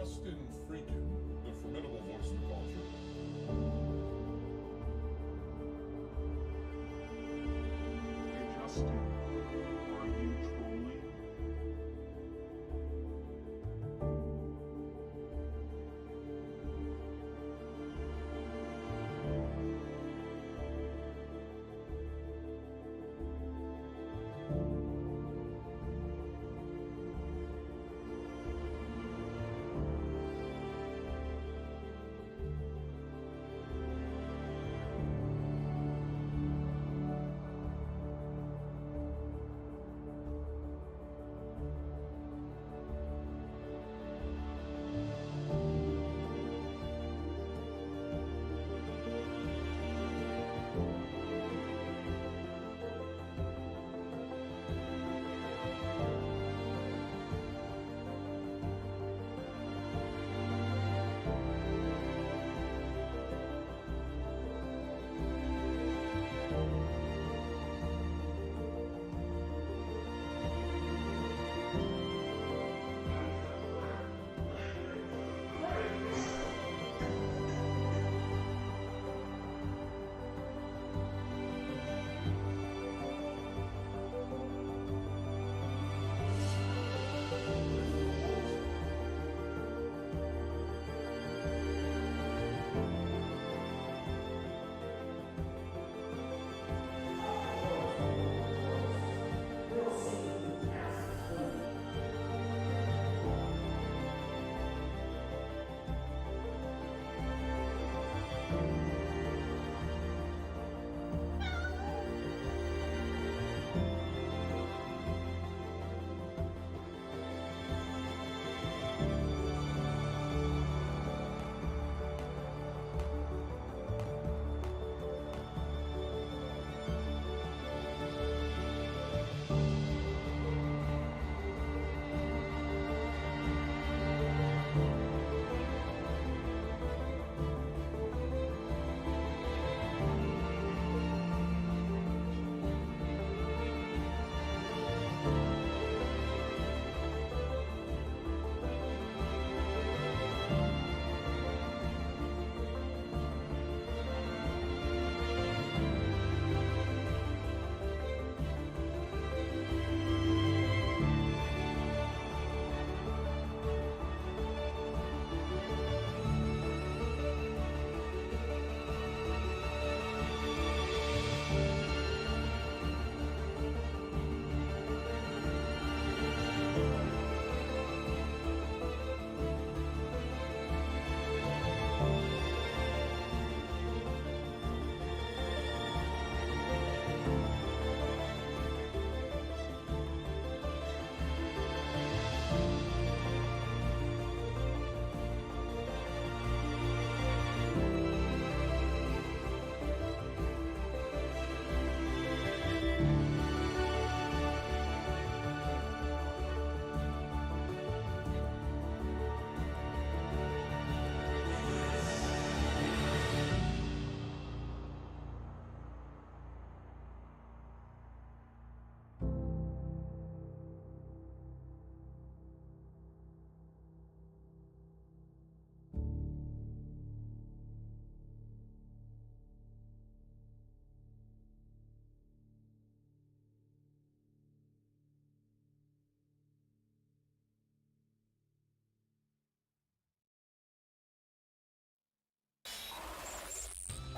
Justin FREAKIN, the formidable voice of culture. Hey Justin, are you trolling?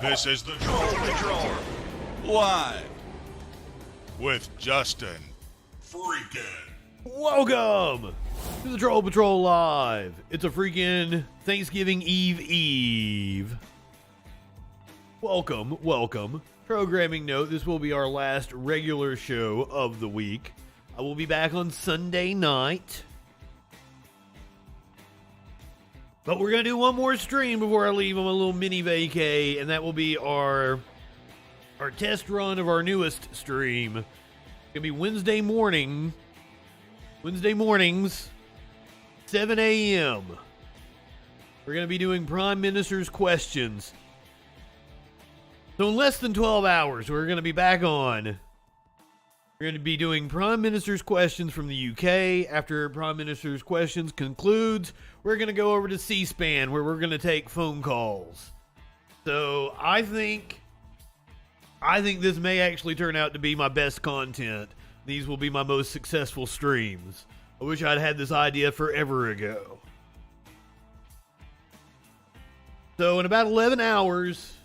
This is the Troll Patrol, live with Justin FREAKIN. Welcome to the Troll Patrol Live. It's a freaking Thanksgiving Eve. Welcome. Programming note, this will be our last regular show of the week. I will be back on Sunday night. But we're going to do one more stream before I leave on a little mini vacay, and that will be our test run of our newest stream. It's going to be Wednesday mornings, 7 a.m. We're going to be doing Prime Minister's questions. So in less than 12 hours, we're going to be back on. We're We're going to be doing Prime Minister's questions from the UK. After Prime Minister's questions concludes, we're going to go over to C-SPAN, where we're going to take phone calls. So I think this may actually turn out to be my best content. These will be my most successful streams. I wish I'd had this idea forever ago. So in about 11 hours,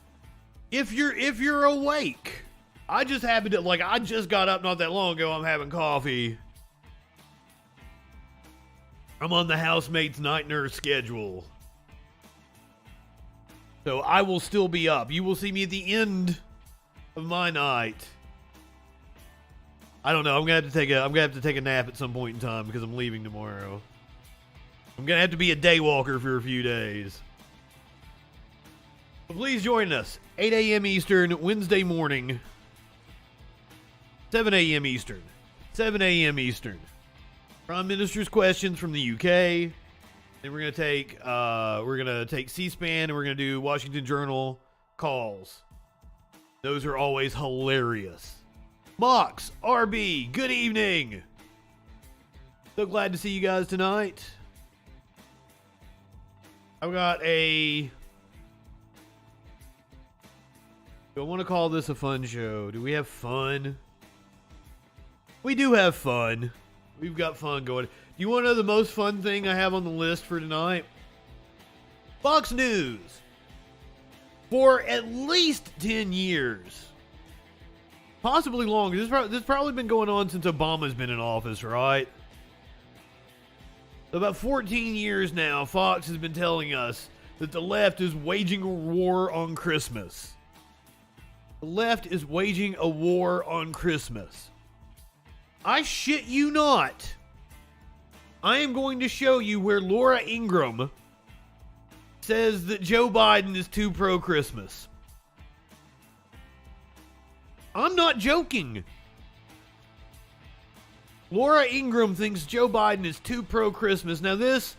if you're awake, I just happened to, I just got up not that long ago. I'm having coffee. I'm on the housemate's night nurse schedule. So I will still be up. You will see me at the end of my night. I don't know. I'm gonna have to take a nap at some point in time because I'm leaving tomorrow. I'm gonna have to be a day walker for a few days. But please join us. 8 a.m. Eastern, Wednesday morning. 7 a.m. Eastern. 7 a.m. Eastern. Prime Minister's questions from the UK. Then we're gonna take C-SPAN and we're gonna do Washington Journal calls. Those are always hilarious. Mox, RB, good evening. So glad to see you guys tonight. I've got do I want to call this a fun show? Do we have fun? We do have fun. We've got fun going. Do you want to know the most fun thing I have on the list for tonight? Fox News. For at least 10 years. Possibly longer. This has probably been going on since Obama's been in office, right? About 14 years now, Fox has been telling us that the left is waging a war on Christmas. The left is waging a war on Christmas. I shit you not. I am going to show you where Laura Ingraham says that Joe Biden is too pro-Christmas. I'm not joking. Laura Ingraham thinks Joe Biden is too pro-Christmas. Now this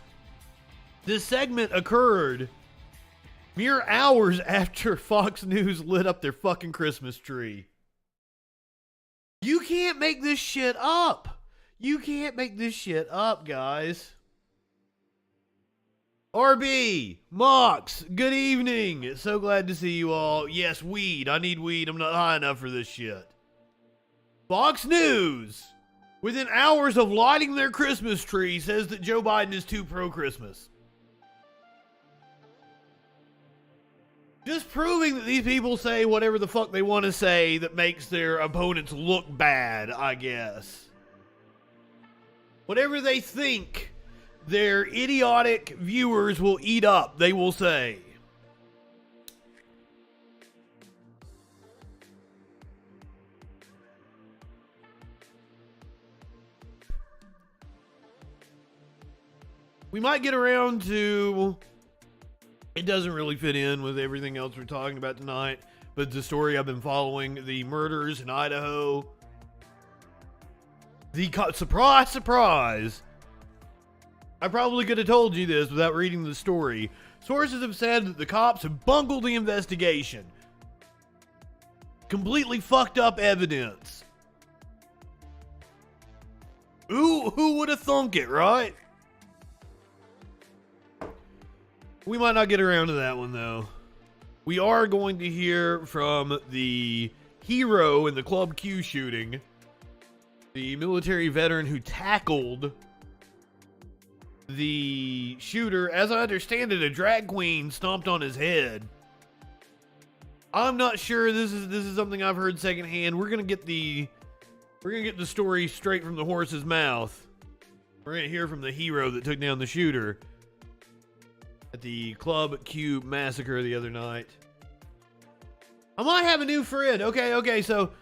segment occurred mere hours after Fox News lit up their fucking Christmas tree. You can't make this shit up. You can't make this shit up, guys. RB, Mox, good evening. So glad to see you all. Yes, weed. I need weed. I'm not high enough for this shit. Fox News, within hours of lighting their Christmas tree, says that Joe Biden is too pro-Christmas. Just proving that these people say whatever the fuck they want to say that makes their opponents look bad, I guess. Whatever they think their idiotic viewers will eat up, they will say. We might get around to... It doesn't really fit in with everything else we're talking about tonight, but the story I've been following, the murders in Idaho. Surprise, surprise! I probably could have told you this without reading the story. Sources have said that the cops have bungled the investigation. Completely fucked up evidence. Who would have thunk it, right? We might not get around to that one, though. We are going to hear from the hero in the Club Q shooting. The military veteran who tackled the shooter. As I understand it, a drag queen stomped on his head. I'm not sure this is something I've heard secondhand. We're gonna get the story straight from the horse's mouth. We're gonna hear from the hero that took down the shooter at the Club Q massacre the other night. I might have a new friend. Okay, so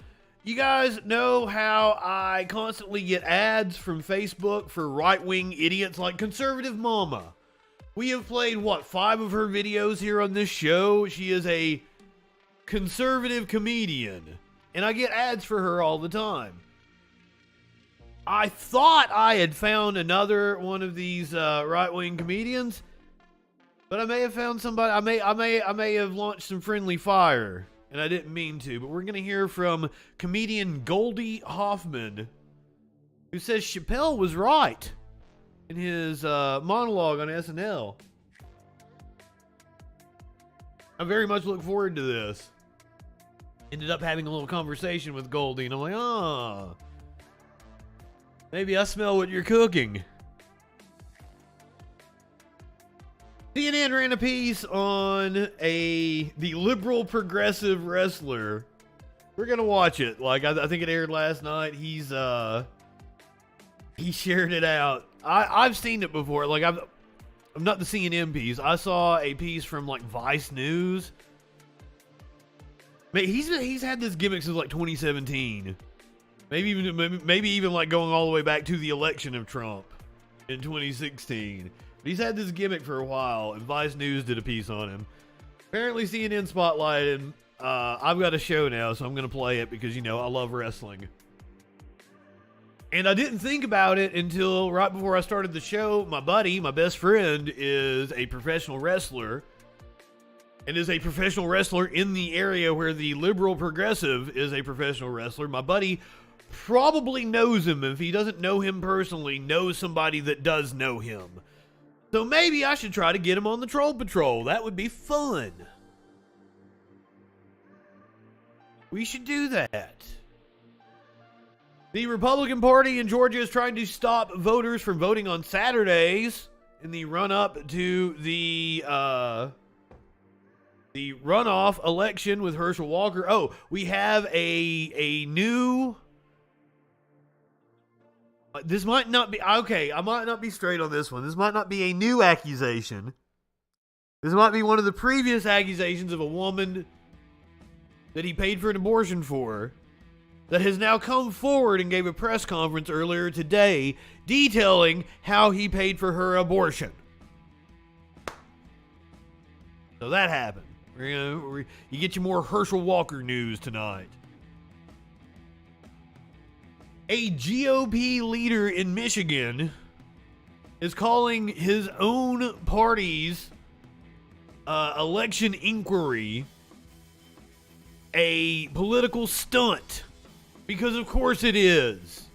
you guys know how I constantly get ads from Facebook for right-wing idiots like Conservative Mama. We have played, 5 of her videos here on this show. She is a conservative comedian, and I get ads for her all the time. I thought I had found another one of these right-wing comedians, but I may have found somebody. I may have launched some friendly fire. and I didn't mean to, but we're going to hear from comedian Goldie Hoffman, who says Chappelle was right in his monologue on SNL. I very much look forward to this. Ended up having a little conversation with Goldie, and I'm like, maybe I smell what you're cooking. CNN ran a piece on the liberal progressive wrestler. We're gonna watch it. Like I think it aired last night. He shared it out. I've seen it before. Like I'm not the CNN piece. I saw a piece from like Vice News. Man, he's had this gimmick since like 2017. Maybe even like going all the way back to the election of Trump in 2016. But he's had this gimmick for a while, and Vice News did a piece on him. Apparently CNN spotlighted. I've got a show now, so I'm going to play it because, I love wrestling. And I didn't think about it until right before I started the show. My buddy, my best friend, is a professional wrestler. And is a professional wrestler in the area where the liberal progressive is a professional wrestler. My buddy probably knows him. If he doesn't know him personally, knows somebody that does know him. So maybe I should try to get him on the Troll Patrol. That would be fun. We should do that. The Republican Party in Georgia is trying to stop voters from voting on Saturdays in the run-up to the runoff election with Herschel Walker. Oh, we have a new... This might not be... Okay, I might not be straight on this one. This might not be a new accusation. This might be one of the previous accusations of a woman that he paid for an abortion for that has now come forward and gave a press conference earlier today detailing how he paid for her abortion. So that happened. You get you more Herschel Walker news tonight. A GOP leader in Michigan is calling his own party's election inquiry a political stunt. Because of course it is.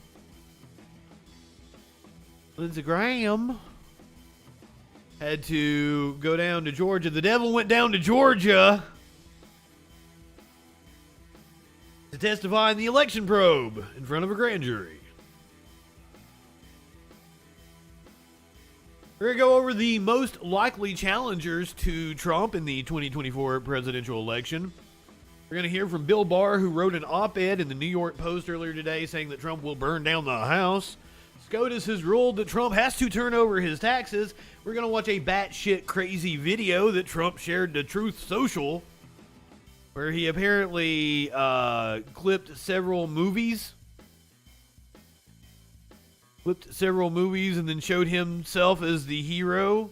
Lindsey Graham had to go down to Georgia. The devil went down to Georgia to testify in the election probe in front of a grand jury. We're going to go over the most likely challengers to Trump in the 2024 presidential election. We're going to hear from Bill Barr, who wrote an op-ed in the New York Post earlier today saying that Trump will burn down the House. SCOTUS has ruled that Trump has to turn over his taxes. We're going to watch a batshit crazy video that Trump shared to Truth Social, where he apparently clipped several movies and then showed himself as the hero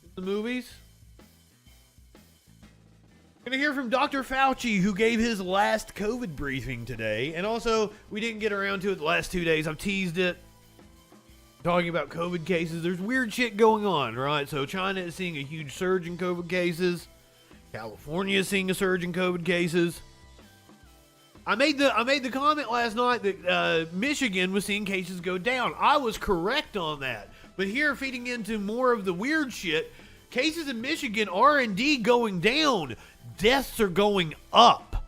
in the movies. We're going to hear from Dr. Fauci, who gave his last COVID briefing today. And also, we didn't get around to it the last 2 days. I've teased it. Talking about COVID cases. There's weird shit going on, right? So China is seeing a huge surge in COVID cases. California is seeing a surge in COVID cases. I made the comment last night that Michigan was seeing cases go down. I was correct on that. But here, feeding into more of the weird shit, cases in Michigan are indeed going down. Deaths are going up.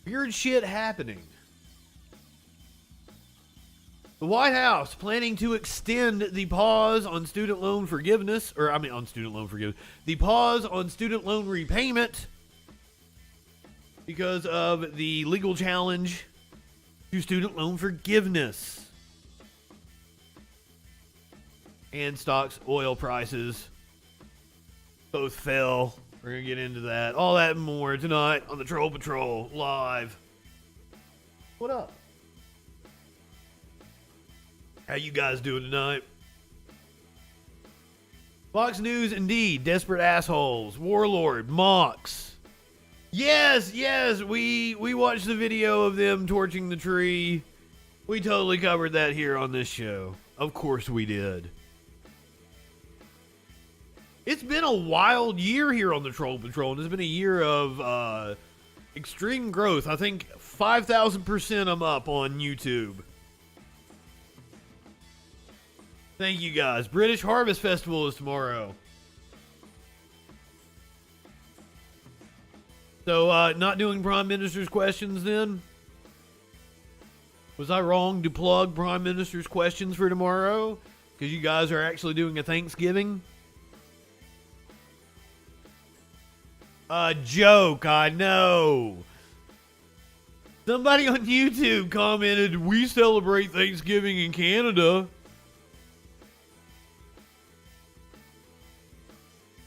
Weird shit happening. The White House planning to extend the pause on student loan forgiveness, the pause on student loan repayment because of the legal challenge to student loan forgiveness. And stocks, oil prices both fell. We're going to get into that. All that and more tonight on the Troll Patrol live. What up? How you guys doing tonight? Fox News, indeed. Desperate assholes. Warlord. Mox. Yes, we watched the video of them torching the tree. We totally covered that here on this show. Of course we did. It's been a wild year here on the Troll Patrol, and it's been a year of extreme growth. I think 5,000% I'm up on YouTube. Thank you guys. British Harvest Festival is tomorrow. So, not doing Prime Minister's questions then? Was I wrong to plug Prime Minister's questions for tomorrow? Because you guys are actually doing a Thanksgiving? A joke, I know. Somebody on YouTube commented, we celebrate Thanksgiving in Canada.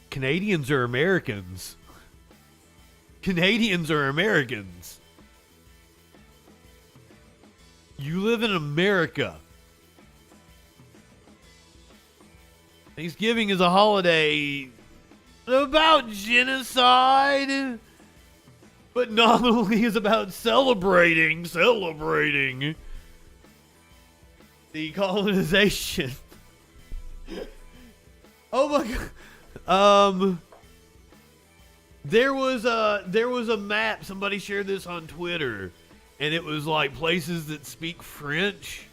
Canadians are Americans. Canadians are Americans. You live in America. Thanksgiving is a holiday about genocide, but nominally is about celebrating the colonization. Oh my god. There was a map. Somebody shared this on Twitter, and it was like places that speak French,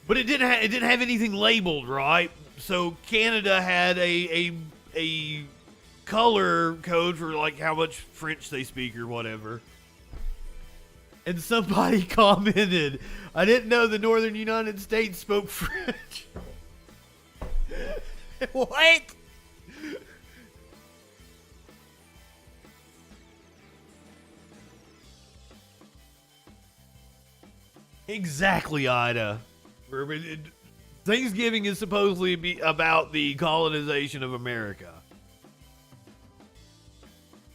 but it didn't have anything labeled, right? So Canada had a color code for like how much French they speak or whatever. And somebody commented, I didn't know the northern United States spoke French. What? Exactly, Ida. Thanksgiving is supposedly be about the colonization of America.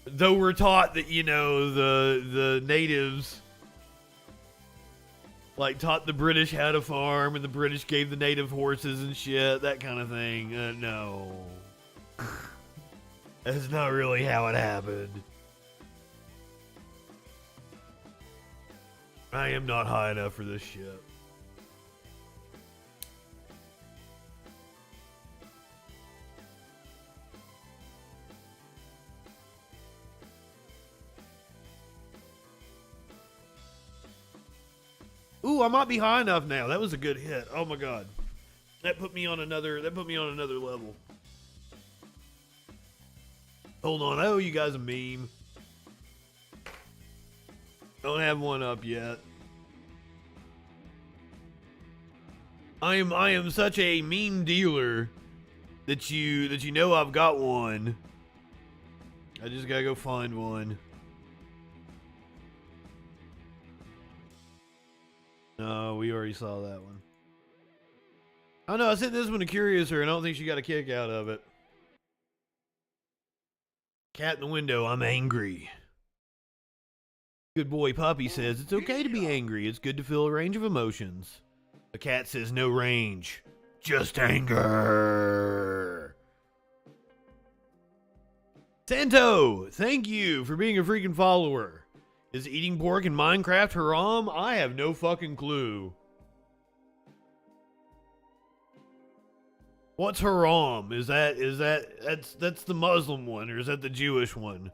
Though we're taught that, you know, the natives like taught the British how to farm, and the British gave the native horses and shit, that kind of thing. No. That's not really how it happened. I am not high enough for this shit. Ooh, I might be high enough now. That was a good hit. Oh my god. That put me on another level. Hold on, I owe you guys a meme. Don't have one up yet. I am such a meme dealer that you know I've got one. I just gotta go find one. No, we already saw that one. Oh no, I sent this one to Curiouser, and I don't think she got a kick out of it. Cat in the window, I'm angry. Good boy Puppy says, it's okay to be angry. It's good to feel a range of emotions. A cat says, no range. Just anger. Santo, thank you for being a freaking follower. Is eating pork in Minecraft haram? I have no fucking clue. What's haram? That's the Muslim one, or is that the Jewish one?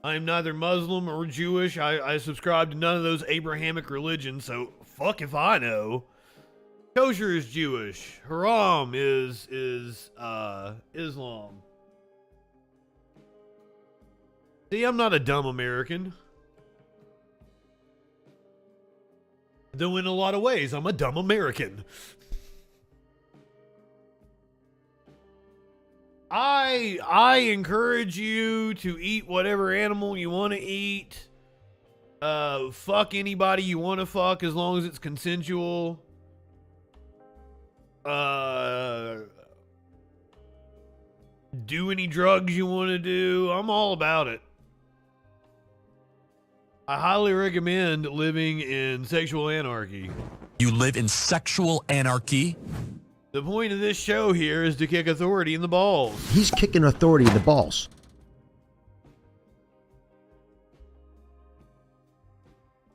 I am neither Muslim or Jewish. I subscribe to none of those Abrahamic religions, so fuck if I know. Kosher is Jewish. Haram is Islam. See, I'm not a dumb American. Though in a lot of ways, I'm a dumb American. I encourage you to eat whatever animal you want to eat. Fuck anybody you want to fuck as long as it's consensual. Do any drugs you want to do. I'm all about it. I highly recommend living in sexual anarchy. You live in sexual anarchy? The point of this show here is to kick authority in the balls. He's kicking authority in the balls.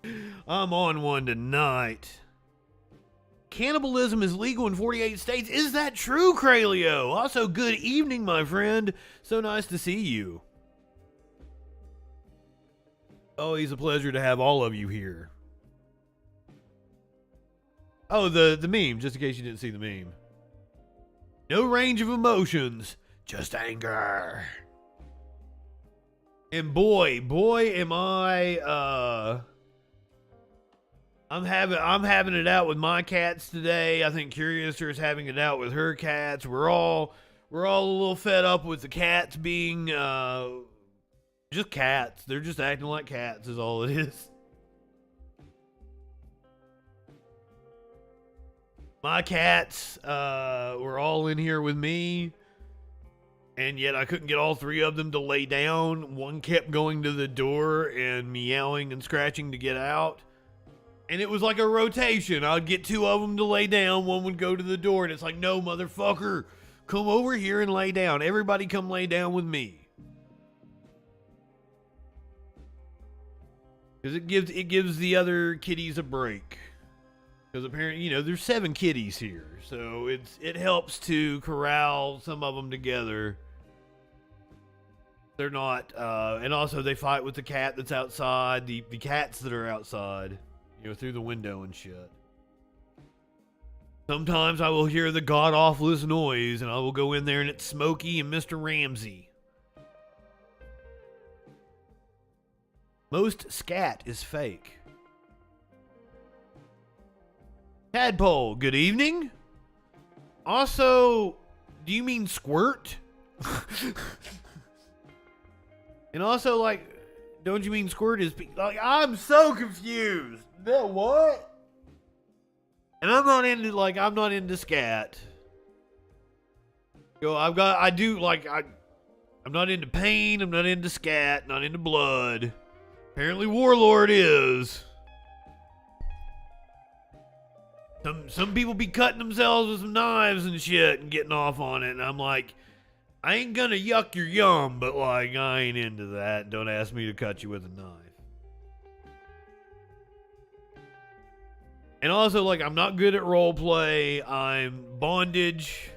I'm on one tonight. cannibalism is legal in 48 states. Is that true, Cralio? Also, good evening, my friend. So nice to see you. Always a pleasure to have all of you here. Oh, the meme, just in case you didn't see the meme. No range of emotions, just anger. And boy, am I I'm having it out with my cats today. I think Curiouser is having it out with her cats. We're all a little fed up with the cats being just cats. They're just acting like cats is all it is. My cats were all in here with me, and yet I couldn't get all three of them to lay down. One kept going to the door and meowing and scratching to get out. And it was like a rotation. I'd get two of them to lay down. One would go to the door, and it's like, no, motherfucker, come over here and lay down. Everybody come lay down with me. Because it gives the other kitties a break. Because apparently, there's 7 kitties here. So it helps to corral some of them together. They're not, and also they fight with the cat that's outside, the cats that are outside. Through the window and shit. Sometimes I will hear the god-awfulest noise, and I will go in there, and it's Smokey and Mr. Ramsey. Most scat is fake. Tadpole, good evening. Also, do you mean squirt? And also, don't you mean squirt is... I'm so confused. No, what? And I'm not into scat. I'm not into pain, I'm not into scat, not into blood. Apparently Warlord is. Some people be cutting themselves with some knives and shit and getting off on it, and I'm like, I ain't gonna yuck your yum, but I ain't into that. Don't ask me to cut you with a knife. And also, I'm not good at role play. I'm bondage.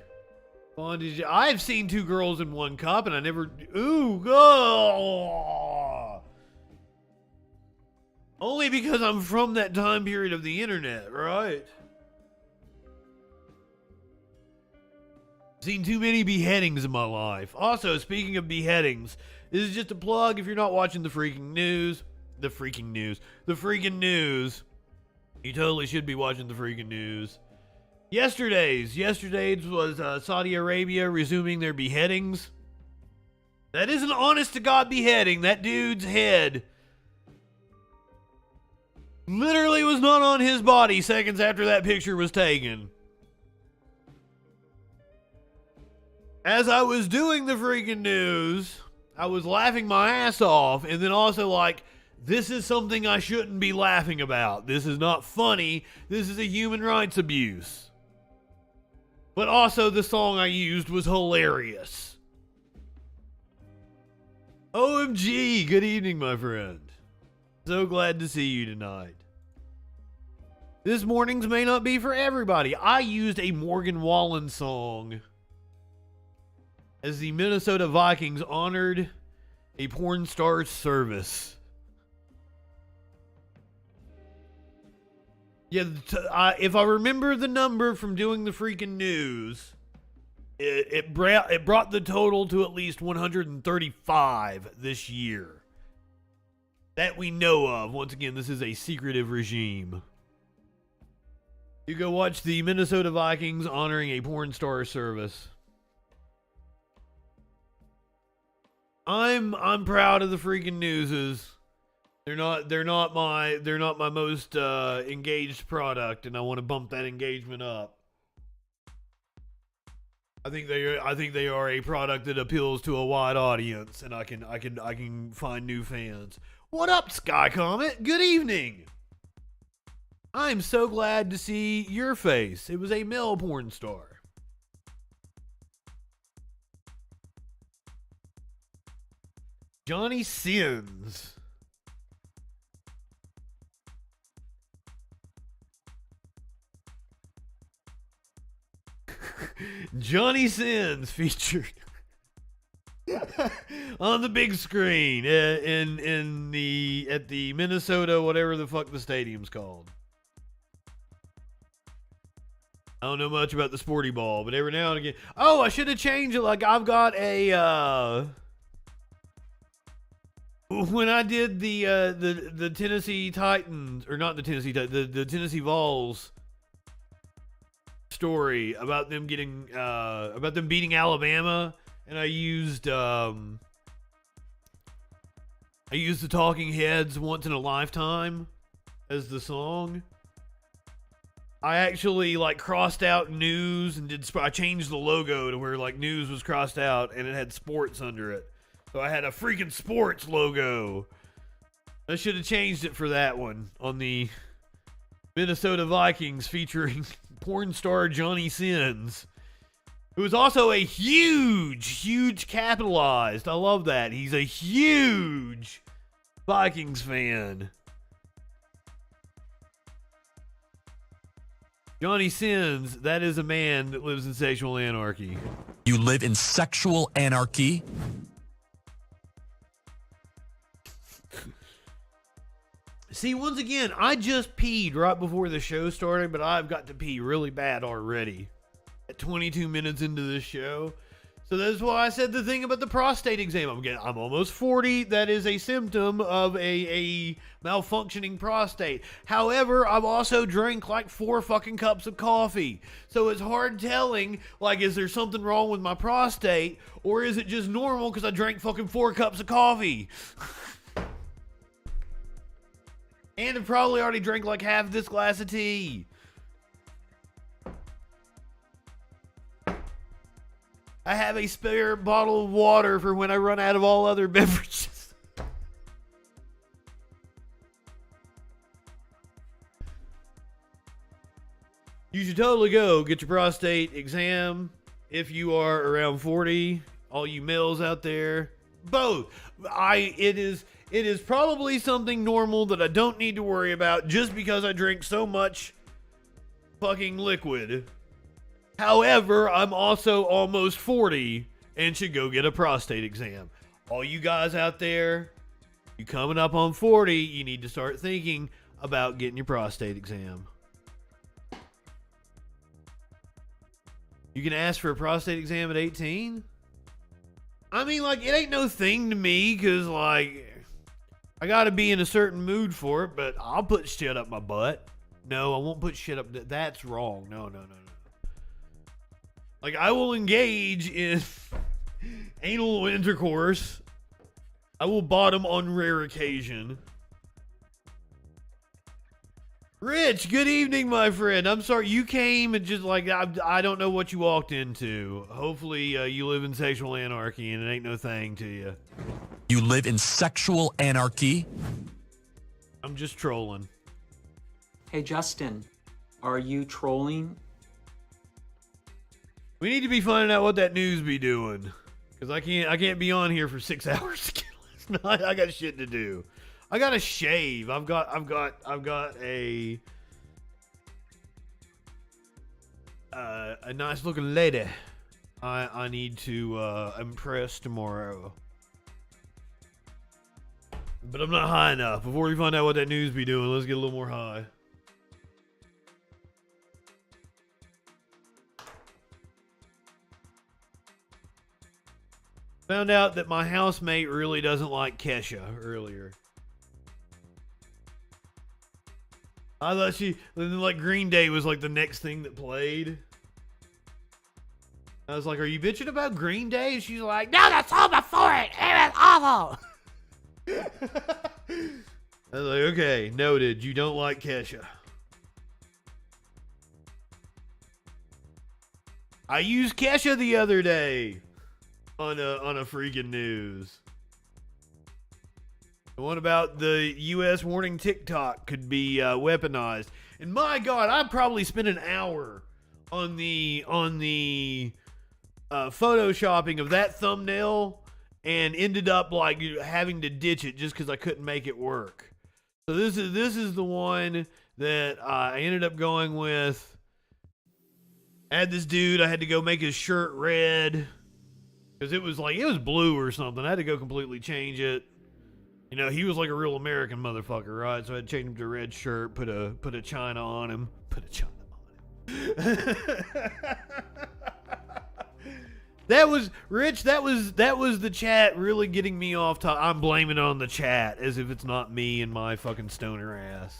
I've seen 2 girls in 1 cup, and I never... Ooh, oh. Only because I'm from that time period of the internet, right? Seen too many beheadings in my life. Also, speaking of beheadings, this is just a plug if you're not watching the freaking news. You totally should be watching the freaking news. Yesterday's was Saudi Arabia resuming their beheadings. That is an honest-to-God beheading. That dude's head literally was not on his body seconds after that picture was taken. As I was doing the freaking news, I was laughing my ass off, and then also this is something I shouldn't be laughing about. This is not funny. This is a human rights abuse. But also the song I used was hilarious. OMG, good evening, my friend. So glad to see you tonight. This morning's may not be for everybody. I used a Morgan Wallen song as the Minnesota Vikings honored a porn star's service. Yeah, if I remember the number from doing the freaking news, it brought the total to at least 135 this year. That we know of. Once again, this is a secretive regime. You go watch the Minnesota Vikings honoring a porn star service. I'm proud of the freaking newses. They're not my most engaged product, and I want to bump that engagement up. I think they are a product that appeals to a wide audience, and I can find new fans. What up, Sky Comet? Good evening. I'm so glad to see your face. It was a male porn star. Johnny Sins. Johnny Sins featured on the big screen at the Minnesota, whatever the fuck the stadium's called. I don't know much about the sporty ball, but every now and again. Oh, I should have changed it. Like, I've got a when I did the Tennessee Titans, or not the Tennessee Titans, the Tennessee Vols story about them getting about them beating Alabama, and I used the Talking Heads Once in a Lifetime as the song. I actually like crossed out news and I changed the logo to where like news was crossed out and it had sports under it. So I had a freaking sports logo. I should have changed it for that one on the Minnesota Vikings featuring porn star Johnny Sins, who is also a huge capitalized. I love that. He's a huge Vikings fan. Johnny Sins, that is a man that lives in sexual anarchy. You live in sexual anarchy? See, once again, I just peed right before the show started, but I've got to pee really bad already at 22 minutes into this show. So that's why I said the thing about the prostate exam. I'm almost 40. That is a symptom of a malfunctioning prostate. However, I've also drank like 4 fucking cups of coffee. So it's hard telling, like, is there something wrong with my prostate? Or is it just normal because I drank fucking 4 cups of coffee? And I've probably already drank like half this glass of tea. I have a spare bottle of water for when I run out of all other beverages. You should totally go get your prostate exam if you are around 40. All you males out there, both. It is probably something normal that I don't need to worry about just because I drink so much fucking liquid. However, I'm also almost 40 and should go get a prostate exam. All you guys out there, you coming up on 40, you need to start thinking about getting your prostate exam. You can ask for a prostate exam at 18? I mean, like, it ain't no thing to me because, like, I gotta be in a certain mood for it, but I'll put shit up my butt. No, I won't put shit up. That's wrong. No. Like, I will engage in anal intercourse. I will bottom on rare occasion. Rich, good evening, my friend. I'm sorry, you came and just like, I don't know what you walked into. Hopefully, you live in sexual anarchy and it ain't no thing to you. You live in sexual anarchy? I'm just trolling. Hey, Justin, are you trolling? We need to be finding out what that news be doing, because I can't be on here for 6 hours. I got shit to do. I got to shave. I've got a nice looking lady I need to impress tomorrow. But I'm not high enough. Before we find out what that news be doing, let's get a little more high. Found out that my housemate really doesn't like Kesha earlier. I thought like Green Day was like the next thing that played. I was like, are you bitching about Green Day? And she's like, no, that's all before it. It was awful. I was like, okay, noted. You don't like Kesha. I used Kesha the other day on a freaking news. The one about the U.S. warning TikTok could be weaponized. And my God, I probably spent an hour on the photoshopping of that thumbnail and ended up like having to ditch it just because I couldn't make it work. So this is the one that I ended up going with. I had this dude, I had to go make his shirt red. Because it was blue or something. I had to go completely change it. You know, he was like a real American motherfucker, right? So I had to change him to a red shirt, put a China on him. Put a China on him. That was, Rich, that was the chat really getting me off topic. I'm blaming it on the chat as if it's not me and my fucking stoner ass.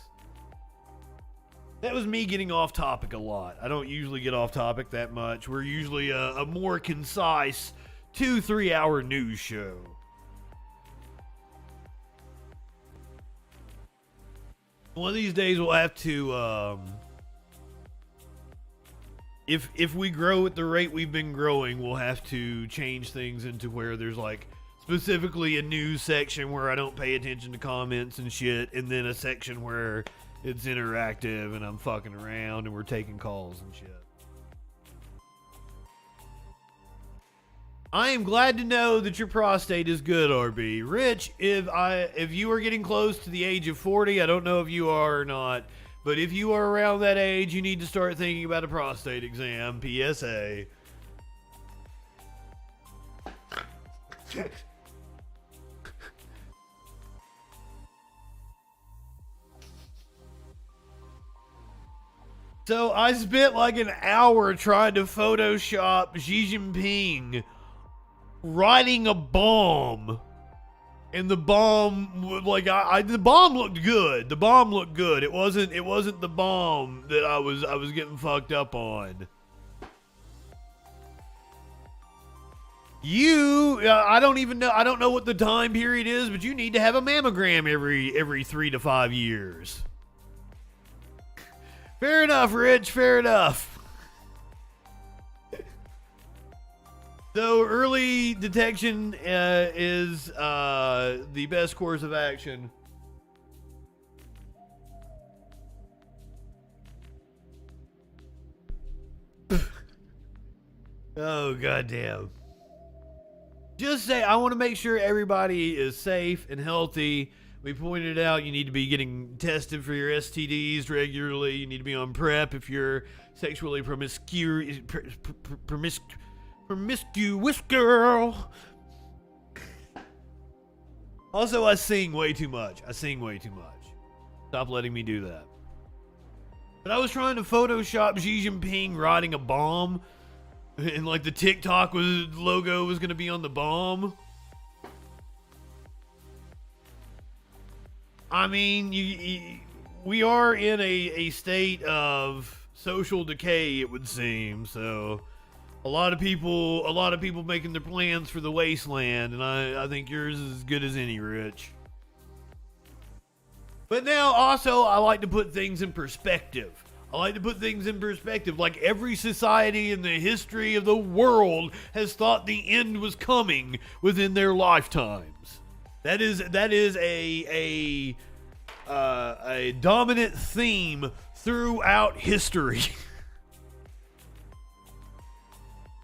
That was me getting off topic a lot. I don't usually get off topic that much. We're usually a more concise 2-3 hour news show. One of these days we'll have to, if we grow at the rate we've been growing, we'll have to change things into where there's like specifically a news section where I don't pay attention to comments and shit, and then a section where it's interactive and I'm fucking around and we're taking calls and shit. I am glad to know that your prostate is good, RB. Rich, if you are getting close to the age of 40, I don't know if you are or not, but if you are around that age, you need to start thinking about a prostate exam. PSA. So I spent like an hour trying to Photoshop Xi Jinping riding a bomb, and the bomb, like the bomb looked good. The bomb looked good. It wasn't the bomb that I was getting fucked up on. I don't even know. I don't know what the time period is, but you need to have a mammogram every 3 to 5 years. Fair enough, Rich. Fair enough. So early detection is the best course of action. Oh, goddamn. Just say, I want to make sure everybody is safe and healthy. We pointed out you need to be getting tested for your STDs regularly. You need to be on PrEP if you're sexually promiscuous girl. Also, I sing way too much. Stop letting me do that. But I was trying to Photoshop Xi Jinping riding a bomb, and like the TikTok logo was going to be on the bomb. I mean, we are in a state of social decay, it would seem. So a lot of people making their plans for the wasteland, and I think yours is as good as any, Rich. But now also I like to put things in perspective. Like every society in the history of the world has thought the end was coming within their lifetimes. That is a dominant theme throughout history.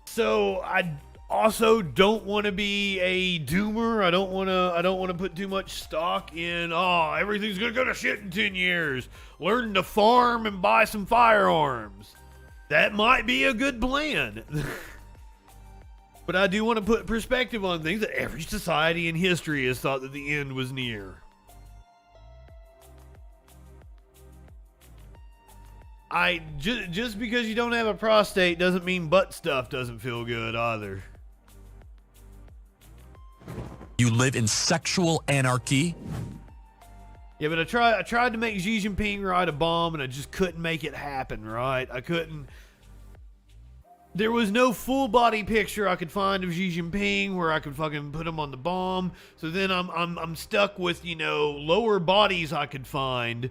So I also don't want to be a doomer. I don't want to put too much stock in, everything's going to go to shit in 10 years. Learn to farm and buy some firearms. That might be a good plan. But I do want to put perspective on things, that every society in history has thought that the end was near. Just because you don't have a prostate doesn't mean butt stuff doesn't feel good either. You live in sexual anarchy? Yeah, but I tried to make Xi Jinping ride a bomb, and I just couldn't make it happen, right? I couldn't. There was no full body picture I could find of Xi Jinping where I could fucking put him on the bomb. So then I'm stuck with, lower bodies I could find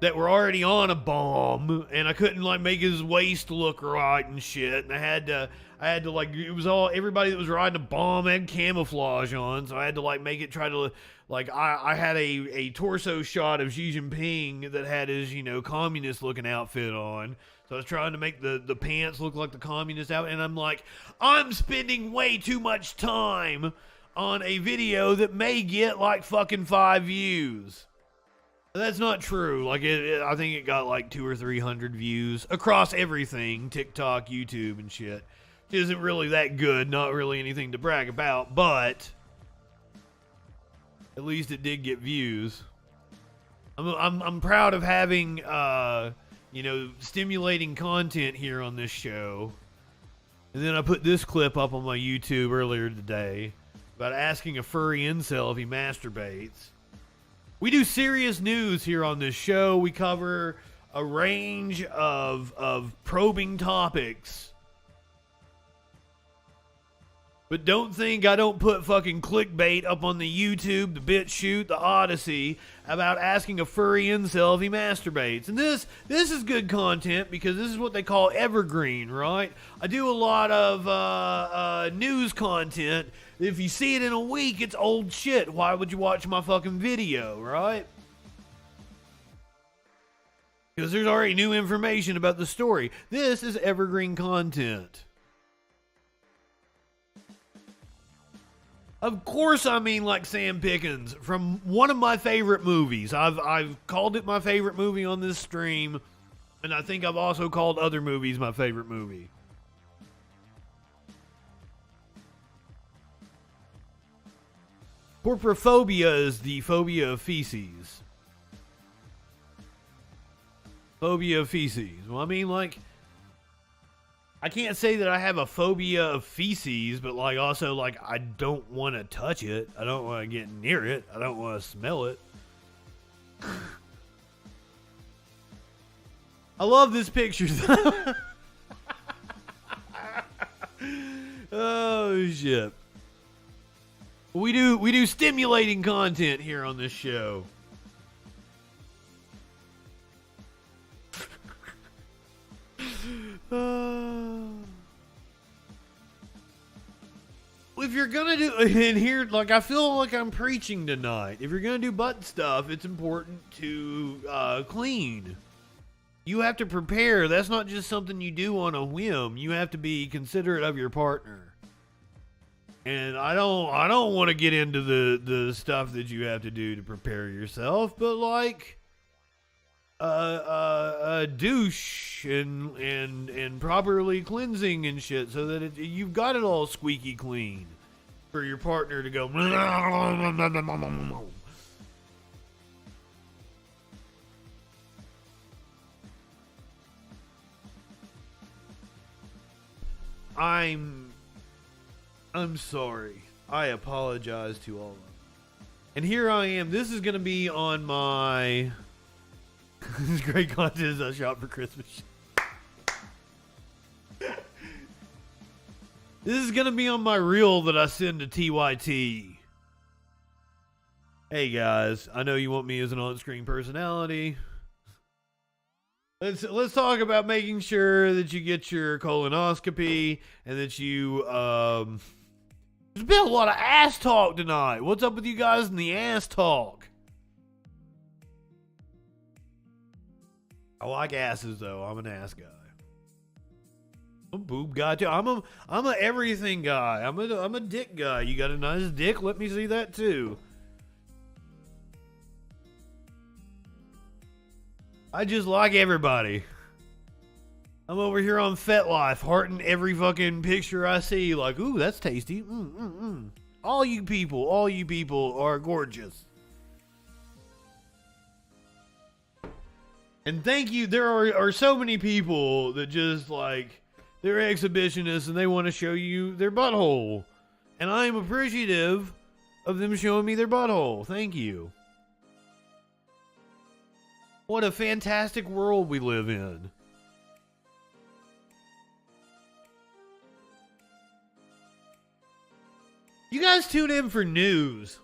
that were already on a bomb, and I couldn't make his waist look right and shit. And I had to it was all, everybody that was riding a bomb had camouflage on, so I had to make it try to I had a torso shot of Xi Jinping that had his communist looking outfit on. So I was trying to make the pants look like the communist outfit, and I'm spending way too much time on a video that may get fucking 5 views. That's not true. Like I think it got like 200 or 300 views across everything, TikTok, YouTube, and shit. It isn't really that good. Not really anything to brag about, but at least it did get views. I'm proud of having stimulating content here on this show. And then I put this clip up on my YouTube earlier today about asking a furry incel if he masturbates. We do serious news here on this show. We cover a range of probing topics. But don't think I don't put fucking clickbait up on the YouTube, the BitChute, the Odyssey about asking a furry incel if he masturbates. And this is good content because this is what they call evergreen, right? I do a lot of news content. If you see it in a week, it's old shit. Why would you watch my fucking video, right? Because there's already new information about the story. This is evergreen content. Of course, I mean like Sam Pickens from one of my favorite movies. I've called it my favorite movie on this stream, and I think I've also called other movies my favorite movie. Corporaphobia is the phobia of feces. Phobia of feces. Well, I mean, like, I can't say that I have a phobia of feces, but like also like I don't want to touch it. I don't want to get near it. I don't want to smell it. I love this picture. Oh shit. We do stimulating content here on this show. If you're gonna do, and here, like, I feel like I'm preaching tonight. If you're gonna do butt stuff, it's important to clean. You have to prepare. That's not just something you do on a whim. You have to be considerate of your partner. And I don't want to get into the stuff that you have to do to prepare yourself, but like a douche and properly cleansing and shit, so that you've got it all squeaky clean for your partner to go. I'm sorry. I apologize to all of them. And here I am. This is going to be on my this great content I shot for Christmas. This is going to be on my reel that I send to TYT. Hey guys, I know you want me as an on-screen personality. Let's talk about making sure that you get your colonoscopy and that you there's been a lot of ass talk tonight. What's up with you guys in the ass talk? I like asses though. I'm an ass guy. I'm a boob guy too. I'm a everything guy. I'm a dick guy. You got a nice dick? Let me see that too. I just like everybody. I'm over here on FetLife, hearting every fucking picture I see. Like, ooh, that's tasty. All you people are gorgeous. And thank you. There are so many people that just like, they're exhibitionists and they want to show you their butthole. And I am appreciative of them showing me their butthole. Thank you. What a fantastic world we live in. You guys tune in for news.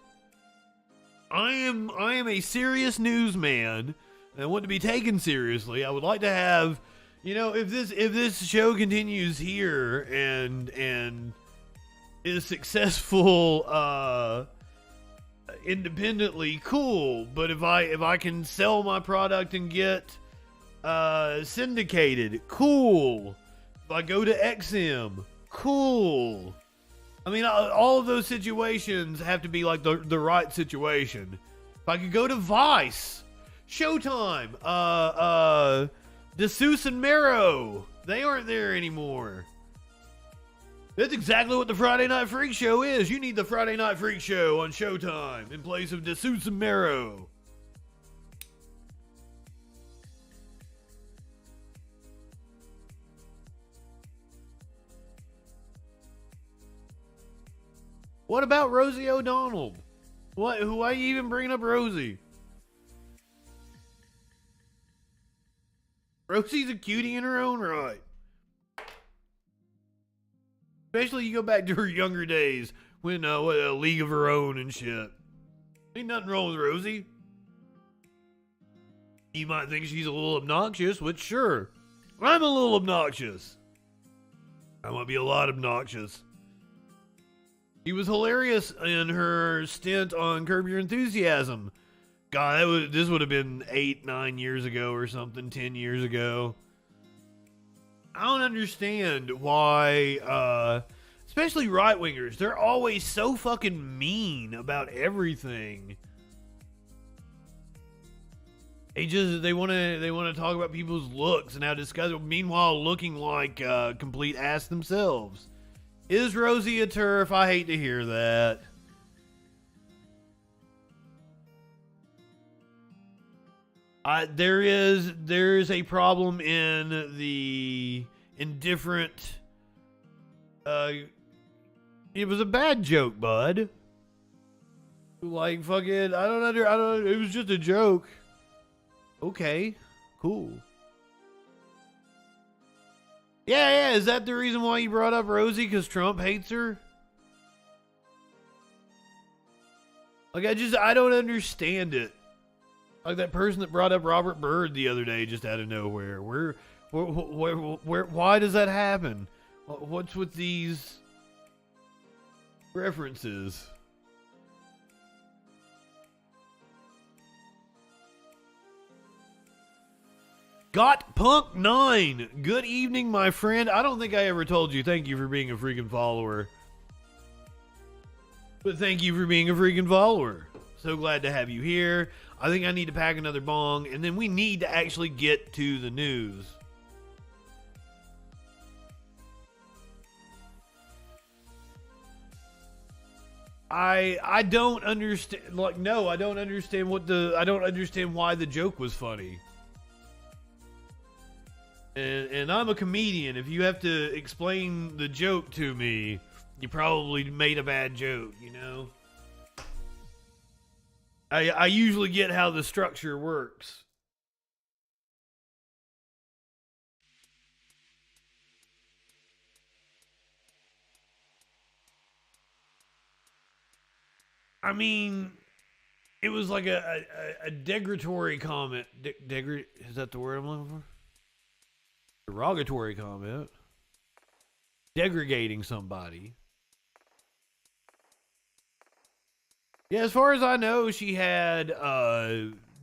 I am a serious newsman. I want to be taken seriously. I would like to have, if this show continues here and is successful independently, cool. But if I can sell my product and get syndicated, cool. If I go to XM, cool. I mean, all of those situations have to be like the right situation. If I could go to Vice, Showtime. DeSeuss and Marrow. They aren't there anymore. That's exactly what the Friday Night Freak Show is. You need the Friday Night Freak Show on Showtime in place of DeSeuss and Marrow. What about Rosie O'Donnell? Why are you even bringing up Rosie? Rosie's a cutie in her own right. Especially you go back to her younger days when a League of Her Own and shit. Ain't nothing wrong with Rosie. You might think she's a little obnoxious, which sure, I'm a little obnoxious. I might be a lot obnoxious. She was hilarious in her stint on Curb Your Enthusiasm. God, this would have been 8-9 years ago or something, 10 years ago. I don't understand why, especially right-wingers, they're always so fucking mean about everything. They want to talk about people's looks and how disgusting, meanwhile looking like complete ass themselves. Is Rosie a TERF? I hate to hear that. There's a problem in different. It was a bad joke, bud. Like fucking, I don't. It was just a joke. Okay, cool. Yeah. Is that the reason why you brought up Rosie? Because Trump hates her? Like, I don't understand it. Like that person that brought up Robert Byrd the other day just out of nowhere. Why does that happen? What's with these references? Got Punk 9. Good evening, my friend. I don't think I ever told you thank you for being a freaking follower. But thank you for being a freaking follower. So glad to have you here. I think I need to pack another bong, and then we need to actually get to the news. I don't understand. Like, no, I don't understand I don't understand why the joke was funny. And I'm a comedian. If you have to explain the joke to me, you probably made a bad joke, you know? I usually get how the structure works. I mean, it was like a degradatory comment. Is that the word I'm looking for? Derogatory comment. Degrading somebody. Yeah, as far as I know, she had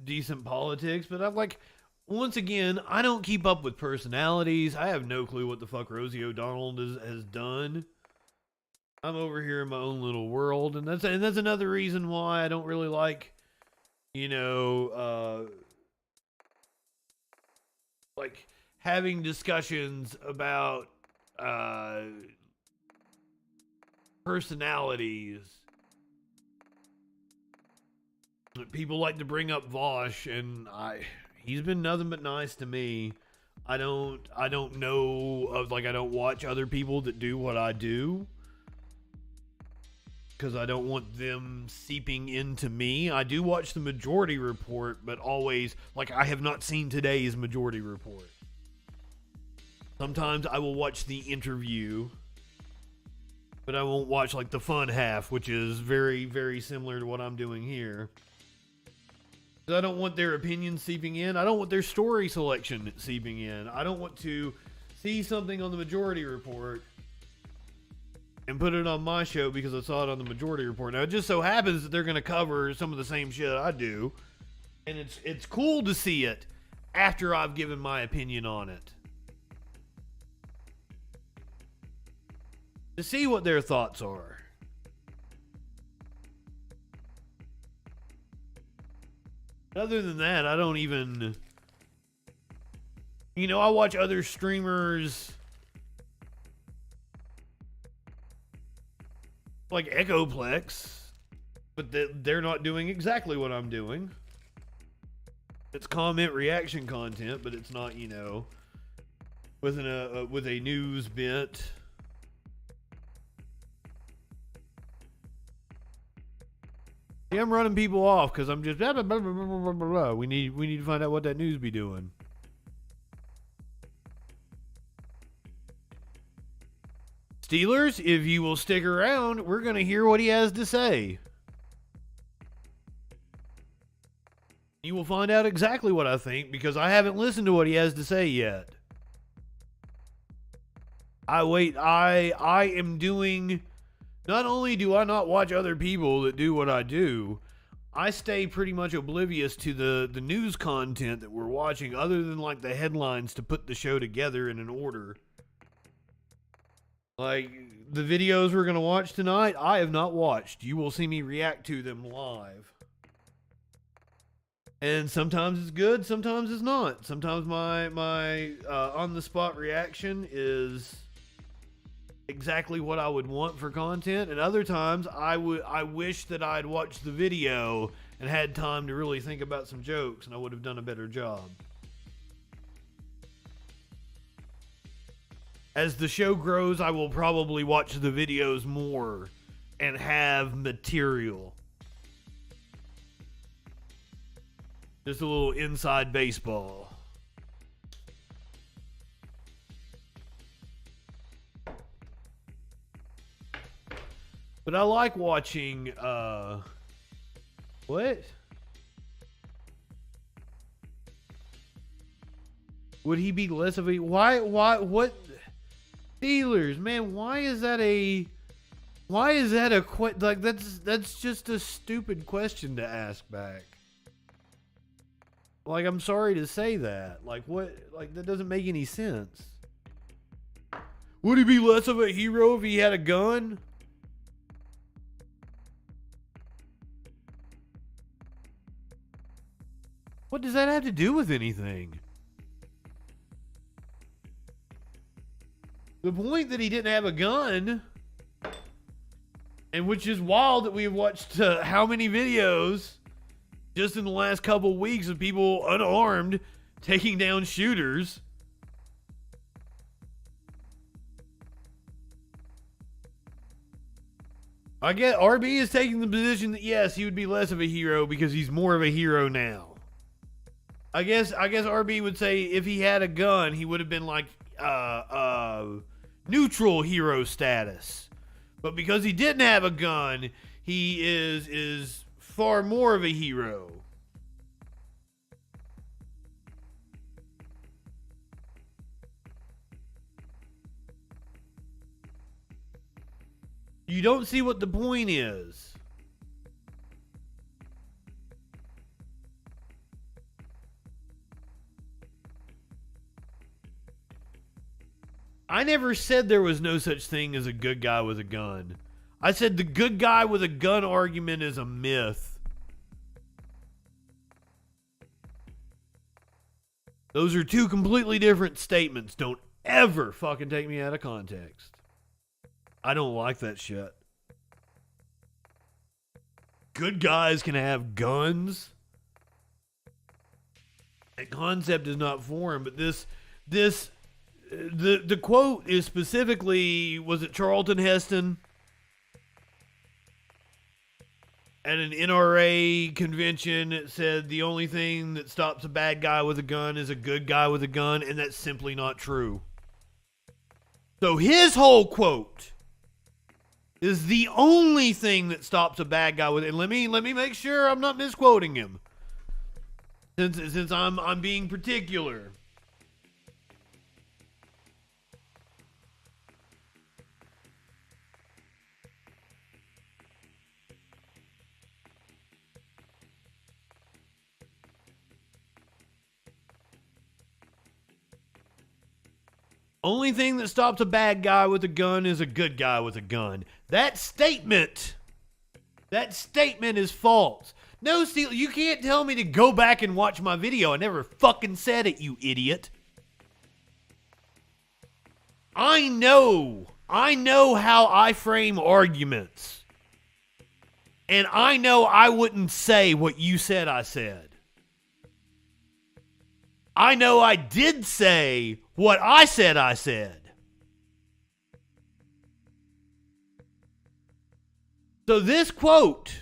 decent politics, but I'm like, once again, I don't keep up with personalities. I have no clue what the fuck Rosie O'Donnell has done. I'm over here in my own little world, and that's another reason why I don't really like, like having discussions about personalities. People like to bring up Vosh, and he's been nothing but nice to me. I don't know of, like, I don't watch other people that do what I do, because I don't want them seeping into me. I do watch the Majority Report, but always, like, I have not seen today's Majority Report. Sometimes I will watch the interview, but I won't watch, like, the fun half, which is very, very similar to what I'm doing here. I don't want their opinion seeping in. I don't want their story selection seeping in. I don't want to see something on the Majority Report and put it on my show because I saw it on the Majority Report. Now, it just so happens that they're going to cover some of the same shit I do, and it's cool to see it after I've given my opinion on it. To see what their thoughts are. Other than that, I don't even... You know, I watch other streamers like Echoplex, but they're not doing exactly what I'm doing. It's comment reaction content, but it's not, you know, with a news bent. Yeah, I'm running people off because I'm just blah, blah, blah, blah, blah, blah, blah. We need to find out what that news be doing. Steelers, if you will stick around, we're going to hear what he has to say. You will find out exactly what I think because I haven't listened to what he has to say yet. I am doing... Not only do I not watch other people that do what I do, I stay pretty much oblivious to the news content that we're watching other than like the headlines to put the show together in an order. Like, the videos we're going to watch tonight, I have not watched. You will see me react to them live. And sometimes it's good, sometimes it's not. Sometimes my on-the-spot reaction is exactly what I would want for content. And other times, I wish that I'd watched the video and had time to really think about some jokes, and I would have done a better job. As the show grows, I will probably watch the videos more and have material. Just a little inside baseball. But I like watching, what? Would he be less of a, what? Steelers, man, why is that a like, that's just a stupid question to ask back. Like, I'm sorry to say that. Like, what, like, that doesn't make any sense. Would he be less of a hero if he had a gun? What does that have to do with anything? The point that he didn't have a gun, and which is wild that we have watched how many videos just in the last couple weeks of people unarmed taking down shooters. I get RB is taking the position that yes, he would be less of a hero because he's more of a hero now. I guess RB would say if he had a gun, he would have been like neutral hero status. But because he didn't have a gun, he is far more of a hero. You don't see what the point is. I never said there was no such thing as a good guy with a gun. I said the good guy with a gun argument is a myth. Those are two completely different statements. Don't ever fucking take me out of context. I don't like that shit. Good guys can have guns. That concept is not foreign, but the quote is specifically, was it Charlton Heston? At an NRA convention, it said the only thing that stops a bad guy with a gun is a good guy with a gun, and that's simply not true. So his whole quote is the only thing that stops a bad guy with it. And let me make sure I'm not misquoting him, since I'm being particular. Only thing that stops a bad guy with a gun is a good guy with a gun. That statement is false. No, Steele, you can't tell me to go back and watch my video. I never fucking said it, you idiot. I know how I frame arguments. And I know I wouldn't say what you said I said. I know I did say what I said I said. So this quote,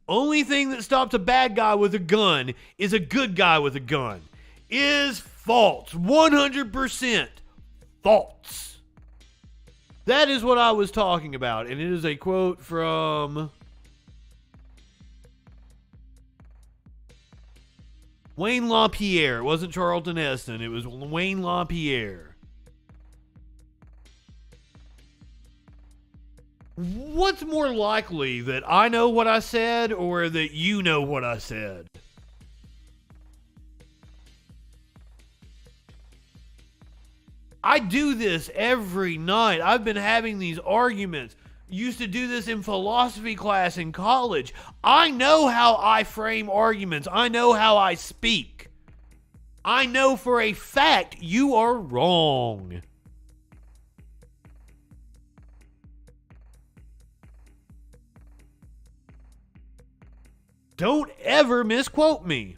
only thing that stops a bad guy with a gun is a good guy with a gun, is false. 100% false. That is what I was talking about. And it is a quote from Wayne LaPierre. It wasn't Charlton Heston. It was Wayne LaPierre. What's more likely, that I know what I said or that you know what I said? I do this every night. I've been having these arguments. Used to do this in philosophy class in college. I know how I frame arguments. I know how I speak. I know for a fact you are wrong. Don't ever misquote me.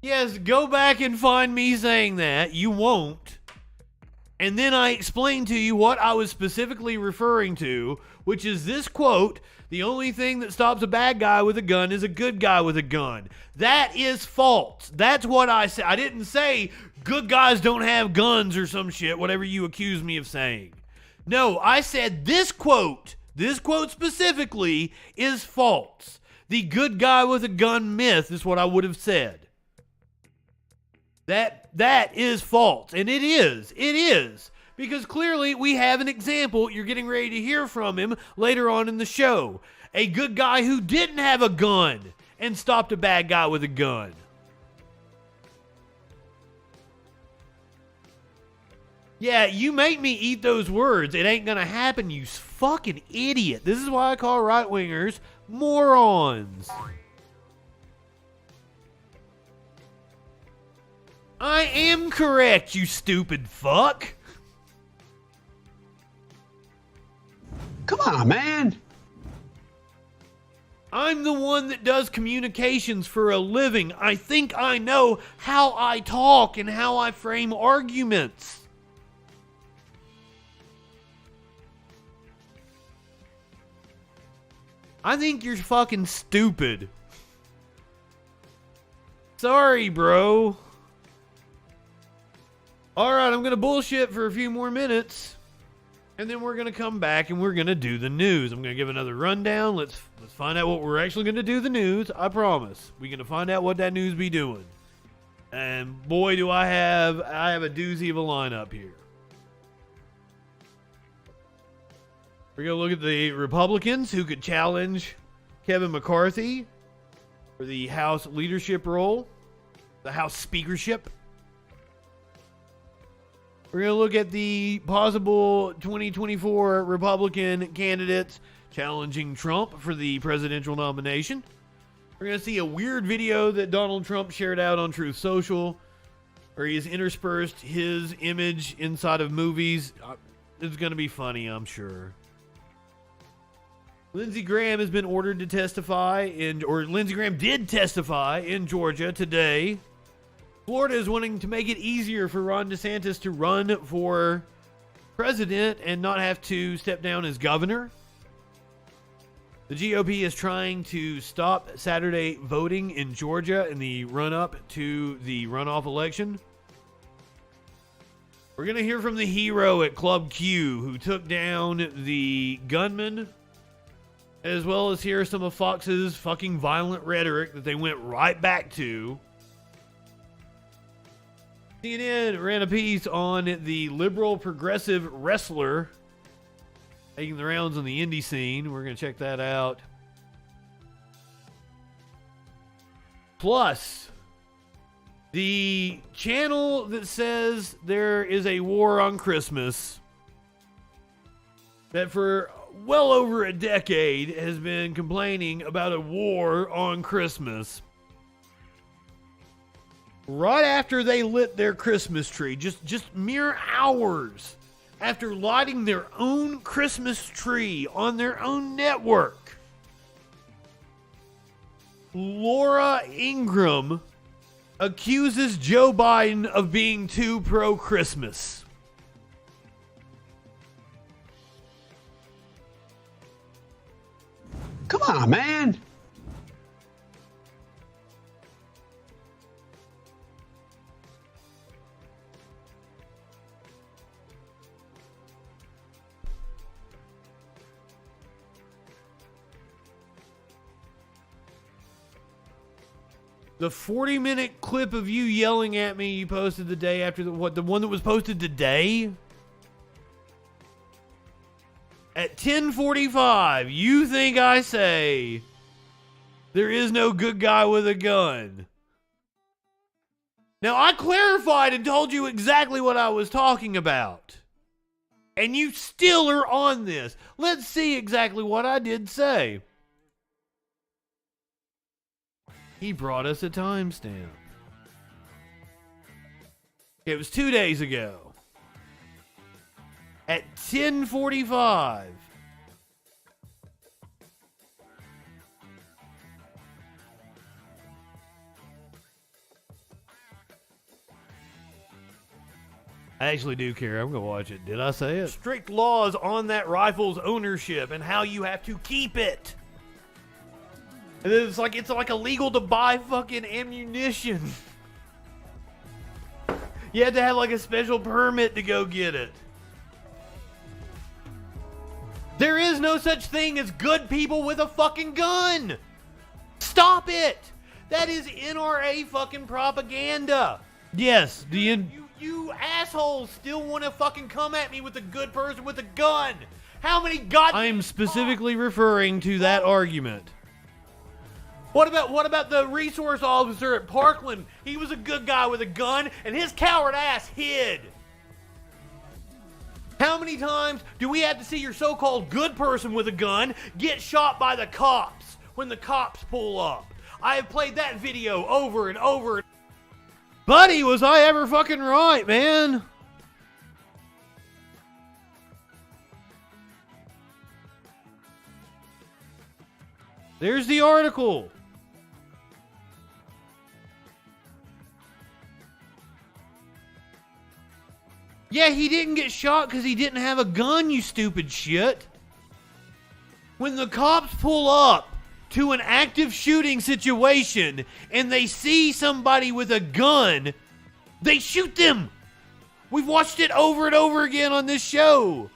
Yes, go back and find me saying that. You won't. And then I explain to you what I was specifically referring to, which is this quote, the only thing that stops a bad guy with a gun is a good guy with a gun. That is false. That's what I said. I didn't say good guys don't have guns or some shit, whatever you accuse me of saying. No, I said this quote specifically is false. The good guy with a gun myth is what I would have said. That is false. And it is. It is. Because clearly we have an example. You're getting ready to hear from him later on in the show. A good guy who didn't have a gun and stopped a bad guy with a gun. Yeah, you make me eat those words. It ain't gonna happen, you fucking idiot. This is why I call right-wingers morons. I am correct, you stupid fuck. Come on, man. I'm the one that does communications for a living. I think I know how I talk and how I frame arguments. I think you're fucking stupid. Sorry, bro. Alright, I'm going to bullshit for a few more minutes. And then we're going to come back and we're going to do the news. I'm going to give another rundown. Let's find out what we're actually going to do the news. I promise. We're going to find out what that news be doing. And boy, do I have a doozy of a lineup here. We're going to look at the Republicans who could challenge Kevin McCarthy for the House leadership role, the House speakership. We're going to look at the possible 2024 Republican candidates challenging Trump for the presidential nomination. We're going to see a weird video that Donald Trump shared out on Truth Social, where he has interspersed his image inside of movies. It's going to be funny, I'm sure. Lindsey Graham has been ordered to testify, Lindsey Graham did testify in Georgia today. Florida is wanting to make it easier for Ron DeSantis to run for president and not have to step down as governor. The GOP is trying to stop Saturday voting in Georgia in the run-up to the runoff election. We're going to hear from the hero at Club Q who took down the gunman, as well as hear some of Fox's fucking violent rhetoric that they went right back to. CNN ran a piece on the liberal progressive wrestler making the rounds on the indie scene. We're going to check that out. Plus, the channel that says there is a war on Christmas, that for well over a decade has been complaining about a war on Christmas. Right after they lit their Christmas tree, just mere hours after lighting their own Christmas tree on their own network, Laura Ingraham accuses Joe Biden of being too pro-Christmas. Come on, man. The 40-minute clip of you yelling at me you posted the day after the one that was posted today? At 10:45, you think I say there is no good guy with a gun. Now, I clarified and told you exactly what I was talking about. And you still are on this. Let's see exactly what I did say. He brought us a timestamp. It was 2 days ago. At 10:45. I actually do care. I'm going to watch it. Did I say it? Strict laws on that rifle's ownership and how you have to keep it. And then it's like illegal to buy fucking ammunition. You had to have like a special permit to go get it. There is no such thing as good people with a fucking gun. Stop it. That is NRA fucking propaganda. Yes, you assholes still want to fucking come at me with a good person with a gun. How many goddamn... I'm specifically referring to that argument. What about the resource officer at Parkland? He was a good guy with a gun, and his coward ass hid. How many times do we have to see your so-called good person with a gun get shot by the cops when the cops pull up? I have played that video over and over. Buddy, was I ever fucking right, man? There's the article. Yeah, he didn't get shot because he didn't have a gun, you stupid shit. When the cops pull up to an active shooting situation and they see somebody with a gun, they shoot them. We've watched it over and over again on this show.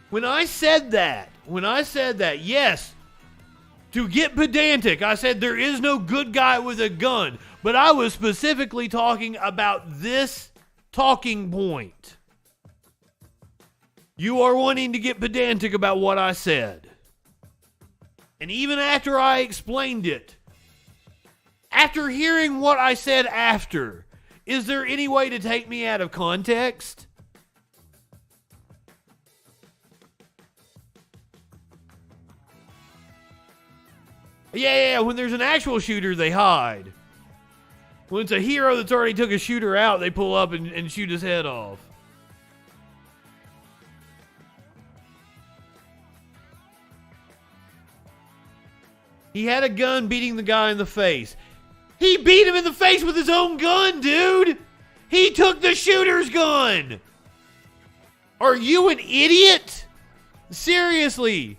When I said that, yes, to get pedantic, I said there is no good guy with a gun, but I was specifically talking about this talking point. You are wanting to get pedantic about what I said. And even after I explained it, after hearing what I said after, is there any way to take me out of context? Yeah, when there's an actual shooter, they hide. When it's a hero that's already took a shooter out, they pull up and shoot his head off. He had a gun beating the guy in the face. He beat him in the face with his own gun, dude! He took the shooter's gun! Are you an idiot? Seriously.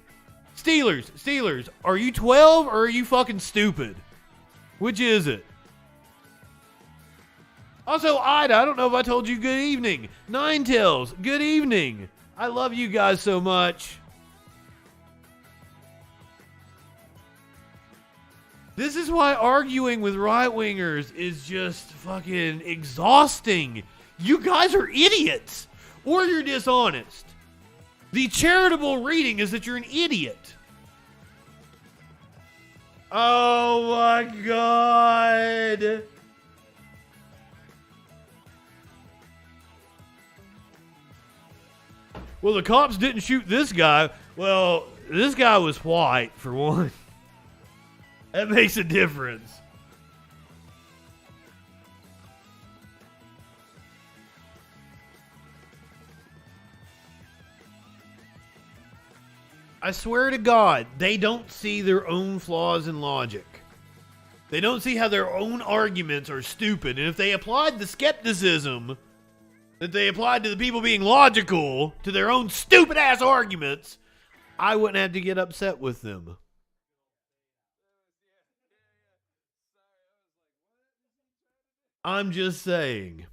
Steelers, are you 12 or are you fucking stupid? Which is it? Also, Ida, I don't know if I told you good evening. Ninetales, good evening. I love you guys so much. This is why arguing with right-wingers is just fucking exhausting. You guys are idiots. Or you're dishonest. The charitable reading is that you're an idiot. Oh my God. Well, the cops didn't shoot this guy. Well, this guy was white, for one. That makes a difference. I swear to God, they don't see their own flaws in logic. They don't see how their own arguments are stupid. And if they applied the skepticism that they applied to the people being logical to their own stupid-ass arguments, I wouldn't have to get upset with them. I'm just saying.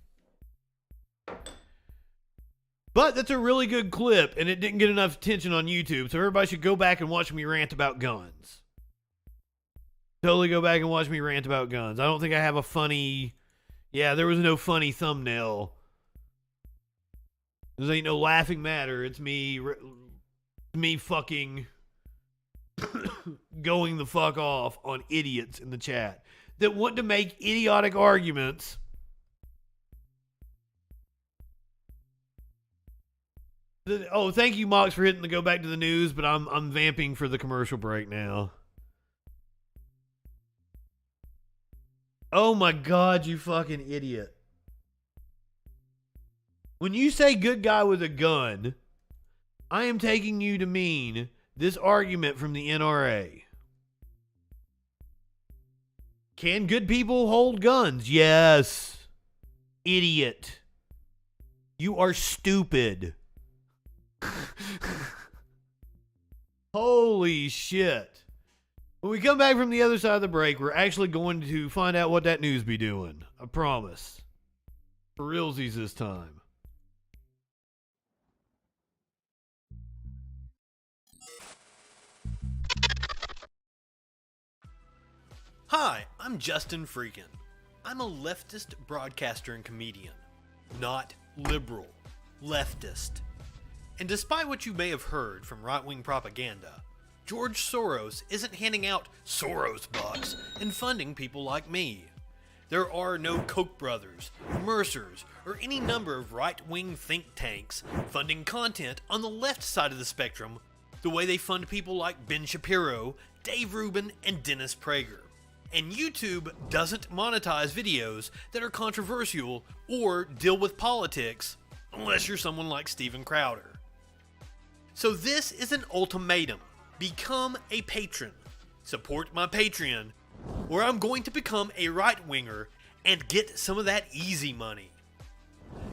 But that's a really good clip, and it didn't get enough attention on YouTube, so everybody should go back and watch me rant about guns. Totally go back and watch me rant about guns. I don't think I have a funny... Yeah, there was no funny thumbnail. There ain't no laughing matter. It's me fucking going the fuck off on idiots in the chat that want to make idiotic arguments. Oh, thank you, Mox, for hitting the go back to the news, but I'm vamping for the commercial break now. Oh my God, you fucking idiot. When you say good guy with a gun, I am taking you to mean this argument from the NRA. Can good people hold guns? Yes. Idiot. You are stupid. Holy shit. When we come back from the other side of the break, we're actually going to find out what that news be doing. I promise. For realsies this time. Hi, I'm Justin FREAKIN. I'm a leftist broadcaster and comedian. Not liberal. Leftist. And despite what you may have heard from right-wing propaganda, George Soros isn't handing out Soros bucks and funding people like me. There are no Koch brothers, Mercers, or any number of right-wing think tanks funding content on the left side of the spectrum the way they fund people like Ben Shapiro, Dave Rubin, and Dennis Prager. And YouTube doesn't monetize videos that are controversial or deal with politics unless you're someone like Steven Crowder. So this is an ultimatum. Become a patron. Support my Patreon, or I'm going to become a right-winger and get some of that easy money.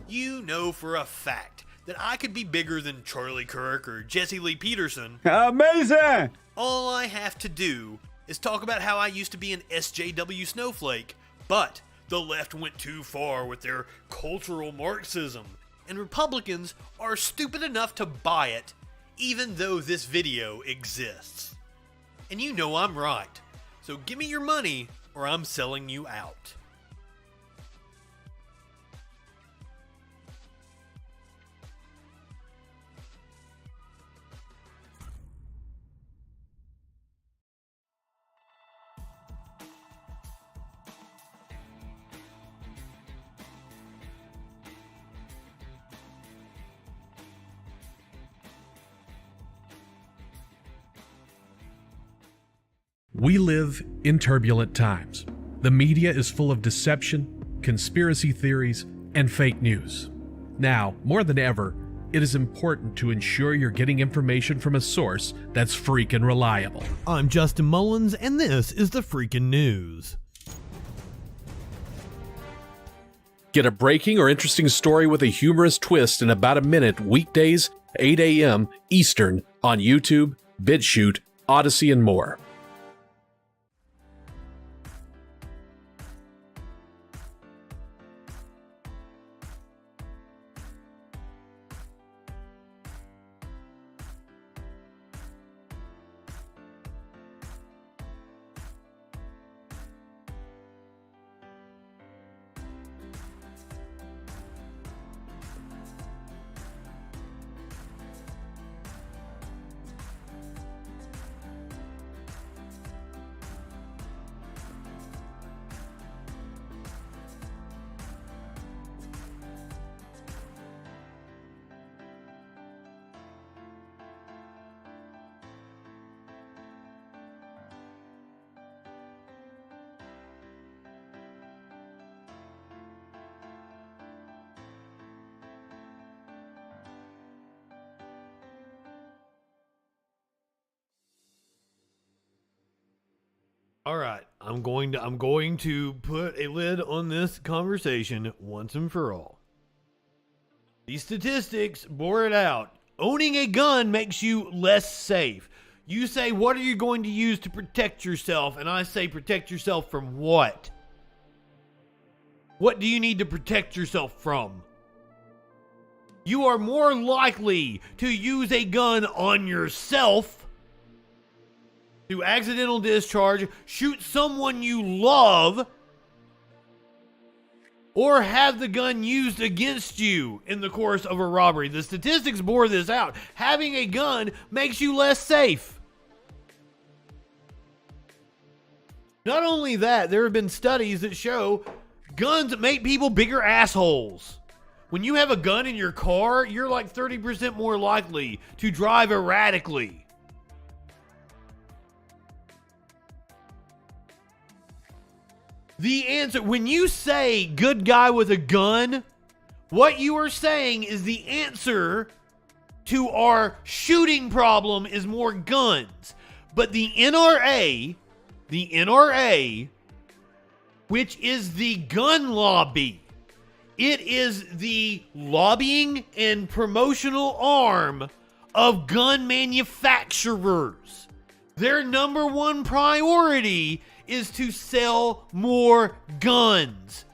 You know for a fact that I could be bigger than Charlie Kirk or Jesse Lee Peterson. Amazing! All I have to do is talk about how I used to be an SJW snowflake, but the left went too far with their cultural Marxism, and Republicans are stupid enough to buy it, even though this video exists. And you know I'm right, so give me your money or I'm selling you out. We live in turbulent times. The media is full of deception, conspiracy theories, and fake news. Now, more than ever, it is important to ensure you're getting information from a source that's freaking reliable. I'm Justin Mullins, and this is the Freakin' News. Get a breaking or interesting story with a humorous twist in about a minute weekdays, 8 a.m. Eastern on YouTube, BitChute, Odyssey, and more. All right, I'm going to put a lid on this conversation once and for all. These statistics bore it out. Owning a gun makes you less safe. You say, what are you going to use to protect yourself? And I say, protect yourself from what? What do you need to protect yourself from? You are more likely to use a gun on yourself, to accidental discharge, shoot someone you love, or have the gun used against you in the course of a robbery. The statistics bore this out. Having a gun makes you less safe. Not only that, there have been studies that show guns make people bigger assholes. When you have a gun in your car, you're like 30% more likely to drive erratically. The answer, when you say good guy with a gun, what you are saying is the answer to our shooting problem is more guns. But the NRA, which is the gun lobby, it is the lobbying and promotional arm of gun manufacturers. Their number one priority is to sell more guns.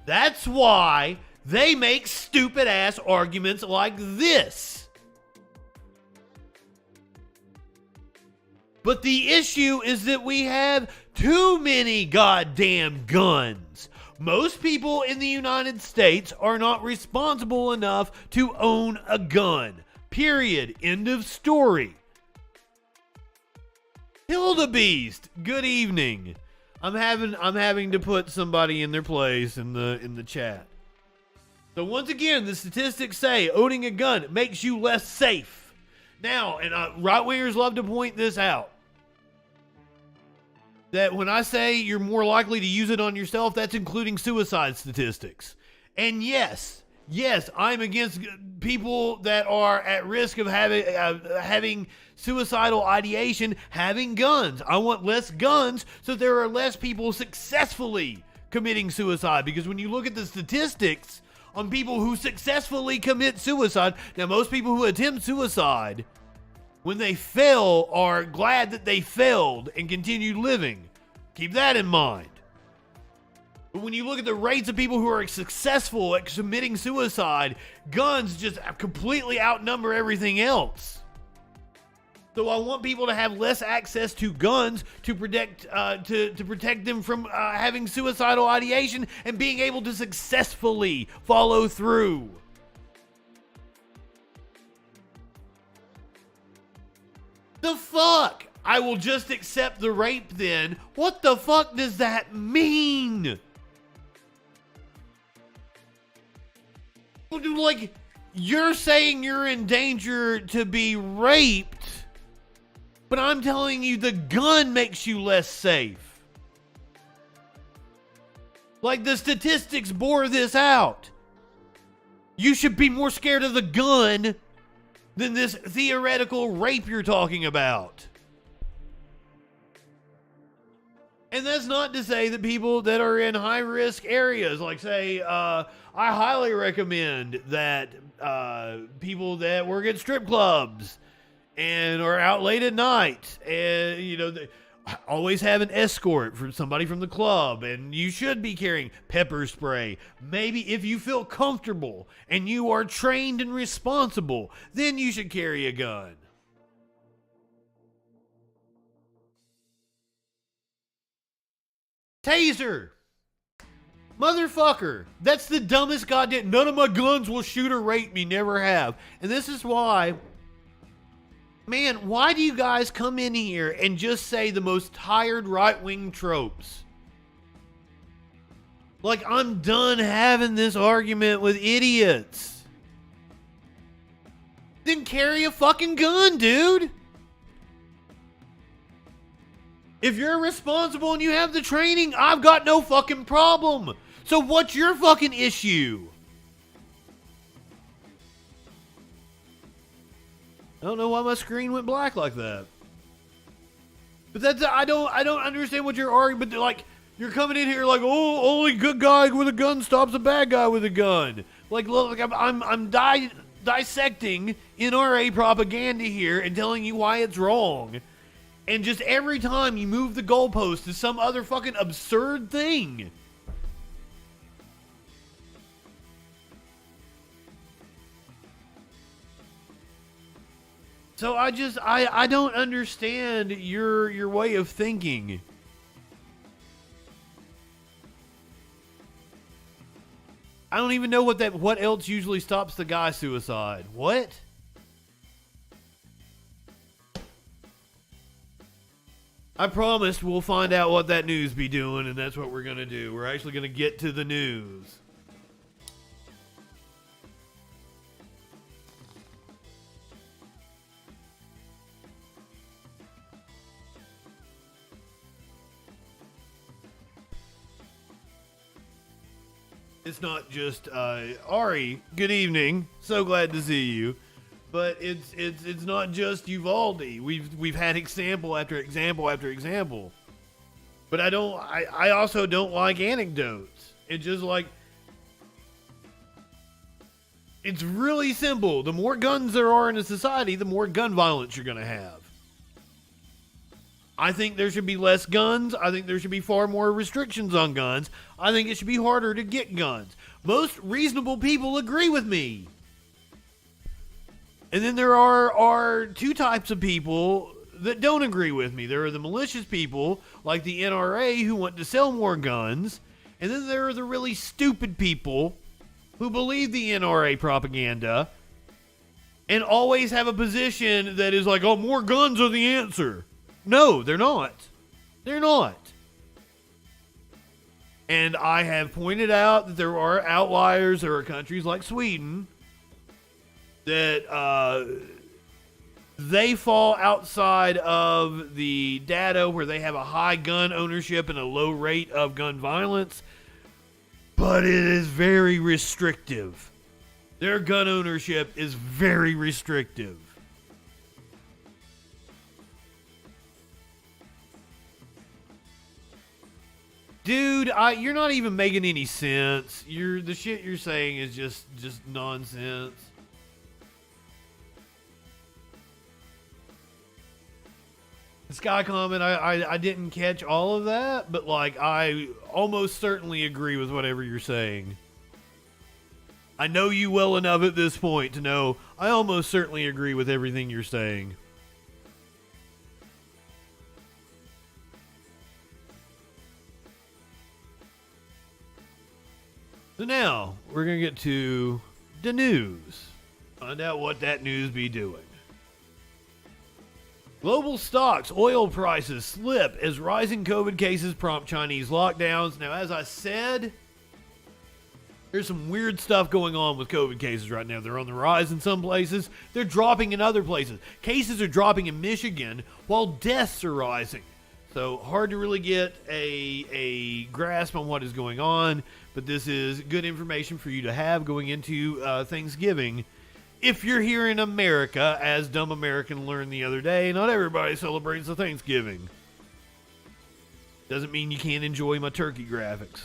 That's why they make stupid ass arguments like this. But the issue is that we have too many goddamn guns. Most people in the United States are not responsible enough to own a gun. Period. End of story. Hildebeest, good evening. I'm having to put somebody in their place in the chat. So once again, the statistics say owning a gun makes you less safe. Now, and right-wingers love to point this out, that when I say you're more likely to use it on yourself, that's including suicide statistics. And yes, I'm against people that are at risk of having suicidal ideation having guns. I want less guns so there are less people successfully committing suicide. Because when you look at the statistics on people who successfully commit suicide, now most people who attempt suicide, when they fail, are glad that they failed and continue living. Keep that in mind. But when you look at the rates of people who are successful at committing suicide, guns just completely outnumber everything else. So I want people to have less access to guns to protect them from having suicidal ideation and being able to successfully follow through. The fuck? I will just accept the rape then. What the fuck does that mean? Like, you're saying you're in danger to be raped, but I'm telling you the gun makes you less safe. Like, the statistics bore this out. You should be more scared of the gun than this theoretical rape you're talking about. And that's not to say that people that are in high-risk areas, like, say, I highly recommend that people that work at strip clubs and are out late at night and, they always have an escort from somebody from the club, and you should be carrying pepper spray. Maybe if you feel comfortable and you are trained and responsible, then you should carry a gun. Taser. Motherfucker. That's the dumbest goddamn... None of my guns will shoot or rape me. Never have. And this is why... Man, why do you guys come in here and just say the most tired right-wing tropes? Like, I'm done having this argument with idiots. Then carry a fucking gun, dude. If you're responsible and you have the training, I've got no fucking problem. So what's your fucking issue? I don't know why my screen went black like that. But I don't understand what you're arguing. But like, you're coming in here like, oh, only good guy with a gun stops a bad guy with a gun. Like, look, I'm dissecting NRA propaganda here and telling you why it's wrong. And just every time you move the goalpost to some other fucking absurd thing. So I don't understand your way of thinking. I don't even know what else usually stops the guy suicide. What? I promised we'll find out what that news be doing, and that's what we're gonna do. We're actually gonna get to the news. It's not just Ari. Good evening. So glad to see you. But it's not just Uvalde. We've had example after example after example. But I also don't like anecdotes. It's just like, it's really simple. The more guns there are in a society, the more gun violence you're gonna have. I think there should be less guns. I think there should be far more restrictions on guns. I think it should be harder to get guns. Most reasonable people agree with me. And then there are two types of people that don't agree with me. There are the malicious people, like the NRA, who want to sell more guns. And then there are the really stupid people who believe the NRA propaganda and always have a position that is like, oh, more guns are the answer. No, they're not. They're not. And I have pointed out that there are outliers. There are countries like Sweden that they fall outside of the data where they have a high gun ownership and a low rate of gun violence, but it is very restrictive. Their gun ownership is very restrictive. Dude, you're not even making any sense. The shit you're saying is just nonsense. Sky comment, I didn't catch all of that, but like I almost certainly agree with whatever you're saying. I know you well enough at this point to know I almost certainly agree with everything you're saying. So now, we're going to get to the news. Find out what that news be doing. Global stocks, oil prices slip as rising COVID cases prompt Chinese lockdowns. Now, as I said, there's some weird stuff going on with COVID cases right now. They're on the rise in some places. They're dropping in other places. Cases are dropping in Michigan while deaths are rising. So hard to really get a grasp on what is going on, but this is good information for you to have going into Thanksgiving. If you're here in America, as Dumb American learned the other day, not everybody celebrates the Thanksgiving. Doesn't mean you can't enjoy my turkey graphics.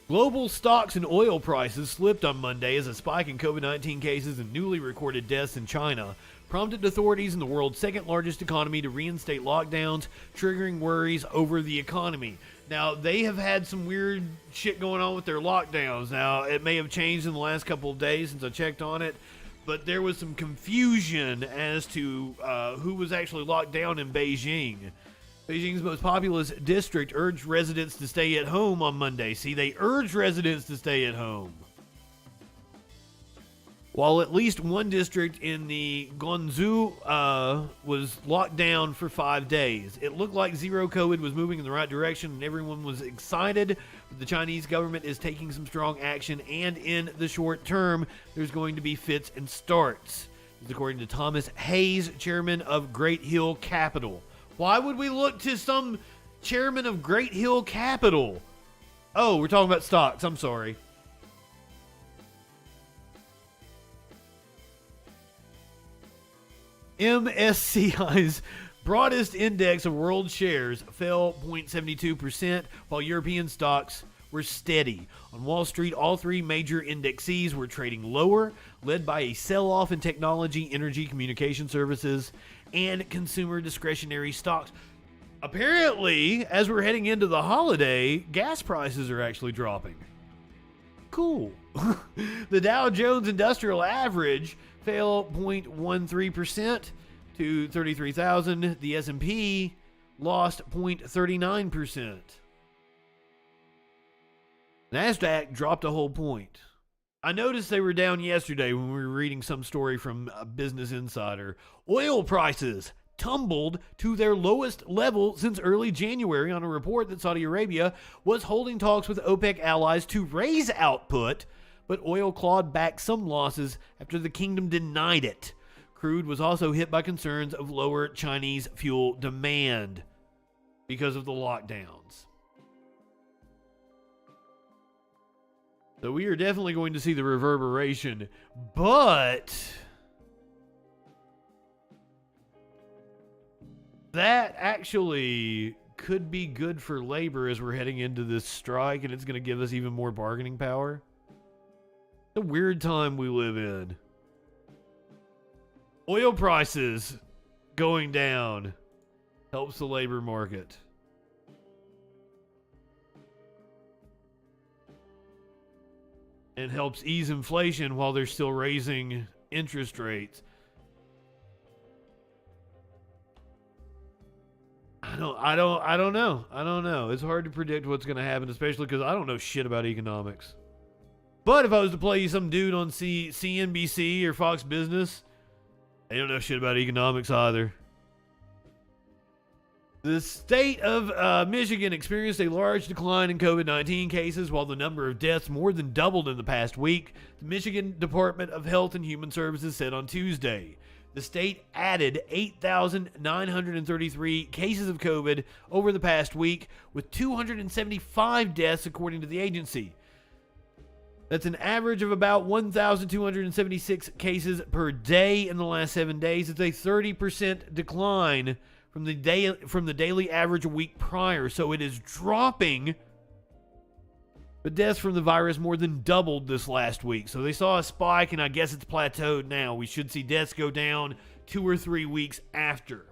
Global stocks and oil prices slipped on Monday as a spike in COVID-19 cases and newly recorded deaths in China prompted authorities in the world's second largest economy to reinstate lockdowns, triggering worries over the economy. Now, they have had some weird shit going on with their lockdowns. Now, it may have changed in the last couple of days since I checked on it, but there was some confusion as to who was actually locked down in Beijing. Beijing's most populous district urged residents to stay at home on Monday. See, they urged residents to stay at home. While at least one district in the Guangzhou was locked down for 5 days. It looked like zero COVID was moving in the right direction and everyone was excited. But the Chinese government is taking some strong action, and in the short term, there's going to be fits and starts. This is according to Thomas Hayes, chairman of Great Hill Capital. Why would we look to some chairman of Great Hill Capital? Oh, we're talking about stocks. I'm sorry. MSCI's broadest index of world shares fell 0.72%, while European stocks were steady. On Wall Street, all three major indexes were trading lower, led by a sell-off in technology, energy, communication services, and consumer discretionary stocks. Apparently, as we're heading into the holiday, gas prices are actually dropping. Cool. The Dow Jones Industrial Average fell 0.13% to 33,000. The S&P lost 0.39%. NASDAQ dropped a whole point. I noticed they were down yesterday when we were reading some story from Business Insider. Oil prices tumbled to their lowest level since early January on a report that Saudi Arabia was holding talks with OPEC allies to raise output, but oil clawed back some losses after the kingdom denied it. Crude was also hit by concerns of lower Chinese fuel demand because of the lockdowns. So we are definitely going to see the reverberation, but that actually could be good for labor as we're heading into this strike, and it's going to give us even more bargaining power. It's a weird time we live in. Oil prices going down helps the labor market. And helps ease inflation while they're still raising interest rates. I don't know. It's hard to predict what's going to happen, especially because I don't know shit about economics. But if I was to play you some dude on CNBC or Fox Business, they don't know shit about economics either. The state of Michigan experienced a large decline in COVID-19 cases while the number of deaths more than doubled in the past week, the Michigan Department of Health and Human Services said on Tuesday. The state added 8,933 cases of COVID over the past week, with 275 deaths according to the agency. That's an average of about 1,276 cases per day in the last 7 days. It's a 30% decline from the daily average a week prior, so it is dropping. But deaths from the virus more than doubled this last week. So they saw a spike, and I guess it's plateaued now. We should see deaths go down 2 or 3 weeks after.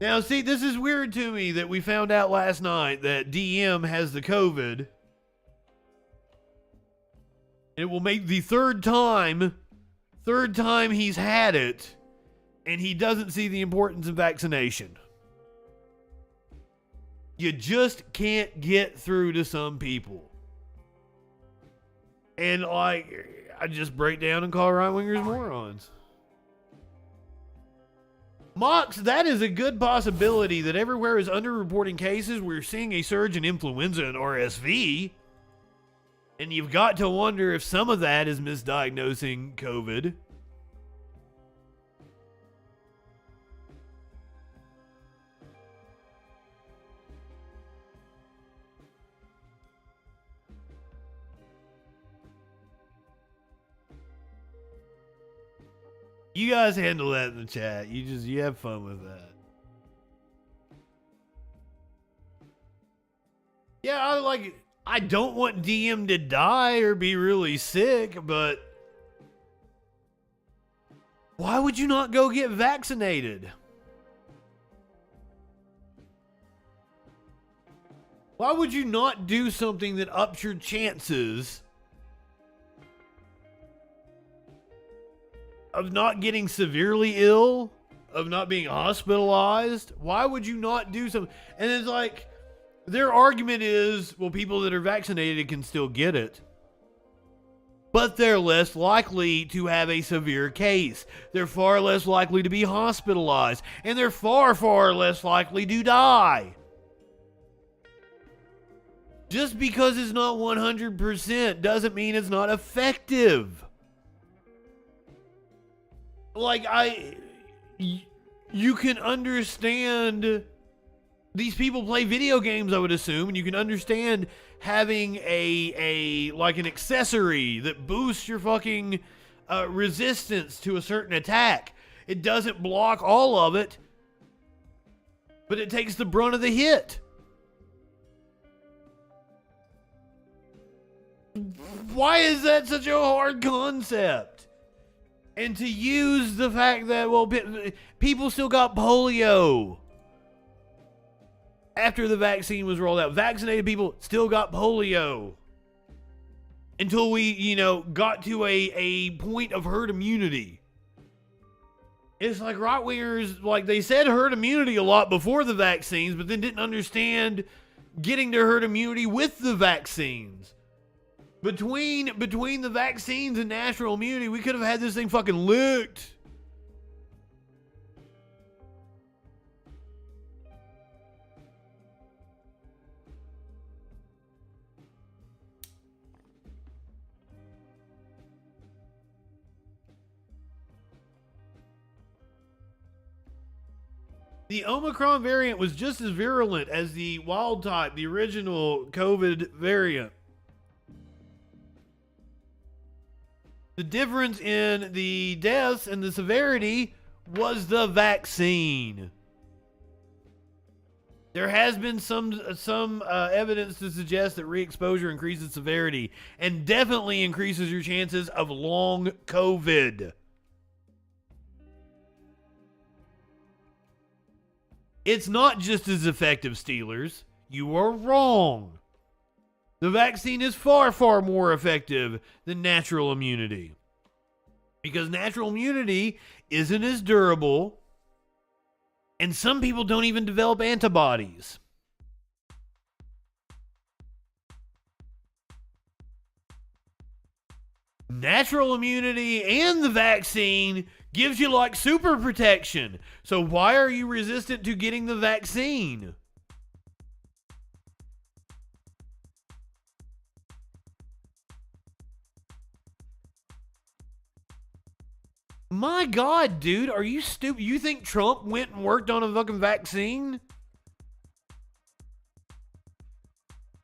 Now, see, this is weird to me that we found out last night that DM has the COVID. It will make the third time he's had it, and he doesn't see the importance of vaccination. You just can't get through to some people. And I just break down and call right-wingers morons. Mox, that is a good possibility that everywhere is underreporting cases. We're seeing a surge in influenza and RSV. And you've got to wonder if some of that is misdiagnosing COVID. You guys handle that in the chat. You have fun with that. Yeah, I don't want DM to die or be really sick, but why would you not go get vaccinated? Why would you not do something that ups your chances of not getting severely ill, of not being hospitalized? Why would you not do something? And it's like, their argument is, well, people that are vaccinated can still get it, but they're less likely to have a severe case. They're far less likely to be hospitalized, and they're far, far less likely to die. Just because it's not 100% doesn't mean it's not effective. You can understand these people play video games, I would assume, and you can understand having an accessory that boosts your fucking resistance to a certain attack. It doesn't block all of it, but it takes the brunt of the hit. Why is that such a hard concept? And to use the fact that, well, people still got polio after the vaccine was rolled out. Vaccinated people still got polio until we, got to a point of herd immunity. It's like right-wingers, like they said herd immunity a lot before the vaccines, but then didn't understand getting to herd immunity with the vaccines. Between the vaccines and natural immunity, we could have had this thing fucking licked. The Omicron variant was just as virulent as the wild type, the original COVID variant. The difference in the deaths and the severity was the vaccine. There has been some evidence to suggest that re-exposure increases severity and definitely increases your chances of long COVID. It's not just as effective, Steelers. You are wrong. The vaccine is far, far more effective than natural immunity. Because natural immunity isn't as durable, and some people don't even develop antibodies. Natural immunity and the vaccine gives you like super protection. So why are you resistant to getting the vaccine? My God, dude, are you stupid? You think Trump went and worked on a fucking vaccine?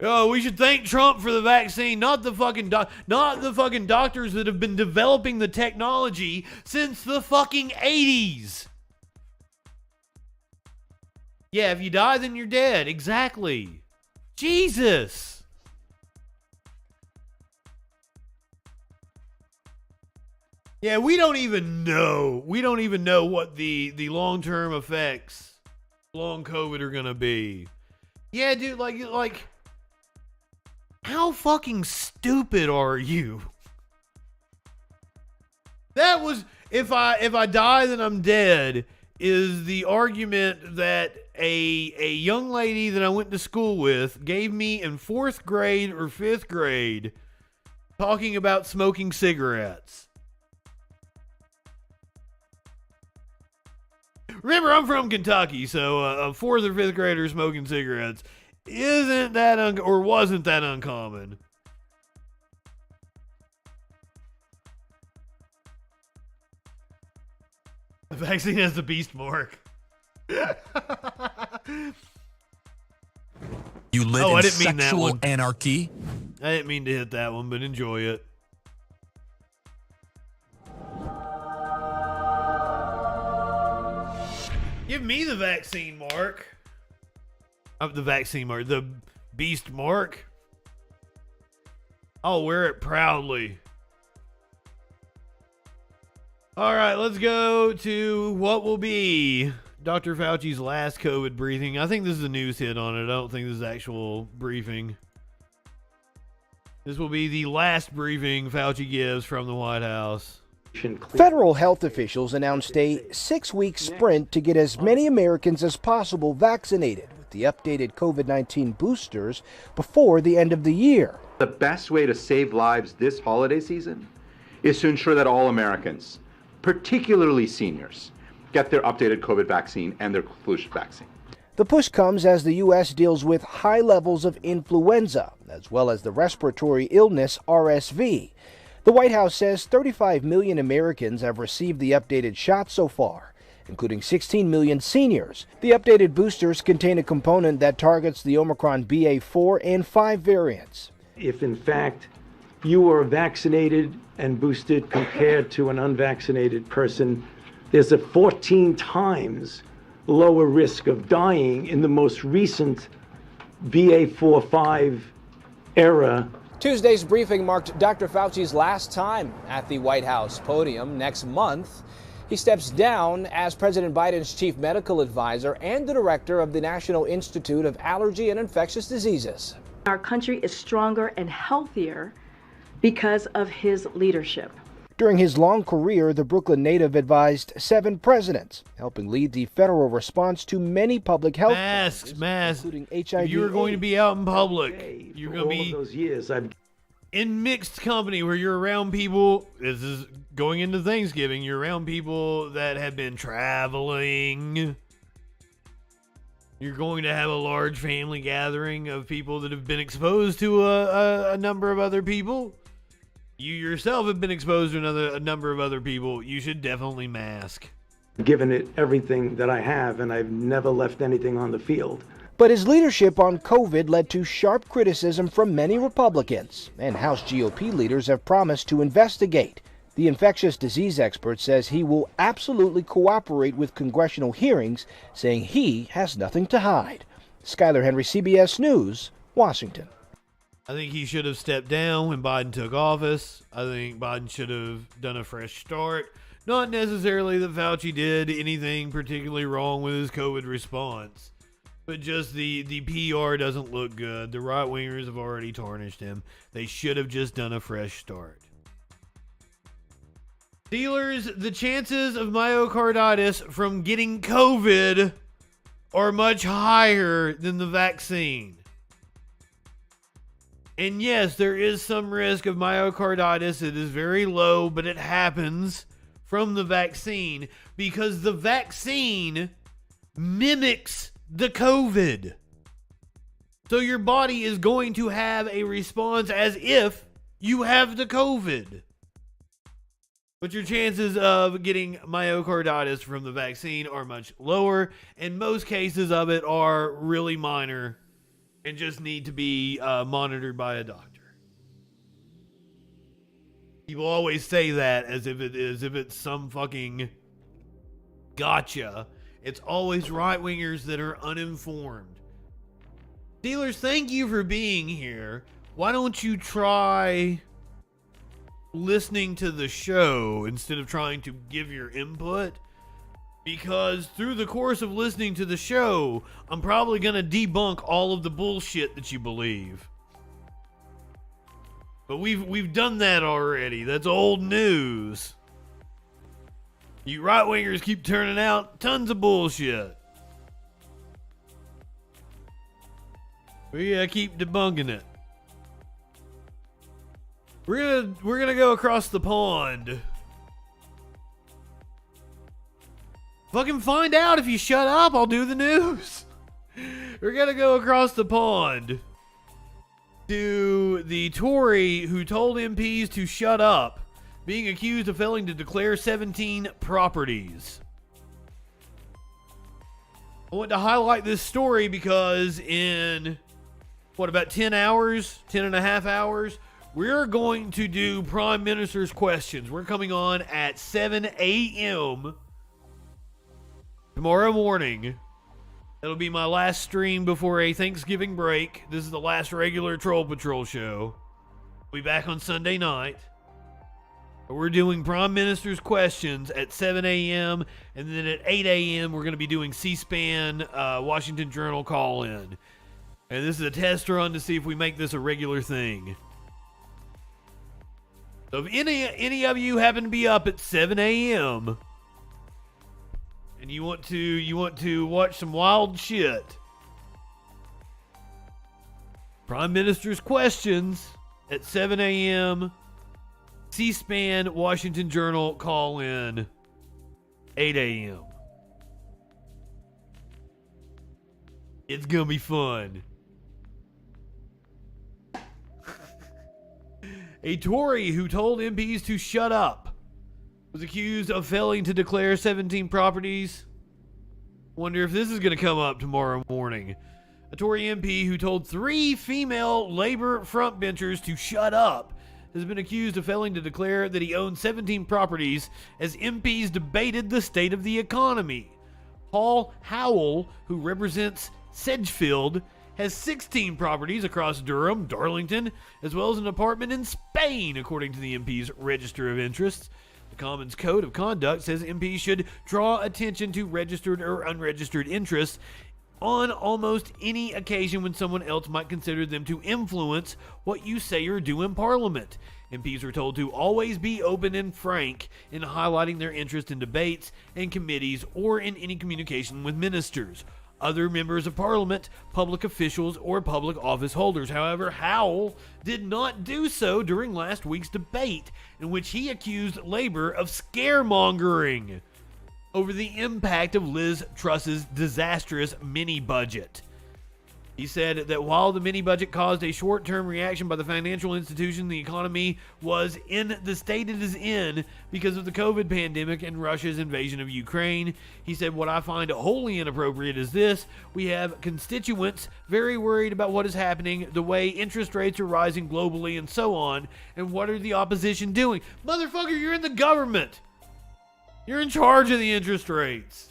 Oh, we should thank Trump for the vaccine, not the fucking doctors that have been developing the technology since the fucking 80s. Yeah, if you die, then you're dead. Exactly. Jesus. Yeah, we don't even know. We don't even know what the long-term effects, long COVID, are gonna be. Yeah, dude, like, how fucking stupid are you? That was, if I die, then I'm dead, is the argument that a young lady that I went to school with gave me in 4th grade or 5th grade, talking about smoking cigarettes. Remember, I'm from Kentucky, so a 4th or 5th grader smoking cigarettes isn't that or wasn't that uncommon. The vaccine has the beast mark. You live I in didn't mean that sexual one. anarchy. I didn't mean to hit that one, but enjoy it. Give me the vaccine mark. The vaccine mark. The beast mark. I'll wear it proudly. All right, let's go to what will be Dr. Fauci's last COVID briefing. I think this is a news hit on it. I don't think this is actual briefing. This will be the last briefing Fauci gives from the White House. Federal health officials announced a 6-week sprint to get as many Americans as possible vaccinated with the updated COVID-19 boosters before the end of the year. The best way to save lives this holiday season is to ensure that all Americans, particularly seniors, get their updated COVID vaccine and their flu vaccine. The push comes as the U.S. deals with high levels of influenza, as well as the respiratory illness RSV. The White House says 35 million Americans have received the updated shot so far, including 16 million seniors. The updated boosters contain a component that targets the Omicron BA4 and 5 variants. If in fact you are vaccinated and boosted compared to an unvaccinated person, there's a 14 times lower risk of dying in the most recent BA.4/5 era. Tuesday's briefing marked Dr. Fauci's last time at the White House podium. Next month, he steps down as President Biden's chief medical advisor and the director of the National Institute of Allergy and Infectious Diseases. Our country is stronger and healthier because of his leadership. During his long career, the Brooklyn native advised 7 presidents, helping lead the federal response to many public health masks, including HIV. If you are going to be out in public, you're going to be those years in mixed company where you're around people. This is going into Thanksgiving. You're around people that have been traveling. You're going to have a large family gathering of people that have been exposed to a number of other people. You yourself have been exposed to a number of other people. You should definitely mask. Given it everything that I have, and I've never left anything on the field. But his leadership on COVID led to sharp criticism from many Republicans, and House GOP leaders have promised to investigate. The infectious disease expert says he will absolutely cooperate with congressional hearings, saying he has nothing to hide. Skyler Henry, CBS News, Washington. I think he should have stepped down when Biden took office. I think Biden should have done a fresh start. Not necessarily that Fauci did anything particularly wrong with his COVID response, but just the PR doesn't look good. The right-wingers have already tarnished him. They should have just done a fresh start. Dealers, the chances of myocarditis from getting COVID are much higher than the vaccine. And yes, there is some risk of myocarditis. It is very low, but it happens from the vaccine because the vaccine mimics the COVID. So your body is going to have a response as if you have the COVID. But your chances of getting myocarditis from the vaccine are much lower, and most cases of it are really minor and just need to be monitored by a doctor. People always say that as if it's some fucking gotcha. It's always right-wingers that are uninformed. Dealers, thank you for being here. Why don't you try listening to the show instead of trying to give your input? Because through the course of listening to the show, I'm probably going to debunk all of the bullshit that you believe. But we've done that already. That's old news. You right-wingers keep turning out tons of bullshit. We keep debunking it. We're gonna go across the pond. Fucking find out. If you shut up, I'll do the news. We're gonna go across the pond to the Tory who told MPs to shut up, being accused of failing to declare 17 properties. I want to highlight this story because in, about 10 hours, 10 and a half hours, we're going to do Prime Minister's questions. We're coming on at 7 a.m. tomorrow morning. It'll be my last stream before a Thanksgiving break. This is the last regular Troll Patrol show. We'll be back on Sunday night. We're doing Prime Minister's questions at 7 a.m. And then at 8 a.m. we're going to be doing C-SPAN Washington Journal call-in. And this is a test run to see if we make this a regular thing. So if any of you happen to be up at 7 a.m. and you want to watch some wild shit, Prime Minister's questions at 7 a.m. C-SPAN Washington Journal call in 8 a.m. It's gonna be fun. A Tory who told MPs to shut up was accused of failing to declare 17 properties. Wonder if this is going to come up tomorrow morning. A Tory MP who told 3 female labor frontbenchers to shut up has been accused of failing to declare that he owns 17 properties as MPs debated the state of the economy. Paul Howell, who represents Sedgefield, has 16 properties across Durham, Darlington, as well as an apartment in Spain, according to the MP's Register of Interests. The Commons Code of Conduct says MPs should draw attention to registered or unregistered interests on almost any occasion when someone else might consider them to influence what you say or do in Parliament. MPs were told to always be open and frank in highlighting their interest in debates and committees or in any communication with ministers, other members of Parliament, public officials, or public office holders. However, Howell did not do so during last week's debate, in which he accused Labor of scaremongering over the impact of Liz Truss's disastrous mini-budget. He said that while the mini-budget caused a short-term reaction by the financial institution, the economy was in the state it is in because of the COVID pandemic and Russia's invasion of Ukraine. He said, what I find wholly inappropriate is this. We have constituents very worried about what is happening, the way interest rates are rising globally, and so on. And what are the opposition doing? Motherfucker, you're in the government. You're in charge of the interest rates.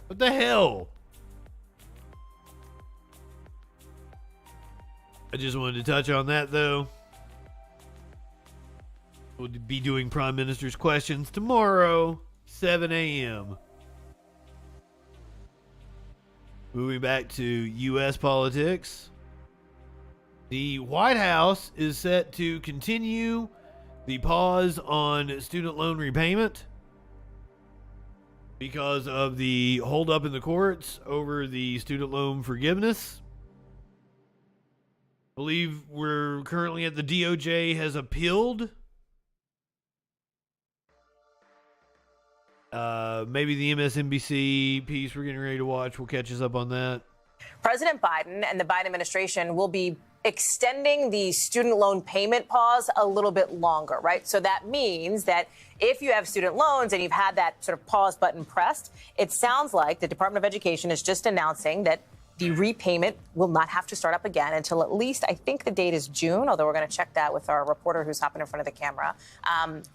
What the hell? I just wanted to touch on that, though. We'll be doing Prime Minister's questions tomorrow, 7 a.m. Moving back to U.S. politics. The White House is set to continue the pause on student loan repayment because of the holdup in the courts over the student loan forgiveness. I believe we're currently at the DOJ has appealed. Maybe the MSNBC piece we're getting ready to watch will catch us up on that. President Biden and the Biden administration will be extending the student loan payment pause a little bit longer, right? So that means that if you have student loans and you've had that sort of pause button pressed, it sounds like the Department of Education is just announcing that the repayment will not have to start up again until at least, I think the date is June, although we're going to check that with our reporter who's hopping in front of the camera.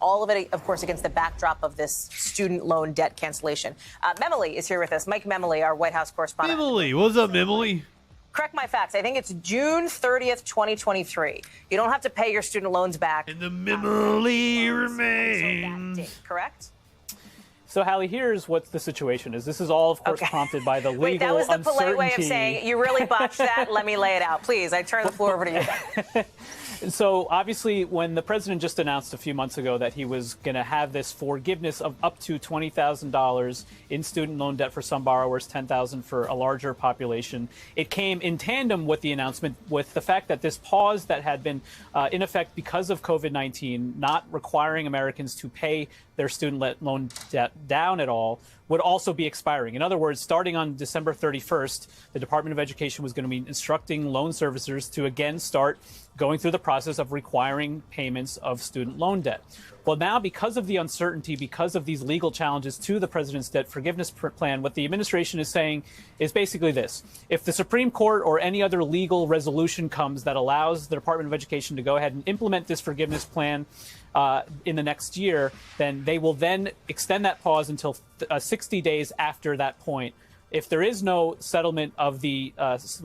All of it, of course, against the backdrop of this student loan debt cancellation. Memoli is here with us. Mike Memoli, our White House correspondent. Memoli, what's up, Memoli? Correct my facts. I think it's June 30th, 2023. You don't have to pay your student loans back. And the memory remains. Date, correct? So, Hallie, here's what the situation is. This is all, of course, prompted by the legal Wait, that was the uncertainty. polite way of saying you really botched that. Let me lay it out. Please, I turn the floor over to you. So, obviously, when the president just announced a few months ago that he was going to have this forgiveness of up to $20,000 in student loan debt for some borrowers, $10,000 for a larger population, it came in tandem with the announcement with the fact that this pause that had been in effect because of COVID-19, not requiring Americans to pay their student loan debt down at all, would also be expiring. In other words, starting on December 31st, the Department of Education was going to be instructing loan servicers to again start going through the process of requiring payments of student loan debt. Well, now, because of the uncertainty, because of these legal challenges to the president's debt forgiveness plan, what the administration is saying is basically this. If the Supreme Court or any other legal resolution comes that allows the Department of Education to go ahead and implement this forgiveness plan in the next year, then they will then extend that pause until 60 days after that point. If there is no settlement of the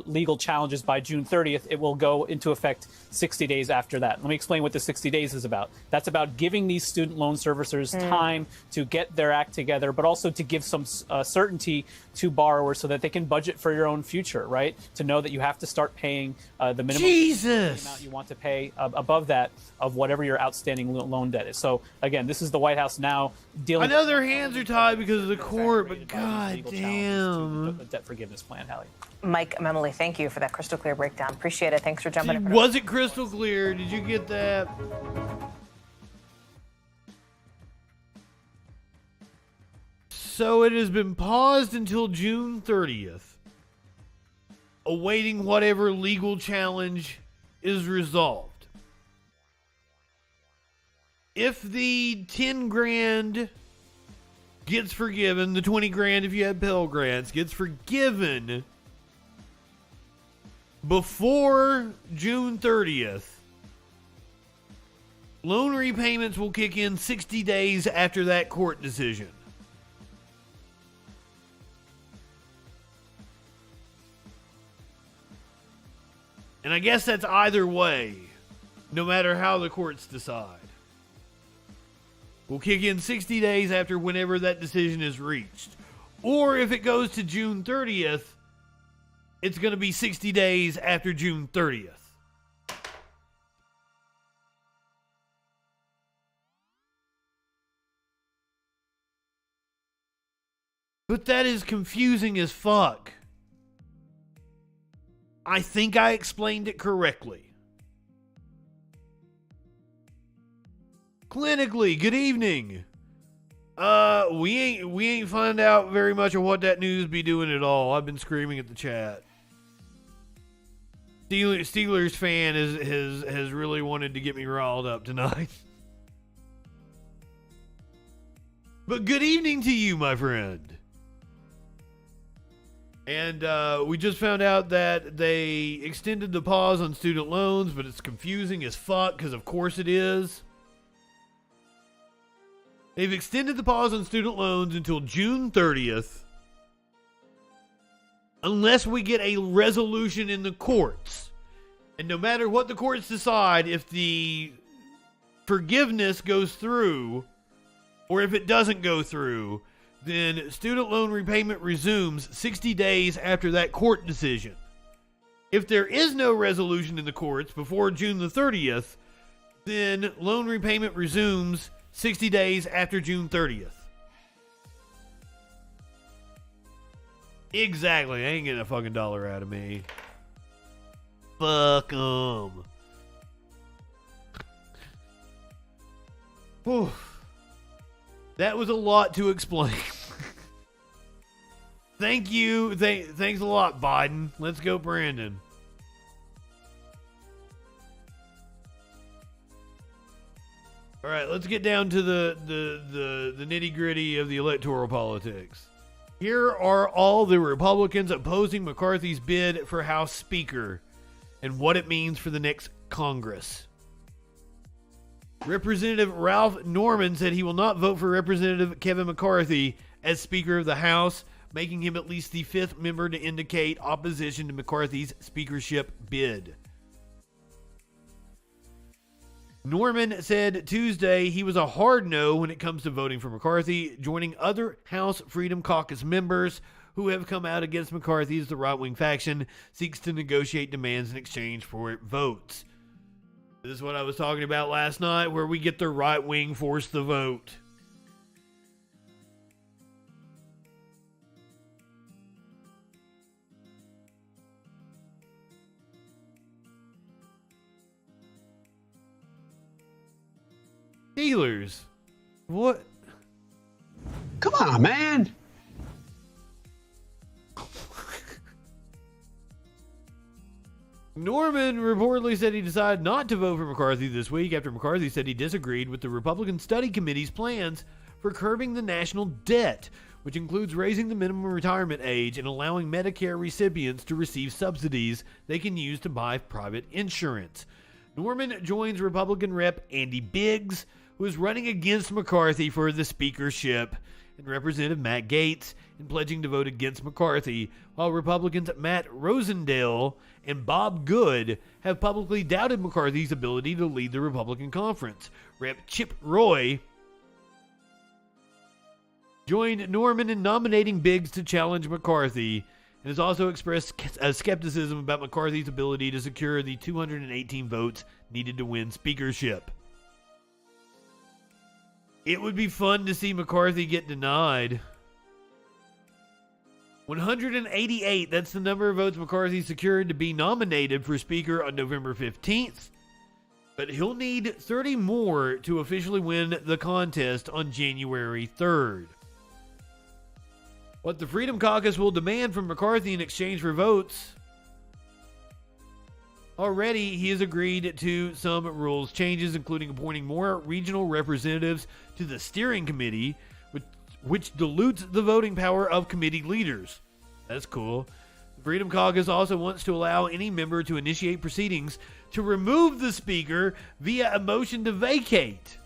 legal challenges by June 30th, it will go into effect 60 days after that. Let me explain what the 60 days is about. That's about giving these student loan servicers time to get their act together, but also to give some certainty to borrowers so that they can budget for your own future, right? To know that you have to start paying the minimum amount you want to pay above that of whatever your outstanding loan debt is. So, again, this is the White House now dealing. I know their hands are tied because of the court, but god damn. The debt forgiveness plan, Hallie. Mike Memoli, thank you for that crystal clear breakdown. Appreciate it. Thanks for jumping in. Was it crystal clear? Did you get that? So it has been paused until June 30th, awaiting whatever legal challenge is resolved. If the 10 grand gets forgiven, the 20 grand if you had Pell Grants gets forgiven before June 30th, loan repayments will kick in 60 days after that court decision. And I guess that's either way, no matter how the courts decide. Will kick in 60 days after whenever that decision is reached. Or if it goes to June 30th, it's going to be 60 days after June 30th. But that is confusing as fuck. I think I explained it correctly. Clinically, good evening. We ain't find out very much of what that news be doing at all. I've been screaming at the chat. Steelers fan has really wanted to get me riled up tonight. But good evening to you, my friend. And we just found out that they extended the pause on student loans, but it's confusing as fuck because of course it is. They've extended the pause on student loans until June 30th. Unless we get a resolution in the courts. And no matter what the courts decide, if the forgiveness goes through, or if it doesn't go through, then student loan repayment resumes 60 days after that court decision. If there is no resolution in the courts before June the 30th, then loan repayment resumes 60 days after June 30th. Exactly. They ain't getting a fucking dollar out of me. Fuck 'em. Whew. That was a lot to explain. Thank you. Thanks a lot, Biden. Let's go, Brandon. All right, let's get down to the nitty-gritty of the electoral politics. Here are all the Republicans opposing McCarthy's bid for House Speaker and what it means for the next Congress. Representative Ralph Norman said he will not vote for Representative Kevin McCarthy as Speaker of the House, making him at least the fifth member to indicate opposition to McCarthy's speakership bid. Norman said Tuesday he was a hard no when it comes to voting for McCarthy, joining other House Freedom Caucus members who have come out against McCarthy as the right-wing faction seeks to negotiate demands in exchange for votes. This is what I was talking about last night, where we get the right wing force the vote. Steelers. What? Come on, man. Norman reportedly said he decided not to vote for McCarthy this week after McCarthy said he disagreed with the Republican Study Committee's plans for curbing the national debt, which includes raising the minimum retirement age and allowing Medicare recipients to receive subsidies they can use to buy private insurance. Norman joins Republican Rep. Andy Biggs, who is running against McCarthy for the speakership, and Representative Matt Gaetz in pledging to vote against McCarthy, while Republicans Matt Rosendale and Bob Good have publicly doubted McCarthy's ability to lead the Republican conference. Rep. Chip Roy joined Norman in nominating Biggs to challenge McCarthy and has also expressed skepticism about McCarthy's ability to secure the 218 votes needed to win speakership. It would be fun to see McCarthy get denied. 188, that's the number of votes McCarthy secured to be nominated for Speaker on November 15th. But he'll need 30 more to officially win the contest on January 3rd. What the Freedom Caucus will demand from McCarthy in exchange for votes. Already, he has agreed to some rules changes, including appointing more regional representatives to the steering committee, which dilutes the voting power of committee leaders. That's cool. Freedom Caucus also wants to allow any member to initiate proceedings to remove the speaker via a motion to vacate.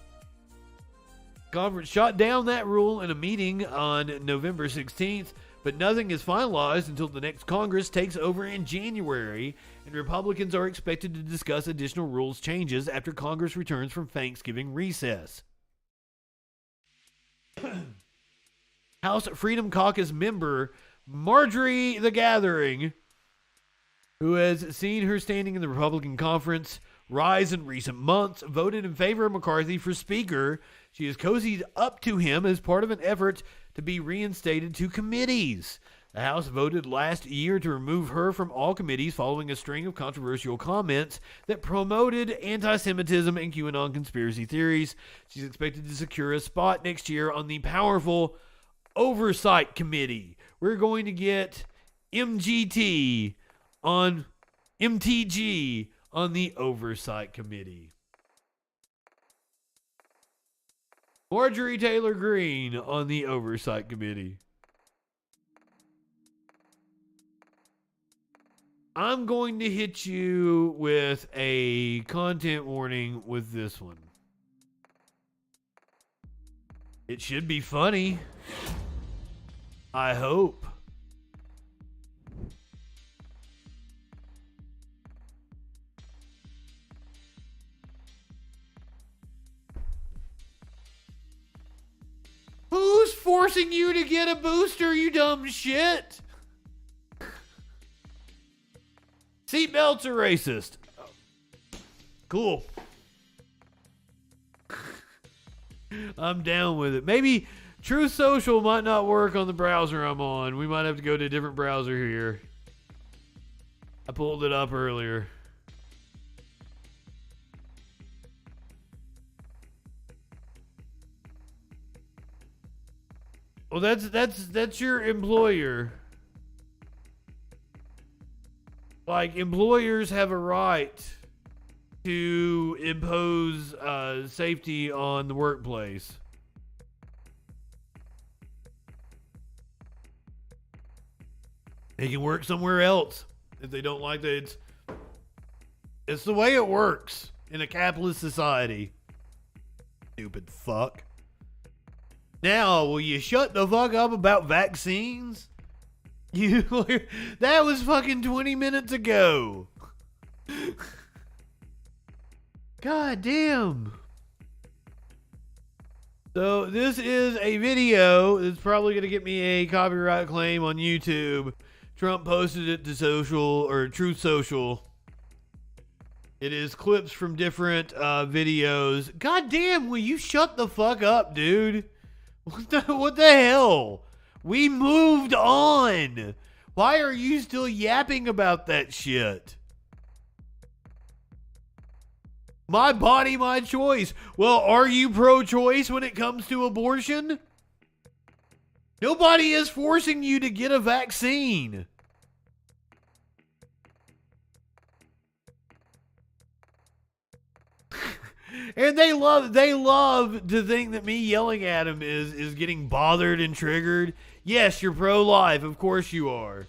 Conference shot down that rule in a meeting on November 16th, but nothing is finalized until the next Congress takes over in January, and Republicans are expected to discuss additional rules changes after Congress returns from Thanksgiving recess. House Freedom Caucus member Marjorie the Gathering, who has seen her standing in the Republican conference rise in recent months, voted in favor of McCarthy for Speaker. She has cozied up to him as part of an effort to be reinstated to committees. The House voted last year to remove her from all committees following a string of controversial comments that promoted anti-Semitism and QAnon conspiracy theories. She's expected to secure a spot next year on the powerful Oversight Committee. We're going to get MTG on the Oversight Committee. Marjorie Taylor Greene on the Oversight Committee. I'm going to hit you with a content warning with this one. It should be funny. I hope. Who's forcing you to get a booster, you dumb shit? Seatbelts are racist. Cool. I'm down with it. Maybe Truth Social might not work on the browser I'm on. We might have to go to a different browser here. I pulled it up earlier. Well, that's your employer. Like, employers have a right to impose safety on the workplace. They can work somewhere else if they don't like that. It's the way it works in a capitalist society. Stupid fuck. Now, will you shut the fuck up about vaccines? That was fucking 20 minutes ago. God damn. So this is a video that's probably going to get me a copyright claim on YouTube. Trump posted it to Truth Social. It is clips from different videos. God damn, will you shut the fuck up, dude? What the hell? We moved on. Why are you still yapping about that shit? My body, my choice. Well, are you pro-choice when it comes to abortion? Nobody is forcing you to get a vaccine. And they love to think that me yelling at him is getting bothered and triggered. Yes, you're pro-life. Of course you are.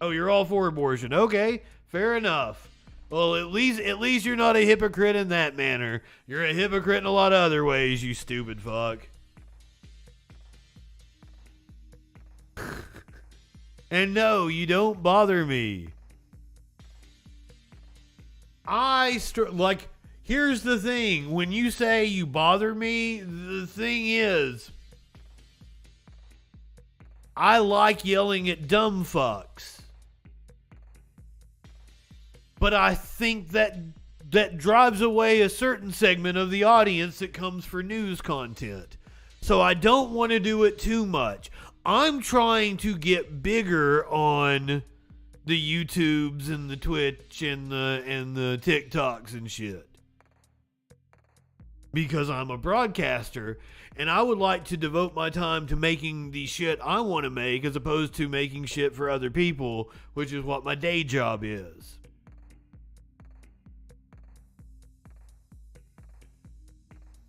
Oh, you're all for abortion. Okay, fair enough. Well, at least you're not a hypocrite in that manner. You're a hypocrite in a lot of other ways, you stupid fuck. And no, you don't bother me. Here's the thing. When you say you bother me, the thing is, I like yelling at dumb fucks. But I think that drives away a certain segment of the audience that comes for news content. So I don't want to do it too much. I'm trying to get bigger on the YouTubes and the Twitch and the TikToks and shit. Because I'm a broadcaster, and I would like to devote my time to making the shit I want to make as opposed to making shit for other people, which is what my day job is.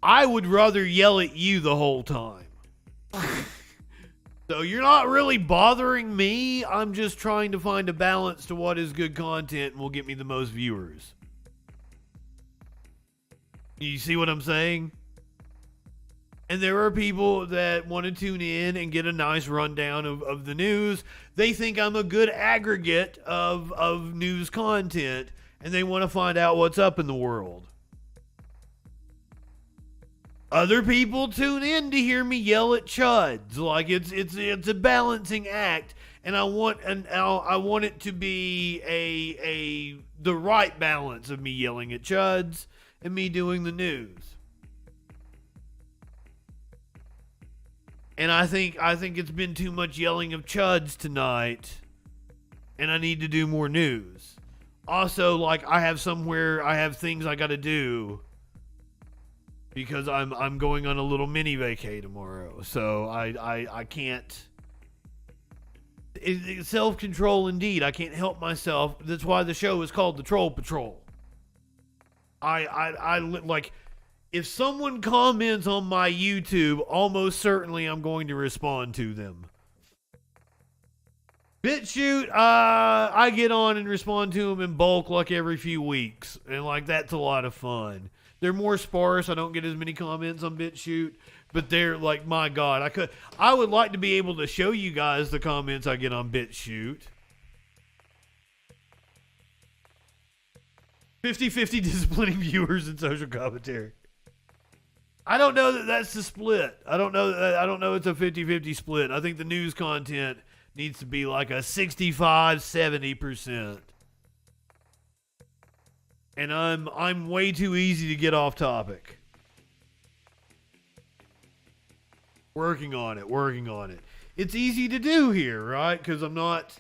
I would rather yell at you the whole time. So you're not really bothering me. I'm just trying to find a balance to what is good content and will get me the most viewers. You see what I'm saying? And there are people that want to tune in and get a nice rundown of the news. They think I'm a good aggregate of news content, and they want to find out what's up in the world. Other people tune in to hear me yell at chuds. Like it's a balancing act, and I want it to be the right balance of me yelling at chuds and me doing the news. And I think it's been too much yelling of chuds tonight, and I need to do more news. Also, like I have things I got to do because I'm going on a little mini vacay tomorrow, so I can't. It's self-control indeed. I can't help myself. That's why the show is called The Troll Patrol. I like. If someone comments on my YouTube, almost certainly I'm going to respond to them. BitChute, I get on and respond to them in bulk like every few weeks. And like that's a lot of fun. They're more sparse. I don't get as many comments on BitChute. But they're like, my God, I would like to be able to show you guys the comments I get on BitChute. 50-50 disciplining viewers and social commentary. I don't know that that's the split. I don't know it's a 50-50 split. I think the news content needs to be like a 65-70%. And I'm way too easy to get off topic. Working on it. It's easy to do here, right? Because I'm not,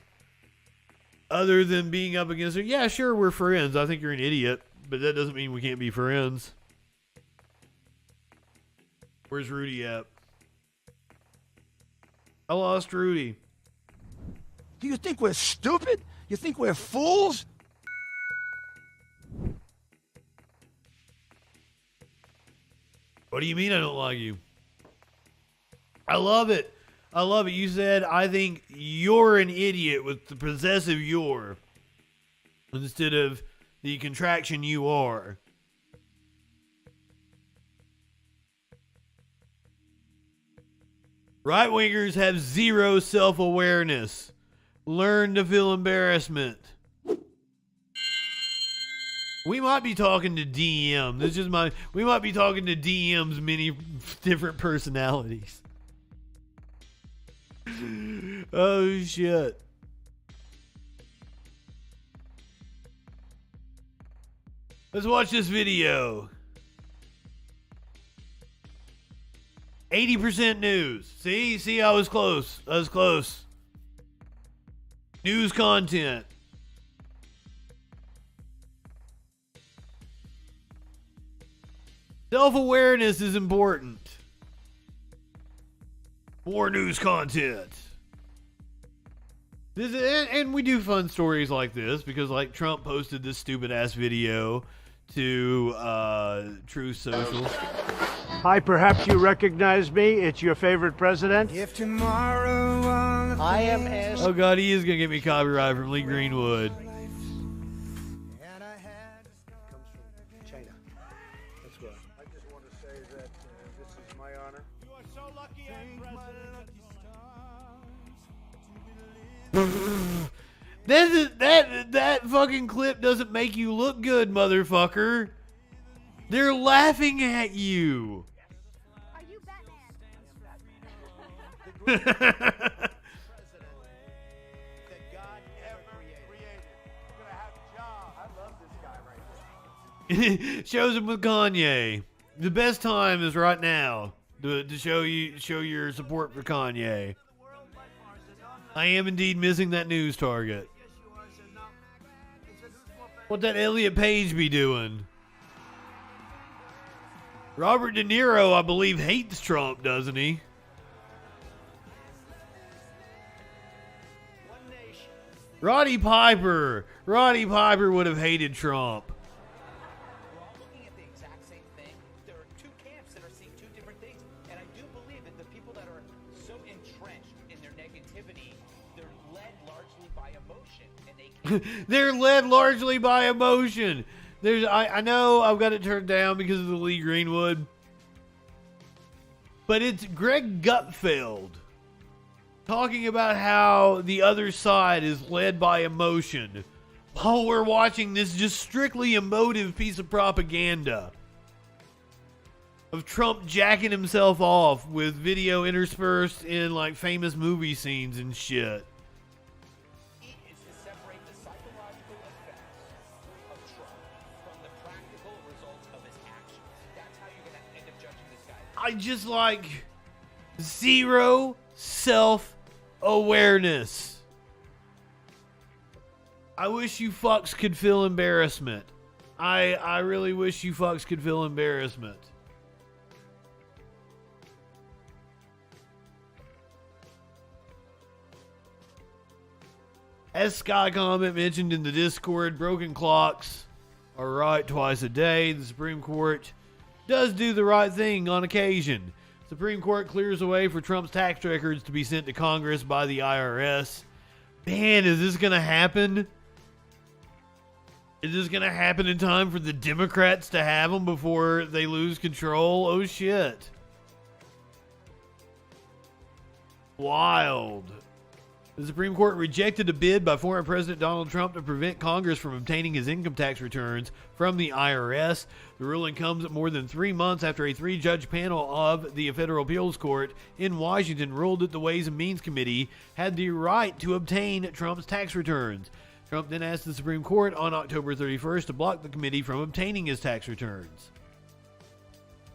other than being up against it. Yeah, sure, we're friends. I think you're an idiot, but that doesn't mean we can't be friends. Where's Rudy at? I lost Rudy. Do you think we're stupid? You think we're fools? What do you mean I don't like you? I love it. You said, I think you're an idiot with the possessive you're instead of the contraction you are. Right-wingers have zero self-awareness. Learn to feel embarrassment. We might be talking to DM. We might be talking to DM's many different personalities. Oh, shit. Let's watch this video. 80% news. See, I was close. News content. Self-awareness is important. More news content. And we do fun stories like this because, like, Trump posted this stupid-ass video to Truth Social. Hi, perhaps you recognize me. It's your favorite president. If tomorrow I am as... Oh, God, he is going to get me copyright from Lee Greenwood. China. That's right. I just want to say that this is my honor. You are so lucky I'm president. That fucking clip doesn't make you look good, motherfucker. They're laughing at you. Are you Batman? Shows him with Kanye. The best time is right now to show your support for Kanye. I am indeed missing that news target. What that Elliot Page be doing? Robert De Niro, I believe, hates Trump, doesn't he? Roddy Piper would have hated Trump. We're all looking at the exact same thing. There are two camps that are seeing two different things. And I do believe that the people that are so entrenched in They're led largely by emotion. I know I've got it turned down because of the Lee Greenwood, but it's Greg Gutfeld talking about how the other side is led by emotion while we're watching this just strictly emotive piece of propaganda of Trump jacking himself off with video interspersed in like famous movie scenes and shit. Is to separate the psychological effects of Trump from the practical results of his actions. That's how you're going to end up judging this guy. I just like zero self-awareness. I wish you fucks could feel embarrassment. I really wish you fucks could feel embarrassment. As Sky Comment mentioned in the Discord, broken clocks are right twice a day. The Supreme Court does do the right thing on occasion. Supreme Court clears the way for Trump's tax records to be sent to Congress by the IRS. Man, is this going to happen? Is this going to happen in time for the Democrats to have them before they lose control? Oh, shit. Wild. The Supreme Court rejected a bid by former President Donald Trump to prevent Congress from obtaining his income tax returns from the IRS. The ruling comes more than 3 months after a 3-judge panel of the Federal Appeals Court in Washington ruled that the Ways and Means Committee had the right to obtain Trump's tax returns. Trump then asked the Supreme Court on October 31st to block the committee from obtaining his tax returns.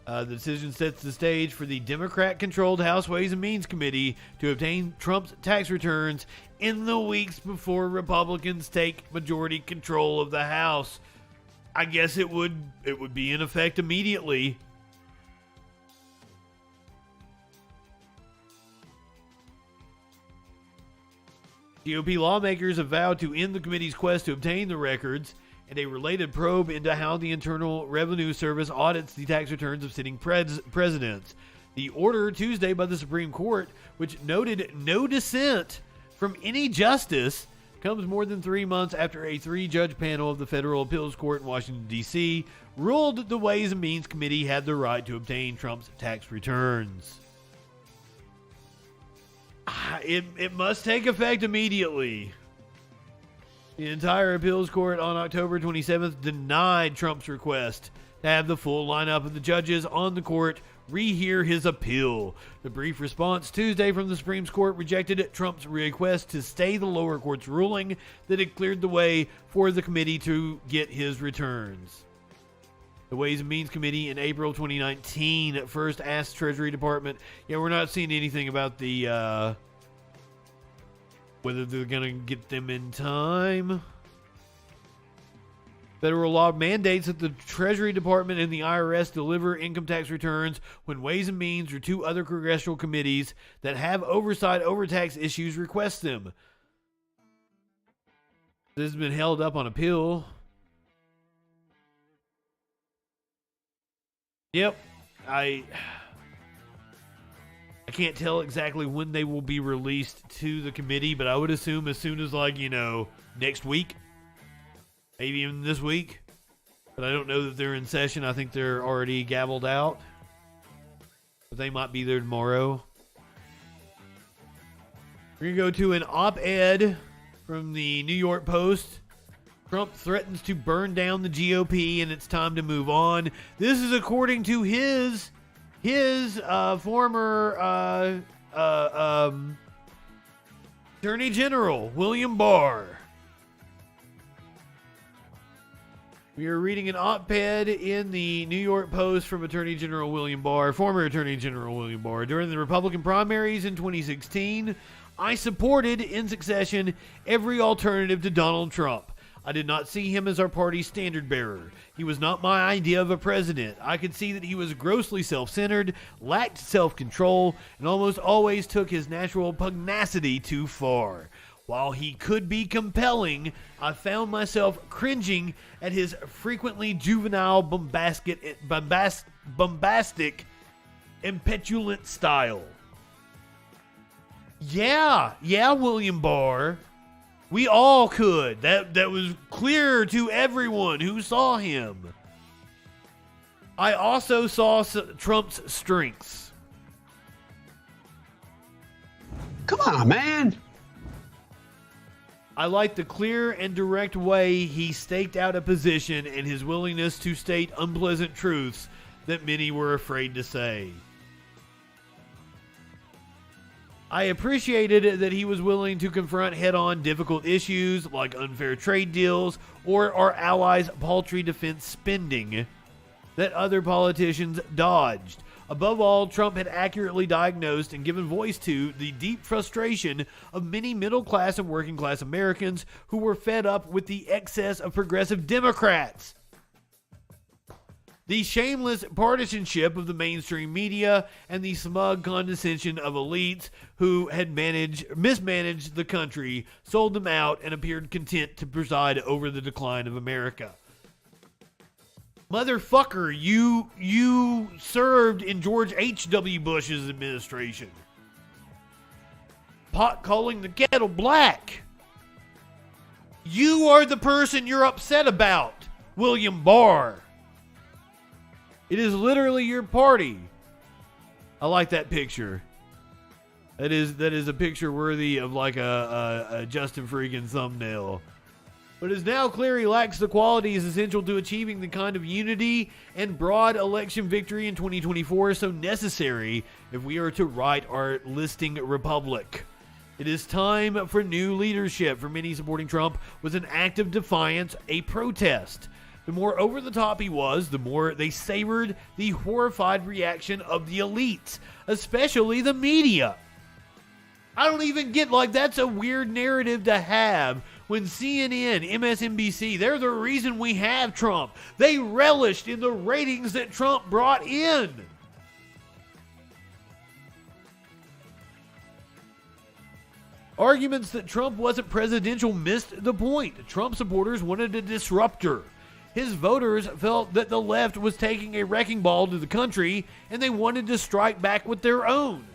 The decision sets the stage for the Democrat-controlled House Ways and Means Committee to obtain Trump's tax returns in the weeks before Republicans take majority control of the House. I guess it would be in effect immediately. GOP lawmakers have vowed to end the committee's quest to obtain the records, and a related probe into how the Internal Revenue Service audits the tax returns of sitting presidents. The order Tuesday by the Supreme Court, which noted no dissent from any justice, comes more than 3 months after a 3-judge panel of the Federal Appeals Court in Washington, D.C. ruled that the Ways and Means Committee had the right to obtain Trump's tax returns. It must take effect immediately. The entire appeals court on October 27th denied Trump's request to have the full lineup of the judges on the court rehear his appeal. The brief response Tuesday from the Supreme Court rejected Trump's request to stay the lower court's ruling that had cleared the way for the committee to get his returns. The Ways and Means Committee in April 2019 first asked Treasury Department, we're not seeing anything about the whether they're going to get them in time. Federal law mandates that the Treasury Department and the IRS deliver income tax returns when Ways and Means or 2 other congressional committees that have oversight over tax issues request them. This has been held up on appeal. Yep, I can't tell exactly when they will be released to the committee, but I would assume as soon as next week, maybe even this week. But I don't know that they're in session. I think they're already gavelled out, but they might be there tomorrow. We're going to go to an op-ed from the New York Post. Trump threatens to burn down the GOP and it's time to move on. This is according to his former Attorney General, William Barr. We are reading an op-ed in the New York Post from Attorney General William Barr, former Attorney General William Barr. During the Republican primaries in 2016, I supported, in succession, every alternative to Donald Trump. I did not see him as our party's standard bearer. He was not my idea of a president. I could see that he was grossly self-centered, lacked self-control, and almost always took his natural pugnacity too far. While he could be compelling, I found myself cringing at his frequently juvenile, bombastic, and petulant style. Yeah, William Barr. We all could. That was clear to everyone who saw him. I also saw Trump's strengths. Come on, man. I like the clear and direct way he staked out a position and his willingness to state unpleasant truths that many were afraid to say. I appreciated that he was willing to confront head-on difficult issues like unfair trade deals or our allies' paltry defense spending that other politicians dodged. Above all, Trump had accurately diagnosed and given voice to the deep frustration of many middle-class and working-class Americans who were fed up with the excess of progressive Democrats. The shameless partisanship of the mainstream media and the smug condescension of elites who had mismanaged the country, sold them out, and appeared content to preside over the decline of America. Motherfucker, you served in George H.W. Bush's administration. Pot calling the kettle black. You are the person you're upset about, William Barr. It is literally your party. I like that picture. That is a picture worthy of like a Justin Freakin thumbnail. But it is now clear he lacks the qualities essential to achieving the kind of unity and broad election victory in 2024 so necessary if we are to right our listing republic. It is time for new leadership. For many, supporting Trump was an act of defiance, a protest. The more over the top he was, the more they savored the horrified reaction of the elites, especially the media. I don't even get, like, that's a weird narrative to have when CNN, MSNBC, they're the reason we have Trump. They relished in the ratings that Trump brought in. Arguments that Trump wasn't presidential missed the point. Trump supporters wanted a disruptor. His voters felt that the left was taking a wrecking ball to the country, and they wanted to strike back with their own.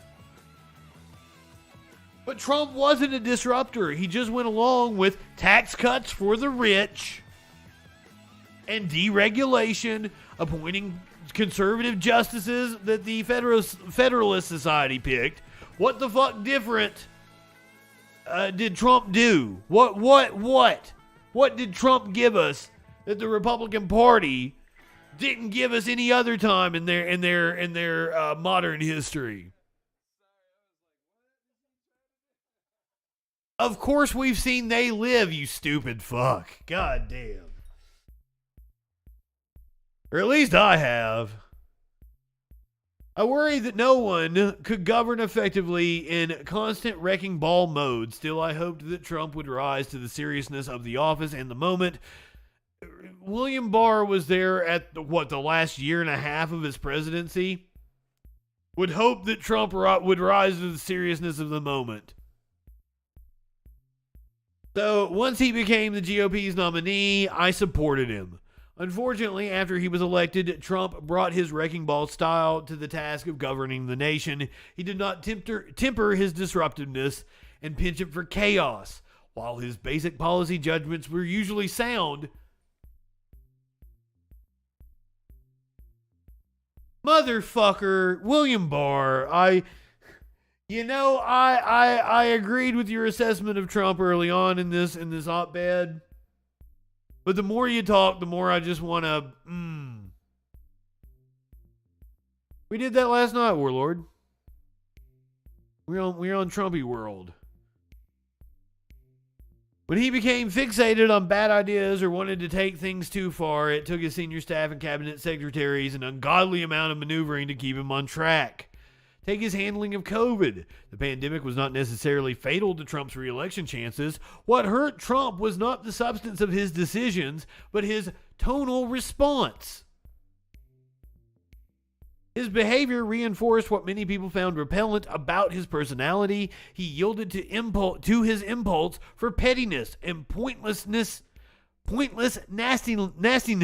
But Trump wasn't a disruptor. He just went along with tax cuts for the rich and deregulation, appointing conservative justices that the Federalist Society picked. What the fuck different did Trump do? What did Trump give us that the Republican Party didn't give us any other time in their modern history? Of course we've seen They Live, you stupid fuck. God damn. Or at least I have. I worry that no one could govern effectively in constant wrecking ball mode. Still, I hoped that Trump would rise to the seriousness of the office and the moment. William Barr was there at the last year and a half of his presidency. Would hope that Trump would rise to the seriousness of the moment. So once he became the GOP's nominee, I supported him. Unfortunately, after he was elected, Trump brought his wrecking ball style to the task of governing the nation. He did not temper his disruptiveness and penchant for chaos. While his basic policy judgments were usually sound, motherfucker, William Barr, I agreed with your assessment of Trump early on in this op-ed. But the more you talk, the more I just want to, We did that last night, Warlord. We're on Trumpy world. When he became fixated on bad ideas or wanted to take things too far, it took his senior staff and cabinet secretaries an ungodly amount of maneuvering to keep him on track. Take his handling of COVID. The pandemic was not necessarily fatal to Trump's re-election chances. What hurt Trump was not the substance of his decisions, but his tonal response. His behavior reinforced what many people found repellent about his personality. He yielded to his impulse for pettiness and pointless nastiness.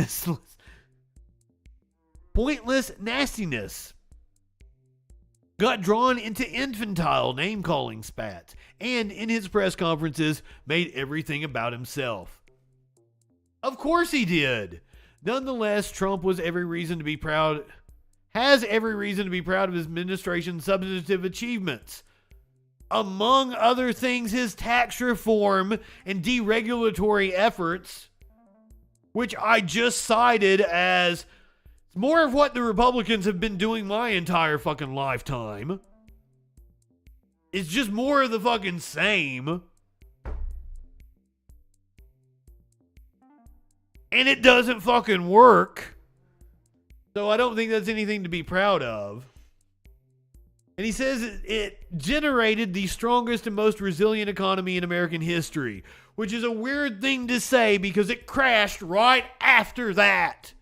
got drawn into infantile name-calling spats, and in his press conferences made everything about himself. Of course he did. Nonetheless, Trump has every reason to be proud of his administration's substantive achievements. Among other things, his tax reform and deregulatory efforts, which I just cited as more of what the Republicans have been doing my entire fucking lifetime. It's just more of the fucking same. And it doesn't fucking work. So I don't think that's anything to be proud of. And he says it generated the strongest and most resilient economy in American history, which is a weird thing to say because it crashed right after that.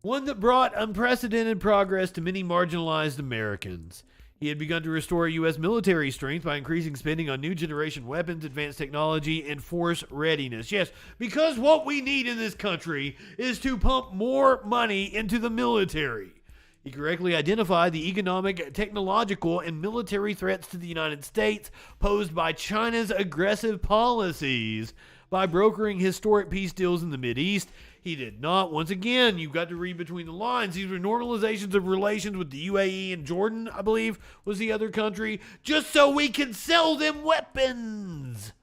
One that brought unprecedented progress to many marginalized Americans. He had begun to restore U.S. military strength by increasing spending on new generation weapons, advanced technology, and force readiness. Yes, because what we need in this country is to pump more money into the military. He correctly identified the economic, technological, and military threats to the United States posed by China's aggressive policies by brokering historic peace deals in the Mideast. He did not. Once again, you've got to read between the lines. These were normalizations of relations with the UAE and Jordan, I believe, was the other country, just so we could sell them weapons.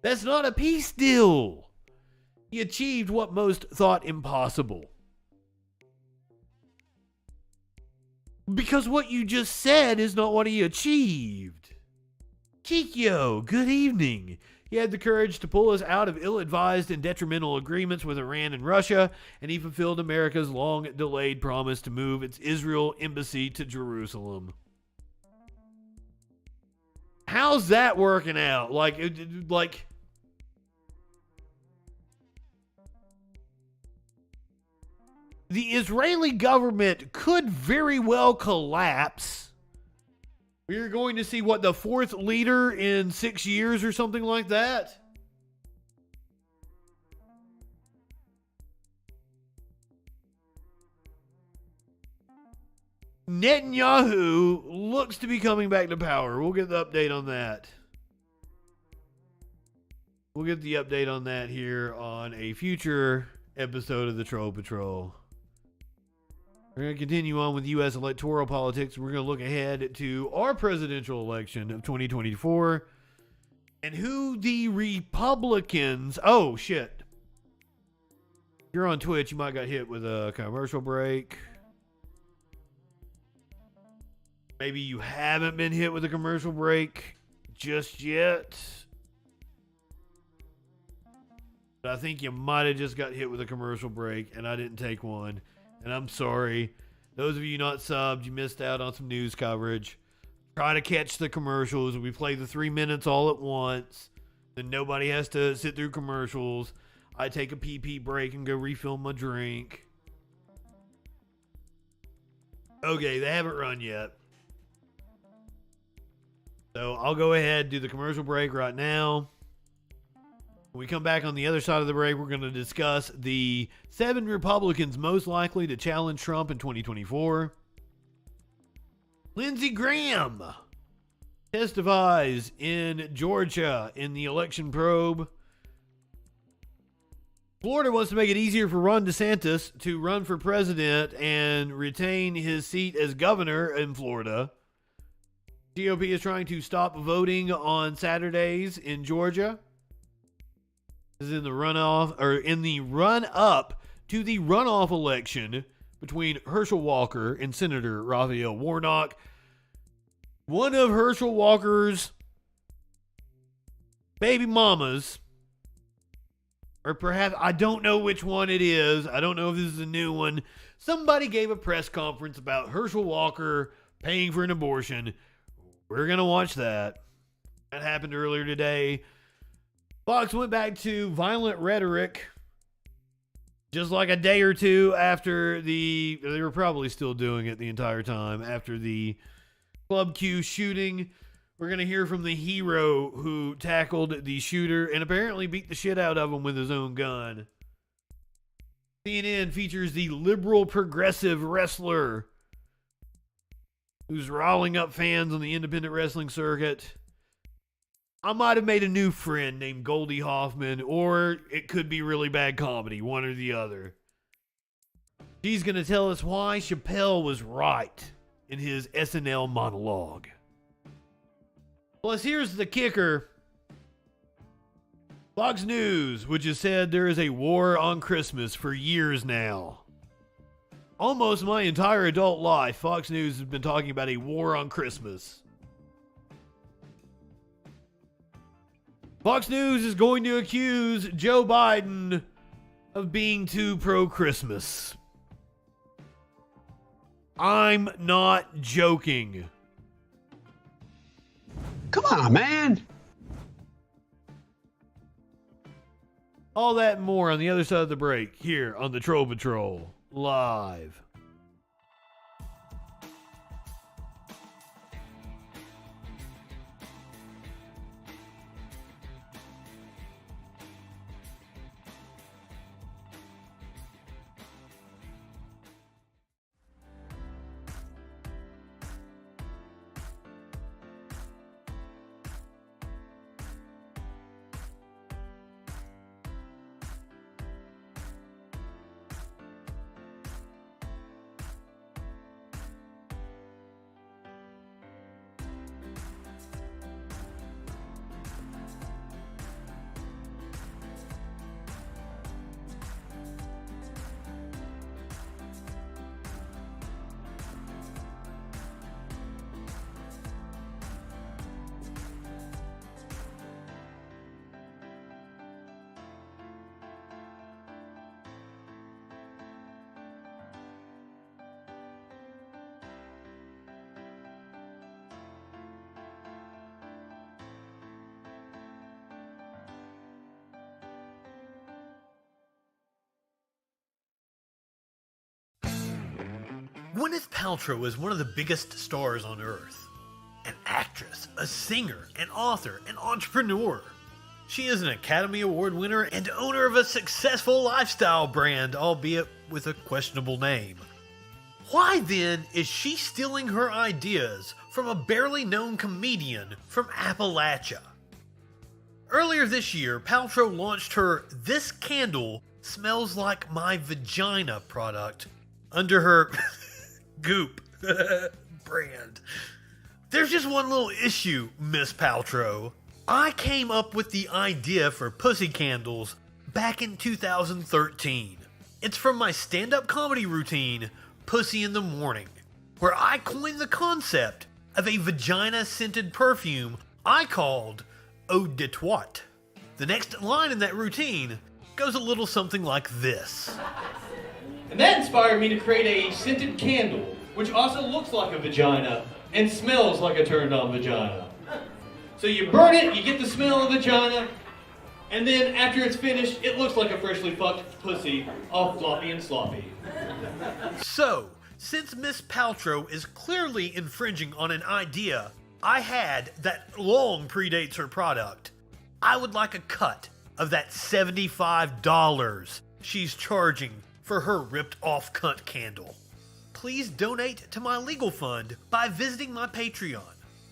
That's not a peace deal. He achieved what most thought impossible. Because what you just said is not what he achieved. Kikyo, good evening. He had the courage to pull us out of ill-advised and detrimental agreements with Iran and Russia, and he fulfilled America's long-delayed promise to move its Israel embassy to Jerusalem. How's that working out? Like, the Israeli government could very well collapse. We're going to see, what, the fourth leader in 6 years or something like that? Netanyahu looks to be coming back to power. We'll get the update on that. We'll get the update on that here on a future episode of the Troll Patrol. We're going to continue on with U.S. electoral politics. We're going to look ahead to our presidential election of 2024 and who the Republicans... Oh, shit. If you're on Twitch, you might got hit with a commercial break. Maybe you haven't been hit with a commercial break just yet. But I think you might have just got hit with a commercial break, and I didn't take one. And I'm sorry. Those of you not subbed, you missed out on some news coverage. Try to catch the commercials. We play the 3 minutes all at once. Then nobody has to sit through commercials. I take a pee break and go refill my drink. Okay, they haven't run yet. So I'll go ahead and do the commercial break right now. When we come back on the other side of the break, we're going to discuss the 7 Republicans most likely to challenge Trump in 2024. Lindsey Graham testifies in Georgia in the election probe. Florida wants to make it easier for Ron DeSantis to run for president and retain his seat as governor in Florida. GOP is trying to stop voting on Saturdays in Georgia. This is in the run-up to the runoff election between Herschel Walker and Senator Raphael Warnock. One of Herschel Walker's baby mamas, or perhaps, I don't know which one it is. I don't know if this is a new one. Somebody gave a press conference about Herschel Walker paying for an abortion. We're going to watch that. That happened earlier today. Fox went back to violent rhetoric Just like a day or two after they were probably still doing it the entire time, after the Club Q shooting, we're going to hear from the hero who tackled the shooter and apparently beat the shit out of him with his own gun. CNN features the liberal progressive wrestler who's riling up fans on the independent wrestling circuit. I might have made a new friend named Goldie Hoffman, or it could be really bad comedy, one or the other. She's going to tell us why Chappelle was right in his SNL monologue. Plus, here's the kicker. Fox News, which has said there is a war on Christmas for years now. Almost my entire adult life, Fox News has been talking about a war on Christmas. Fox News is going to accuse Joe Biden of being too pro-Christmas. I'm not joking. Come on, man. All that and more on the other side of the break, here on the Troll Patrol, live. Gwyneth Paltrow is one of the biggest stars on earth. An actress, a singer, an author, an entrepreneur. She is an Academy Award winner and owner of a successful lifestyle brand, albeit with a questionable name. Why then is she stealing her ideas from a barely known comedian from Appalachia? Earlier this year, Paltrow launched her This Candle Smells Like My Vagina product under her Goop brand. There's just one little issue, Miss Paltrow. I came up with the idea for pussy candles back in 2013. It's from my stand-up comedy routine, Pussy in the Morning, where I coined the concept of a vagina-scented perfume I called Eau de Toit. The next line in that routine goes a little something like this. And that inspired me to create a scented candle, which also looks like a vagina and smells like a turned-on vagina. So you burn it, you get the smell of vagina, and then after it's finished, it looks like a freshly fucked pussy, all floppy and sloppy. So, since Miss Paltrow is clearly infringing on an idea I had that long predates her product, I would like a cut of that $75 she's charging for her ripped-off cunt candle. Please donate to my legal fund by visiting my Patreon.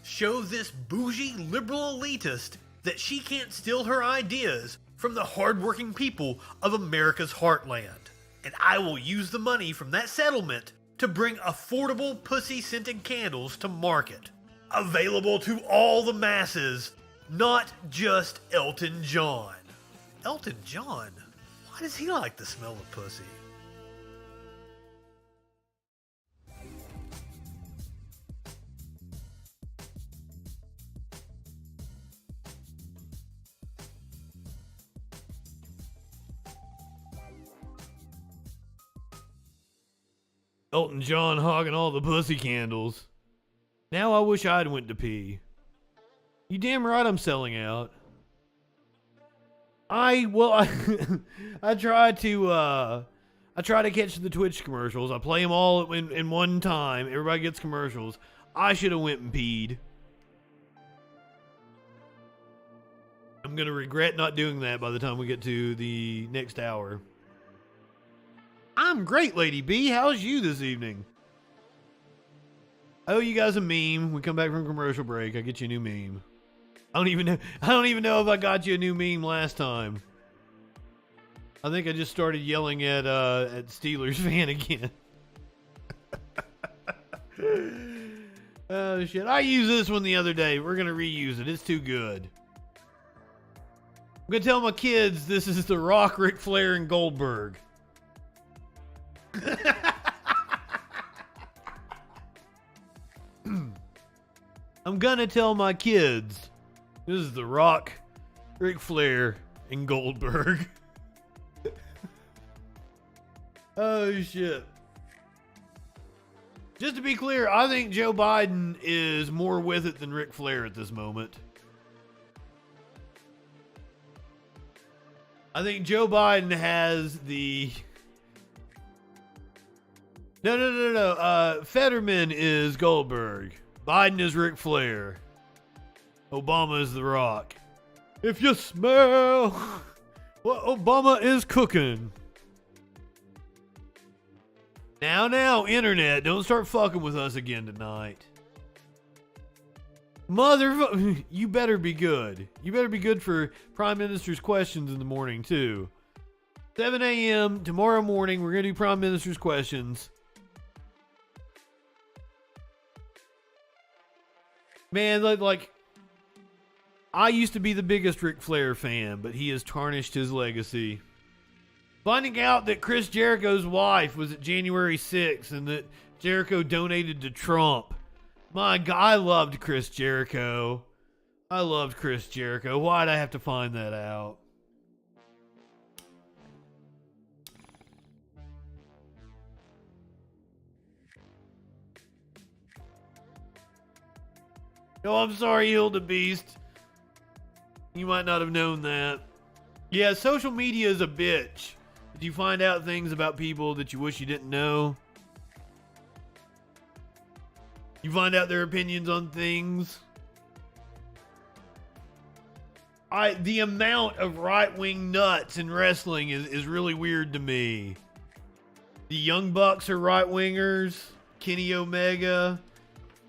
Show this bougie liberal elitist that she can't steal her ideas from the hardworking people of America's heartland. And I will use the money from that settlement to bring affordable pussy-scented candles to market. Available to all the masses, not just Elton John. Elton John? Why does he like the smell of pussy? Elton John hogging all the pussy candles. Now I wish I'd went to pee. You damn right I'm selling out. I try to catch the Twitch commercials. I play them all in one time. Everybody gets commercials. I should have went and peed. I'm going to regret not doing that by the time we get to the next hour. I'm great, Lady B. How's you this evening? I owe you guys a meme. We come back from commercial break. I get you a new meme. I don't even know if I got you a new meme last time. I think I just started yelling at Steelers fan again. Oh shit. I used this one the other day. We're gonna reuse it. It's too good. I'm gonna tell my kids this is The Rock, Ric Flair, and Goldberg. I'm gonna tell my kids this is The Rock, Ric Flair, and Goldberg. Oh shit. Just to be clear, I think Joe Biden is more with it than Ric Flair at this moment. I think Joe Biden has the... No. Fetterman is Goldberg. Biden is Ric Flair. Obama is The Rock. If you smell what Obama is cooking. Now, internet, don't start fucking with us again tonight. Motherfucker, you better be good. You better be good for Prime Minister's questions in the morning, too. 7 a.m. tomorrow morning, we're going to do Prime Minister's questions. Man, like, I used to be the biggest Ric Flair fan, but he has tarnished his legacy. Finding out that Chris Jericho's wife was at January 6th and that Jericho donated to Trump. My God, I loved Chris Jericho. Why'd I have to find that out? Oh, I'm sorry, Hilda Beast. You might not have known that. Yeah, social media is a bitch. Did you find out things about people that you wish you didn't know? You find out their opinions on things? The amount of right-wing nuts in wrestling is really weird to me. The Young Bucks are right-wingers. Kenny Omega.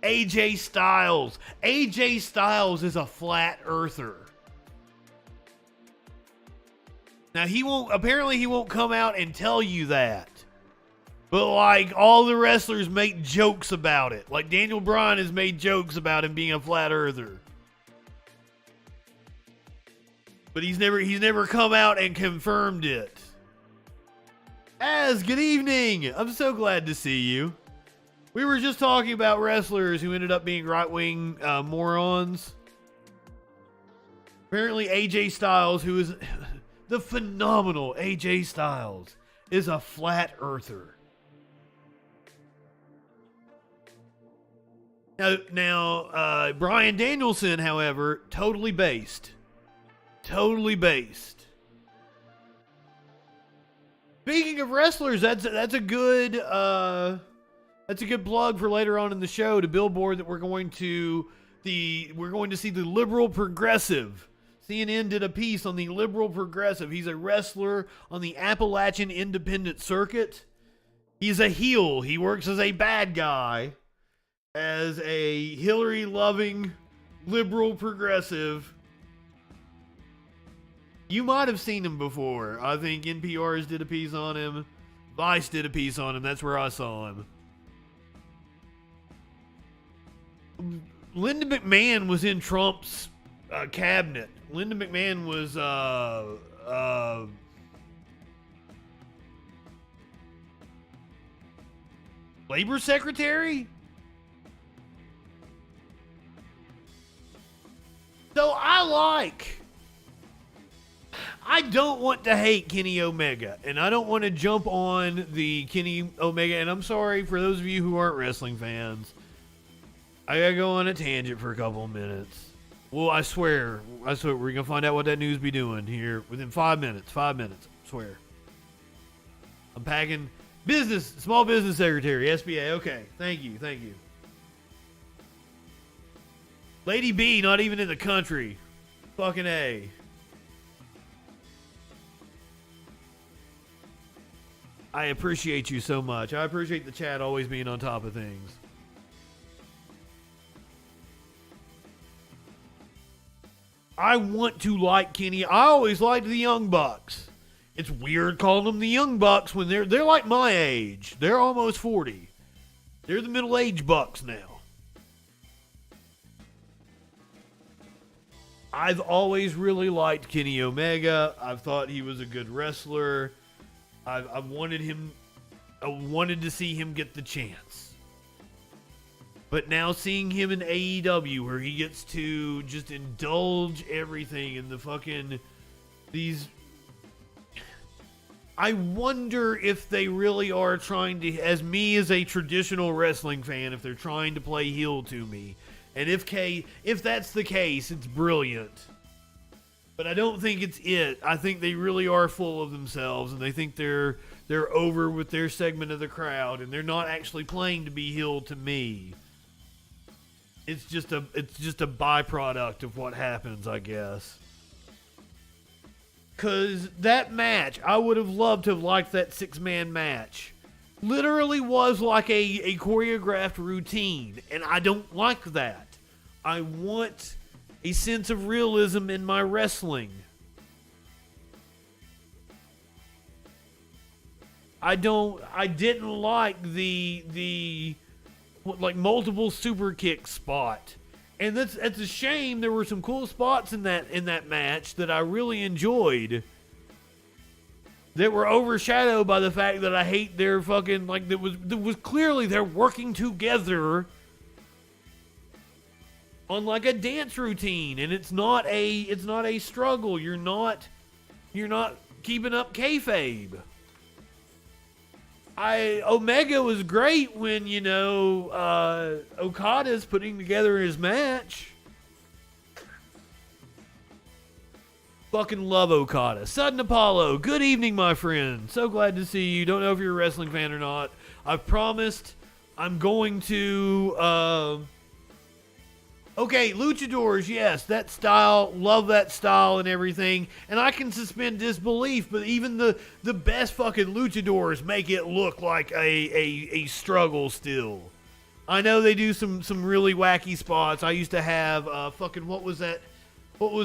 AJ Styles. AJ Styles is a flat earther. Now he won't come out and tell you that. But like all the wrestlers make jokes about it. Like Daniel Bryan has made jokes about him being a flat earther. But he's never come out and confirmed it. Az, good evening. I'm so glad to see you. We were just talking about wrestlers who ended up being right-wing morons. Apparently AJ Styles, who is the phenomenal AJ Styles, is a flat earther. Now, Bryan Danielson, however, totally based. Totally based. Speaking of wrestlers, that's a good plug for later on in the show to billboard that we're going to see the liberal progressive. CNN did a piece on the liberal progressive. He's a wrestler on the Appalachian independent circuit. He's a heel. He works as a bad guy, as a Hillary-loving liberal progressive. You might have seen him before. I think NPR's did a piece on him. Vice did a piece on him. That's where I saw him. Linda McMahon was in Trump's cabinet. Linda McMahon was labor secretary? So I don't want to hate Kenny Omega, and I don't want to jump on the Kenny Omega, and I'm sorry for those of you who aren't wrestling fans. I gotta go on a tangent for a couple of minutes. Well, I swear, we're gonna find out what that news be doing here within 5 minutes. 5 minutes, I swear. I'm packing small business secretary, SBA. Okay, thank you. Lady B, not even in the country. Fucking A. I appreciate you so much. I appreciate the chat always being on top of things. I want to like Kenny. I always liked the Young Bucks. It's weird calling them the Young Bucks when they're like my age. They're almost 40. They're the middle-aged Bucks now. I've always really liked Kenny Omega. I've thought he was a good wrestler. I wanted to see him get the chance. But now seeing him in AEW where he gets to just indulge everything in the fucking these, I wonder if they really are trying to, as me as a traditional wrestling fan, if they're trying to play heel to me. And if that's the case, it's brilliant. But I don't think it's it. I think they really are full of themselves, and they think they're over with their segment of the crowd, and they're not actually playing to be heel to me. It's just a byproduct of what happens, I guess. Cause that match, I would have loved to have liked that 6-man match. Literally was like a choreographed routine, and I don't like that. I want a sense of realism in my wrestling. I didn't like the like multiple super kick spot. And that's a shame. There were some cool spots in that match that I really enjoyed that were overshadowed by the fact that I hate their fucking, like, that was clearly they're working together on like a dance routine, and it's not a struggle. You're not keeping up kayfabe. Omega was great when, Okada's putting together his match. Fucking love Okada. Sudden Apollo, good evening, my friend. So glad to see you. Don't know if you're a wrestling fan or not. I've promised I'm going to, okay, luchadors, yes, that style, love that style and everything, and I can suspend disbelief, but even the best fucking luchadors make it look like a struggle still. I know they do some really wacky spots. I used to have, what was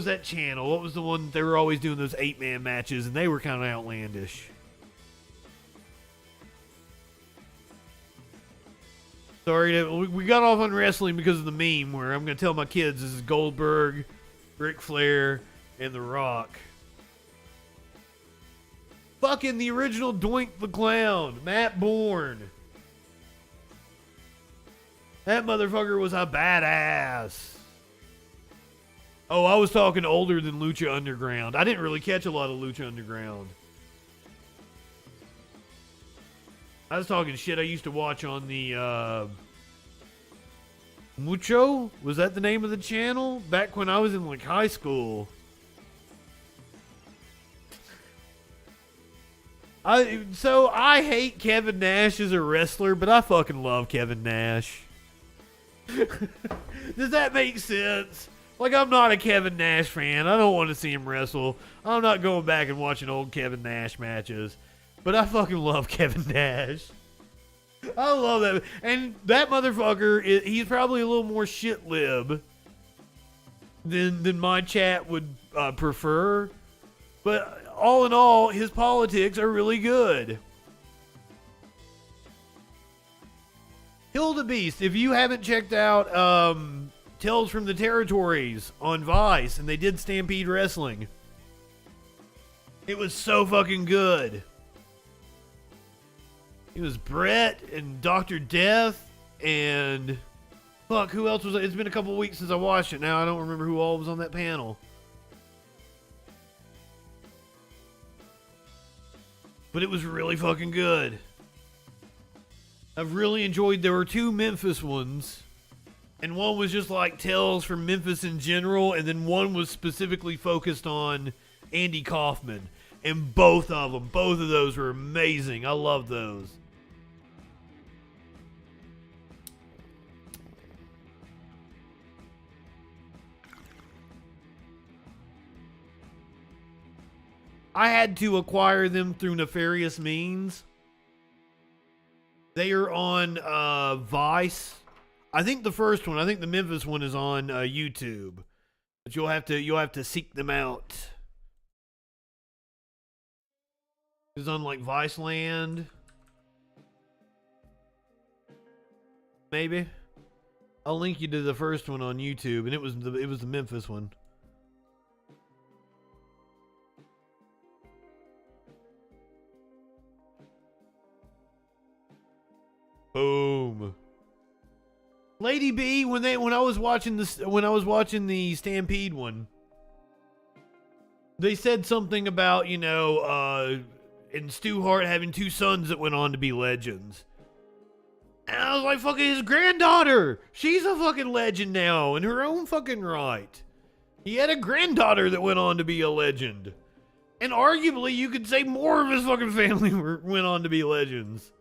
that channel? What was the one, they were always doing those 8-man matches, and they were kind of outlandish. Sorry, we got off on wrestling because of the meme where I'm going to tell my kids this is Goldberg, Ric Flair, and The Rock. Fucking the original Doink the Clown, Matt Bourne. That motherfucker was a badass. Oh, I was talking older than Lucha Underground. I didn't really catch a lot of Lucha Underground. I was talking shit I used to watch on the, Mucho? Was that the name of the channel? Back when I was in, like, high school. I hate Kevin Nash as a wrestler, but I fucking love Kevin Nash. Does that make sense? Like, I'm not a Kevin Nash fan. I don't want to see him wrestle. I'm not going back and watching old Kevin Nash matches. But I fucking love Kevin Nash. I love that. And that motherfucker, he's probably a little more shit-lib than my chat would prefer. But all in all, his politics are really good. Hilda Beast, if you haven't checked out Tales from the Territories on Vice, and they did Stampede Wrestling, it was so fucking good. It was Brett and Dr. Death and fuck, who else was it? It's been a couple weeks since I watched it now. I don't remember who all was on that panel. But it was really fucking good. I've really enjoyed, there were 2 Memphis ones, and one was just like tales from Memphis in general, and then one was specifically focused on Andy Kaufman. And both of those were amazing. I love those. I had to acquire them through nefarious means. They are on Vice. I think the first one, I think the Memphis one is on YouTube. But you'll have to seek them out. It's on like Viceland. Maybe. I'll link you to the first one on YouTube, and it was the Memphis one. Boom. Lady B, when I was watching the Stampede one, they said something about, and Stu Hart having two sons that went on to be legends. And I was like, fucking his granddaughter. She's a fucking legend now in her own fucking right. He had a granddaughter that went on to be a legend. And arguably, you could say more of his fucking family went on to be legends.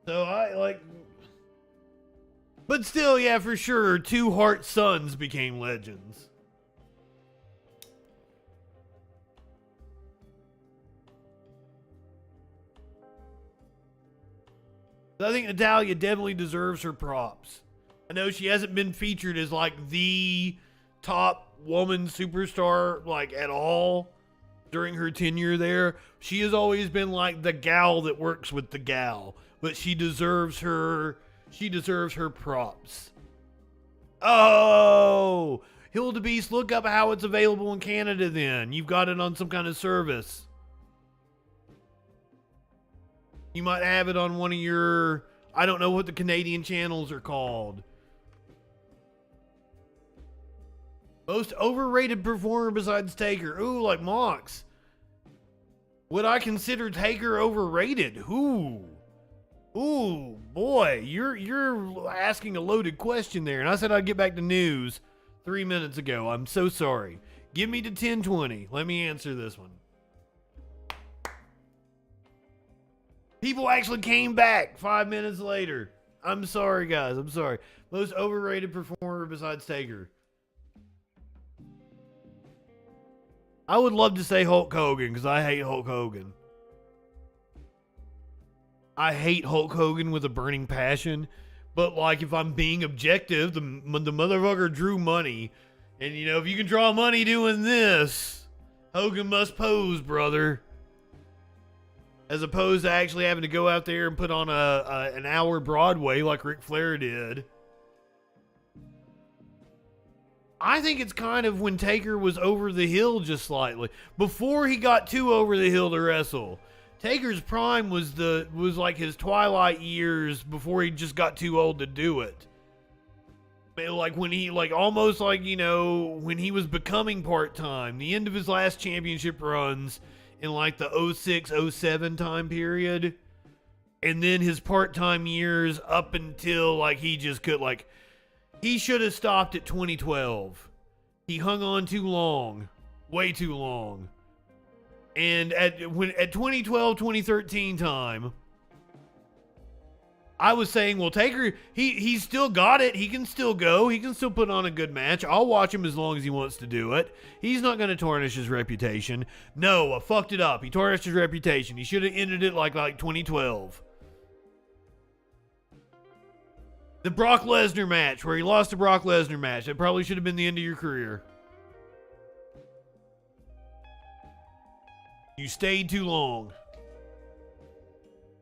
So but still, yeah, for sure, two Hart sons became legends. I think Natalya definitely deserves her props. I know she hasn't been featured as like the top woman superstar like at all during her tenure there. She has always been like the gal that works with the gal, but she deserves her props. Oh, Hildebeest, look up how it's available in Canada then. You've got it on some kind of service. You might have it on one of your, I don't know what the Canadian channels are called. Most overrated performer besides Taker. Ooh, like Mox. Would I consider Taker overrated? Ooh, boy, you're asking a loaded question there. And I said I'd get back to news 3 minutes ago. I'm so sorry. Give me to 10:20. Let me answer this one. People actually came back 5 minutes later. I'm sorry, guys. I'm sorry. Most overrated performer besides Taker. I would love to say Hulk Hogan because I hate Hulk Hogan. I hate Hulk Hogan with a burning passion. But, like, if I'm being objective, the motherfucker drew money. And, if you can draw money doing this, Hogan must pose, brother. As opposed to actually having to go out there and put on an hour Broadway like Ric Flair did. I think it's kind of when Taker was over the hill just slightly. Before he got too over the hill to wrestle. Taker's prime was like his twilight years before he just got too old to do it. Like when he, almost like, when he was becoming part-time. The end of his last championship runs in like the 06-07 time period, and then his part-time years up until like he just could, like, he should have stopped at 2012. He hung on too long, way too long. And at 2012, 2013 time, I was saying, well, Taker, he's still got it. He can still go. He can still put on a good match. I'll watch him as long as he wants to do it. He's not going to tarnish his reputation. No, I fucked it up. He tarnished his reputation. He should have ended it like 2012. The Brock Lesnar match, where he lost the Brock Lesnar match. That probably should have been the end of your career. You stayed too long.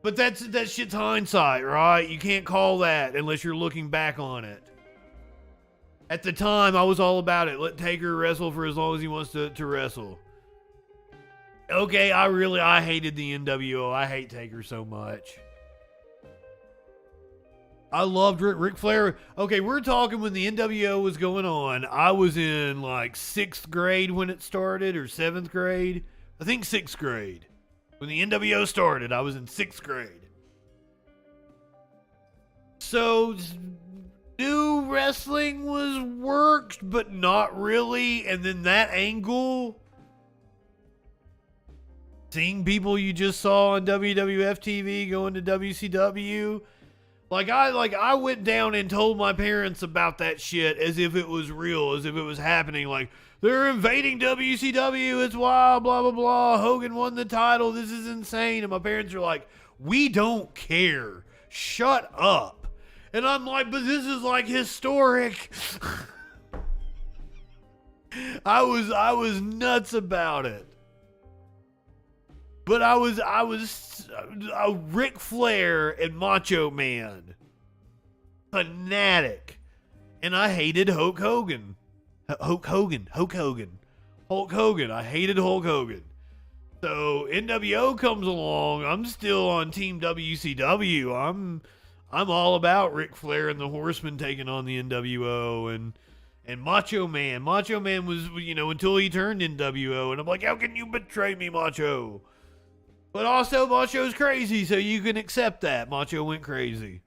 But that shit's hindsight, right? You can't call that unless you're looking back on it. At the time, I was all about it. Let Taker wrestle for as long as he wants to wrestle. Okay, I hated the NWO. I hate Taker so much. I loved Ric Flair. Okay, we're talking when the NWO was going on. I was in like 6th grade when it started, or 7th grade. I think 6th grade. When the NWO started, I was in 6th grade. So new wrestling was worked, but not really. And then that angle, seeing people you just saw on WWF TV going to WCW, I went down and told my parents about that shit as if it was real, as if it was happening. Like, they're invading WCW, it's wild, blah, blah, blah. Hogan won the title, this is insane. And my parents are like, we don't care. Shut up. And I'm like, but this is like historic. I was nuts about it. But I was Ric Flair and Macho Man fanatic, and I hated Hulk Hogan. Hulk Hogan. I hated Hulk Hogan. So NWO comes along. I'm still on Team WCW. I'm all about Ric Flair and the Horsemen taking on the NWO and Macho Man. Macho Man was, until he turned NWO, and I'm like, how can you betray me, Macho? But also, Macho's crazy, so you can accept that. Macho went crazy.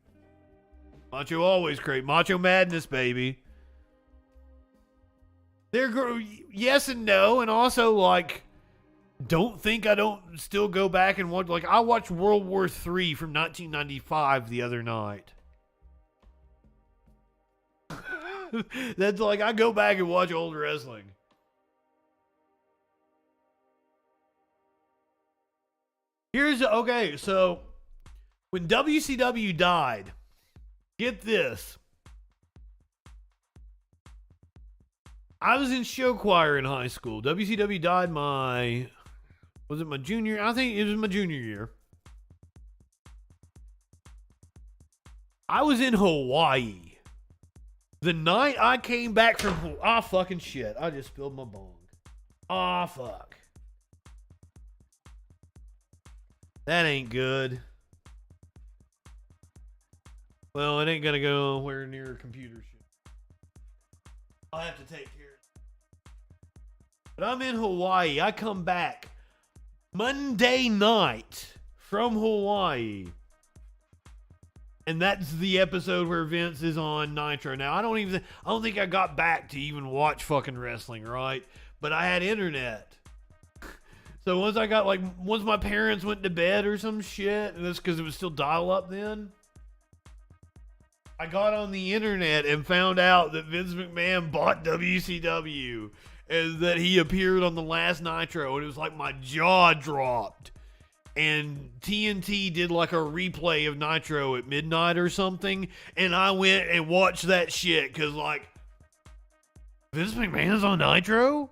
Macho always crazy. Macho madness, baby. Yes and no, and also, don't think I don't still go back and watch. I watched World War III from 1995 the other night. That's I go back and watch old wrestling. So when WCW died, get this. I was in show choir in high school. WCW died was it my junior? I think it was my junior year. I was in Hawaii. The night I came back from Hawaii. Fucking shit. I just spilled my bong. Fuck. That ain't good. Well, it ain't gonna go nowhere near computer shit. I'll have to take care of it. But I'm in Hawaii. I come back Monday night from Hawaii. And that's the episode where Vince is on Nitro. Now, I don't think I got back to even watch fucking wrestling, right? But I had internet. So once my parents went to bed or some shit, and that's because it was still dial-up then, I got on the internet and found out that Vince McMahon bought WCW and that he appeared on the last Nitro, and it was like my jaw dropped. And TNT did a replay of Nitro at midnight or something, and I went and watched that shit because Vince McMahon's on Nitro?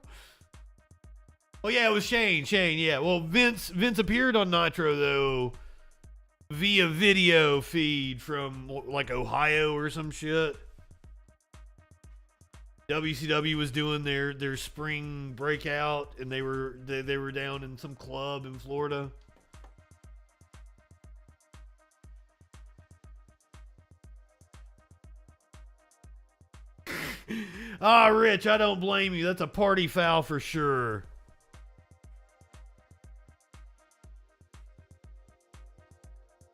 Oh yeah, it was Shane, yeah. Well, Vince appeared on Nitro, though, via video feed from, Ohio or some shit. WCW was doing their spring breakout, and they were down in some club in Florida. Rich, I don't blame you. That's a party foul for sure.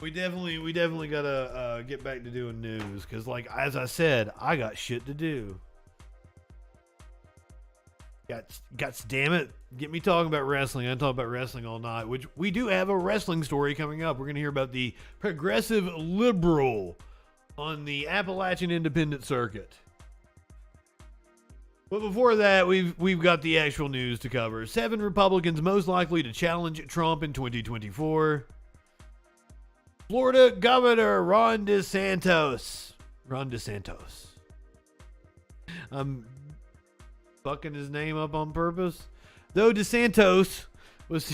We definitely gotta get back to doing news, because as I said, I got shit to do. Gots damn it, get me talking about wrestling. I talk about wrestling all night, which we do have a wrestling story coming up. We're gonna hear about the progressive liberal on the Appalachian Independent Circuit. But before that, we've got the actual news to cover. 7 Republicans most likely to challenge Trump in 2024. Florida Governor Ron DeSantis. I'm fucking his name up on purpose. Though DeSantis was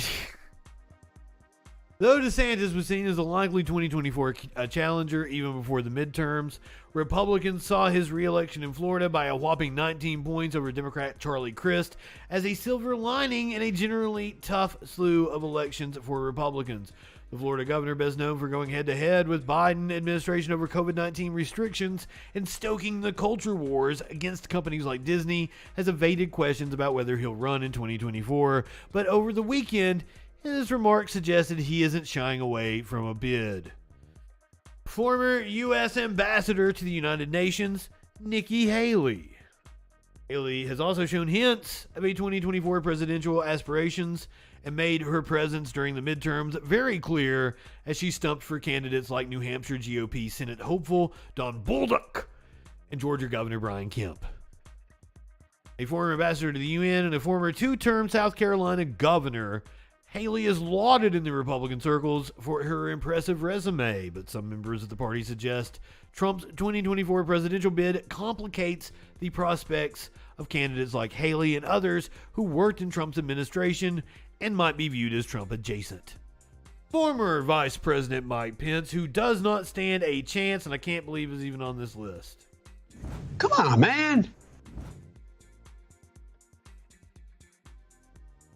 seen as a likely 2024 challenger even before the midterms, Republicans saw his re-election in Florida by a whopping 19 points over Democrat Charlie Crist as a silver lining in a generally tough slew of elections for Republicans. The Florida governor, best known for going head-to-head with Biden administration over COVID-19 restrictions and stoking the culture wars against companies like Disney, has evaded questions about whether he'll run in 2024. But over the weekend, his remarks suggested he isn't shying away from a bid. Former U.S. Ambassador to the United Nations, Nikki Haley. Haley has also shown hints of a 2024 presidential aspirations and made her presence during the midterms very clear as she stumped for candidates like New Hampshire GOP Senate hopeful Don Bolduc and Georgia Governor Brian Kemp. A former ambassador to the UN and a former two-term South Carolina governor, Haley is lauded in the Republican circles for her impressive resume, but some members of the party suggest Trump's 2024 presidential bid complicates the prospects of candidates like Haley and others who worked in Trump's administration and might be viewed as Trump adjacent. Former Vice President Mike Pence, who does not stand a chance, and I can't believe is even on this list. Come on, man.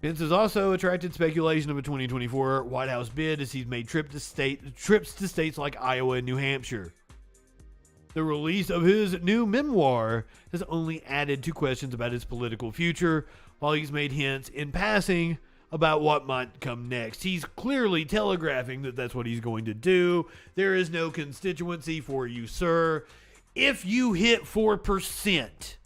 Pence has also attracted speculation of a 2024 White House bid as he's made trips to states like Iowa and New Hampshire. The release of his new memoir has only added to questions about his political future, while he's made hints in passing about what might come next. He's clearly telegraphing that that's what he's going to do. There is no constituency for you, sir. If you hit 4%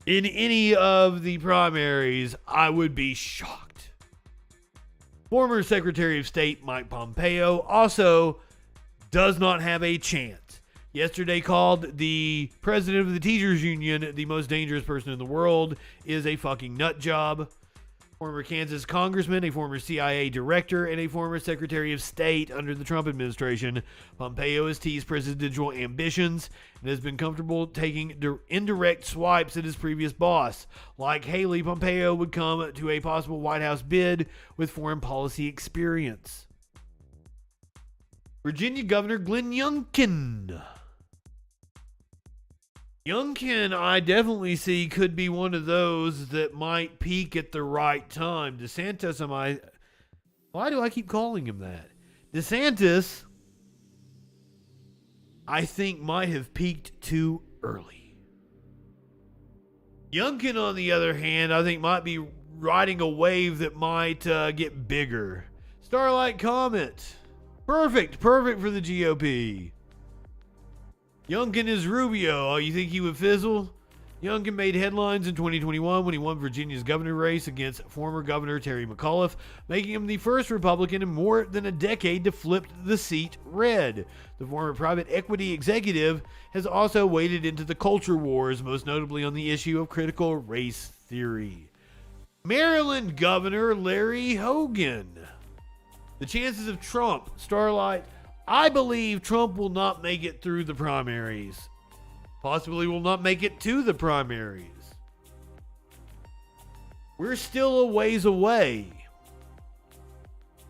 in any of the primaries, I would be shocked. Former Secretary of State Mike Pompeo also does not have a chance. Yesterday called the president of the teachers union the most dangerous person in the world is a fucking nut job. Former Kansas congressman, a former CIA director, and a former Secretary of State under the Trump administration, Pompeo has teased presidential ambitions and has been comfortable taking indirect swipes at his previous boss. Like Haley, Pompeo would come to a possible White House bid with foreign policy experience. Virginia Governor Glenn Youngkin. Youngkin, I definitely see, could be one of those that might peak at the right time. DeSantis, why do I keep calling him that? DeSantis, I think, might have peaked too early. Youngkin, on the other hand, I think might be riding a wave that might get bigger. Starlight Comet. Perfect for the GOP. Youngkin is Rubio. Oh, you think he would fizzle? Youngkin made headlines in 2021 when he won Virginia's governor race against former Governor Terry McAuliffe, making him the first Republican in more than a decade to flip the seat red. The former private equity executive has also waded into the culture wars, most notably on the issue of critical race theory. Maryland Governor Larry Hogan. The chances of Trump, Starlight, I believe Trump will not make it through the primaries. Possibly will not make it to the primaries. We're still a ways away.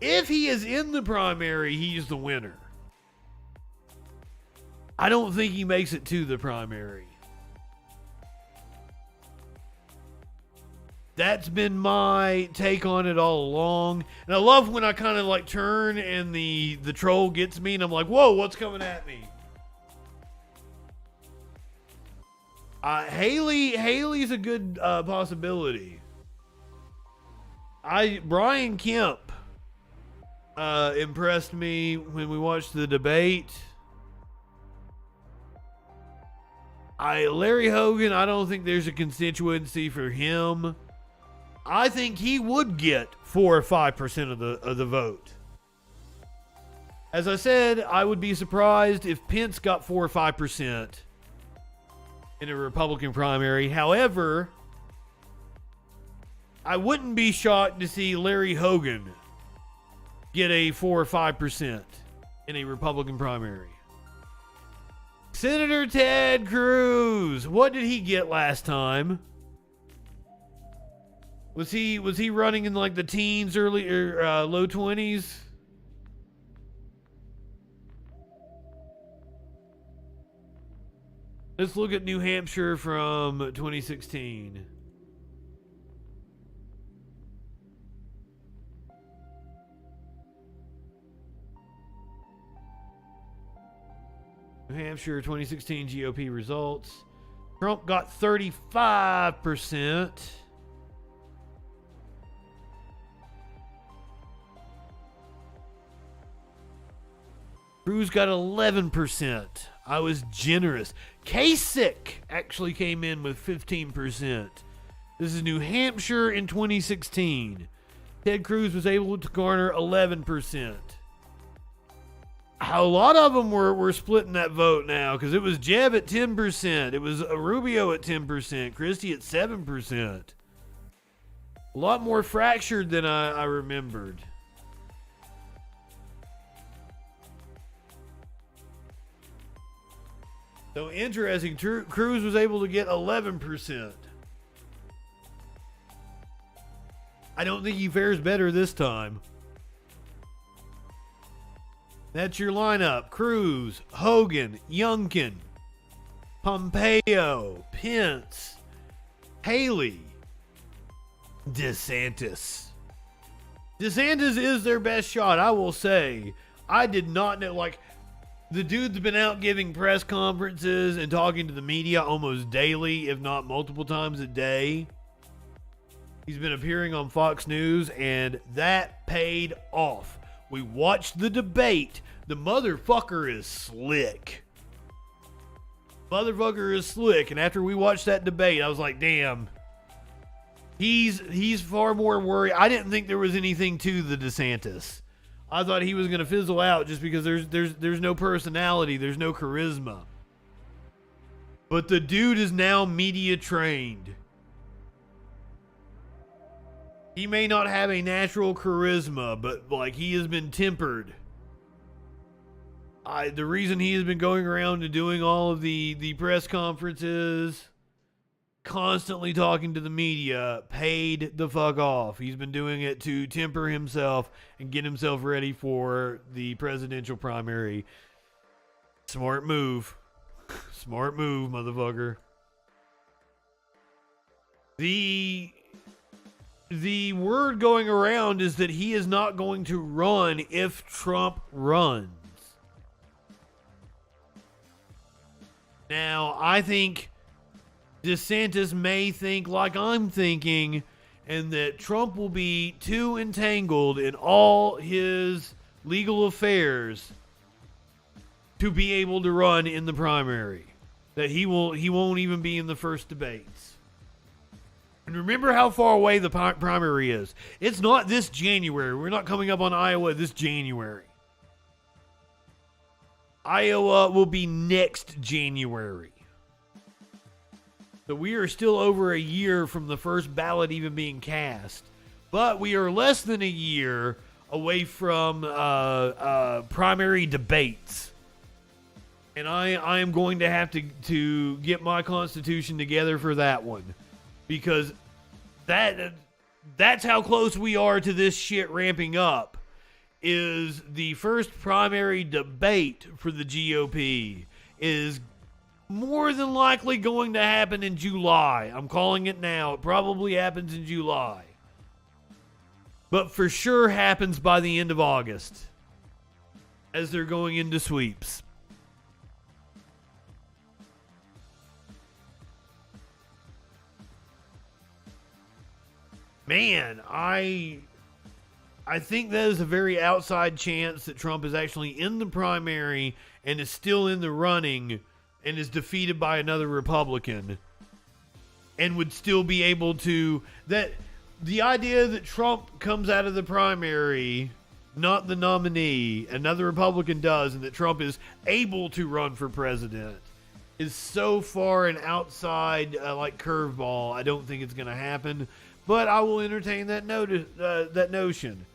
If he is in the primary, he's the winner. I don't think he makes it to the primary. That's been my take on it all along. And I love when I kind of like turn and the troll gets me and I'm like, whoa, what's coming at me? Haley's a good possibility. Brian Kemp impressed me when we watched the debate. Larry Hogan, I don't think there's a constituency for him. I think he would get 4 or 5% of the vote. As I said, I would be surprised if Pence got 4 or 5% in a Republican primary. However, I wouldn't be shocked to see Larry Hogan get a 4 or 5% in a Republican primary. Senator Ted Cruz, what did he get last time? Was he running in like the teens, early or low 20s? Let's look at New Hampshire from 2016. New Hampshire 2016 GOP results. Trump got 35%. Cruz got 11%. I was generous. Kasich actually came in with 15%. This is New Hampshire in 2016. Ted Cruz was able to garner 11%. A lot of them were splitting that vote now, because it was Jeb at 10%. It was Rubio at 10%. Christie at 7%. A lot more fractured than I remembered. So interesting. Cruz was able to get 11%. I don't think he fares better this time. That's your lineup. Cruz, Hogan, Youngkin, Pompeo, Pence, Haley, DeSantis. DeSantis is their best shot, I will say. I did not know, like, the dude's been out giving press conferences and talking to the media almost daily, if not multiple times a day. He's been appearing on Fox News, and that paid off. We watched the debate. The motherfucker is slick. Motherfucker is slick. And after we watched that debate, I was like, damn. He's far more worried. I didn't think there was anything to the DeSantis. I thought he was going to fizzle out just because there's no personality. There's no charisma. But the dude is now media trained. He may not have a natural charisma, but like he has been tempered. The reason he has been going around and doing all of the press conferences, constantly talking to the media, paid the fuck off. He's been doing it to temper himself and get himself ready for the presidential primary. Smart move. Smart move, motherfucker. The word going around is that he is not going to run if Trump runs. Now, I think DeSantis may think like I'm thinking, and that Trump will be too entangled in all his legal affairs to be able to run in the primary. That he won't even be in the first debates. And remember how far away the primary is. It's not this January. We're not coming up on Iowa this January. Iowa will be next January. So we are still over a year from the first ballot even being cast. But we are less than a year away from primary debates. And I am going to have to get my constitution together for that one. Because that's how close we are to this shit ramping up. Is the first primary debate for the GOP is more than likely going to happen in July. I'm calling it now. It probably happens in July. But for sure happens by the end of August. As they're going into sweeps. Man, I think that is a very outside chance that Trump is actually in the primary and is still in the running and is defeated by another Republican and would still be able to... That the idea that Trump comes out of the primary, not the nominee, another Republican does, and that Trump is able to run for president is so far an outside like curveball. I don't think it's going to happen. But I will entertain that notion.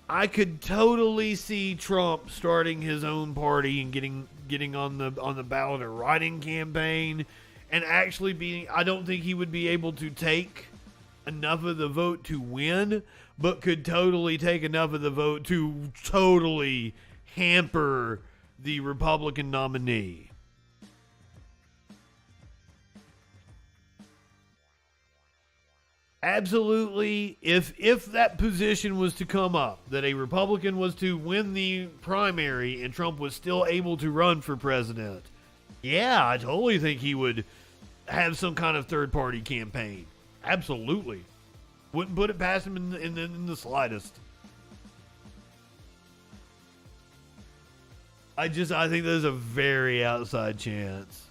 I could totally see Trump starting his own party and getting on the ballot or writing campaign and actually being. I don't think he would be able to take enough of the vote to win, but could totally take enough of the vote to totally hamper the Republican nominee. Absolutely, if that position was to come up, that a Republican was to win the primary and Trump was still able to run for president, yeah, I totally think he would have some kind of third-party campaign. Absolutely. Wouldn't put it past him in the slightest. I think there's a very outside chance.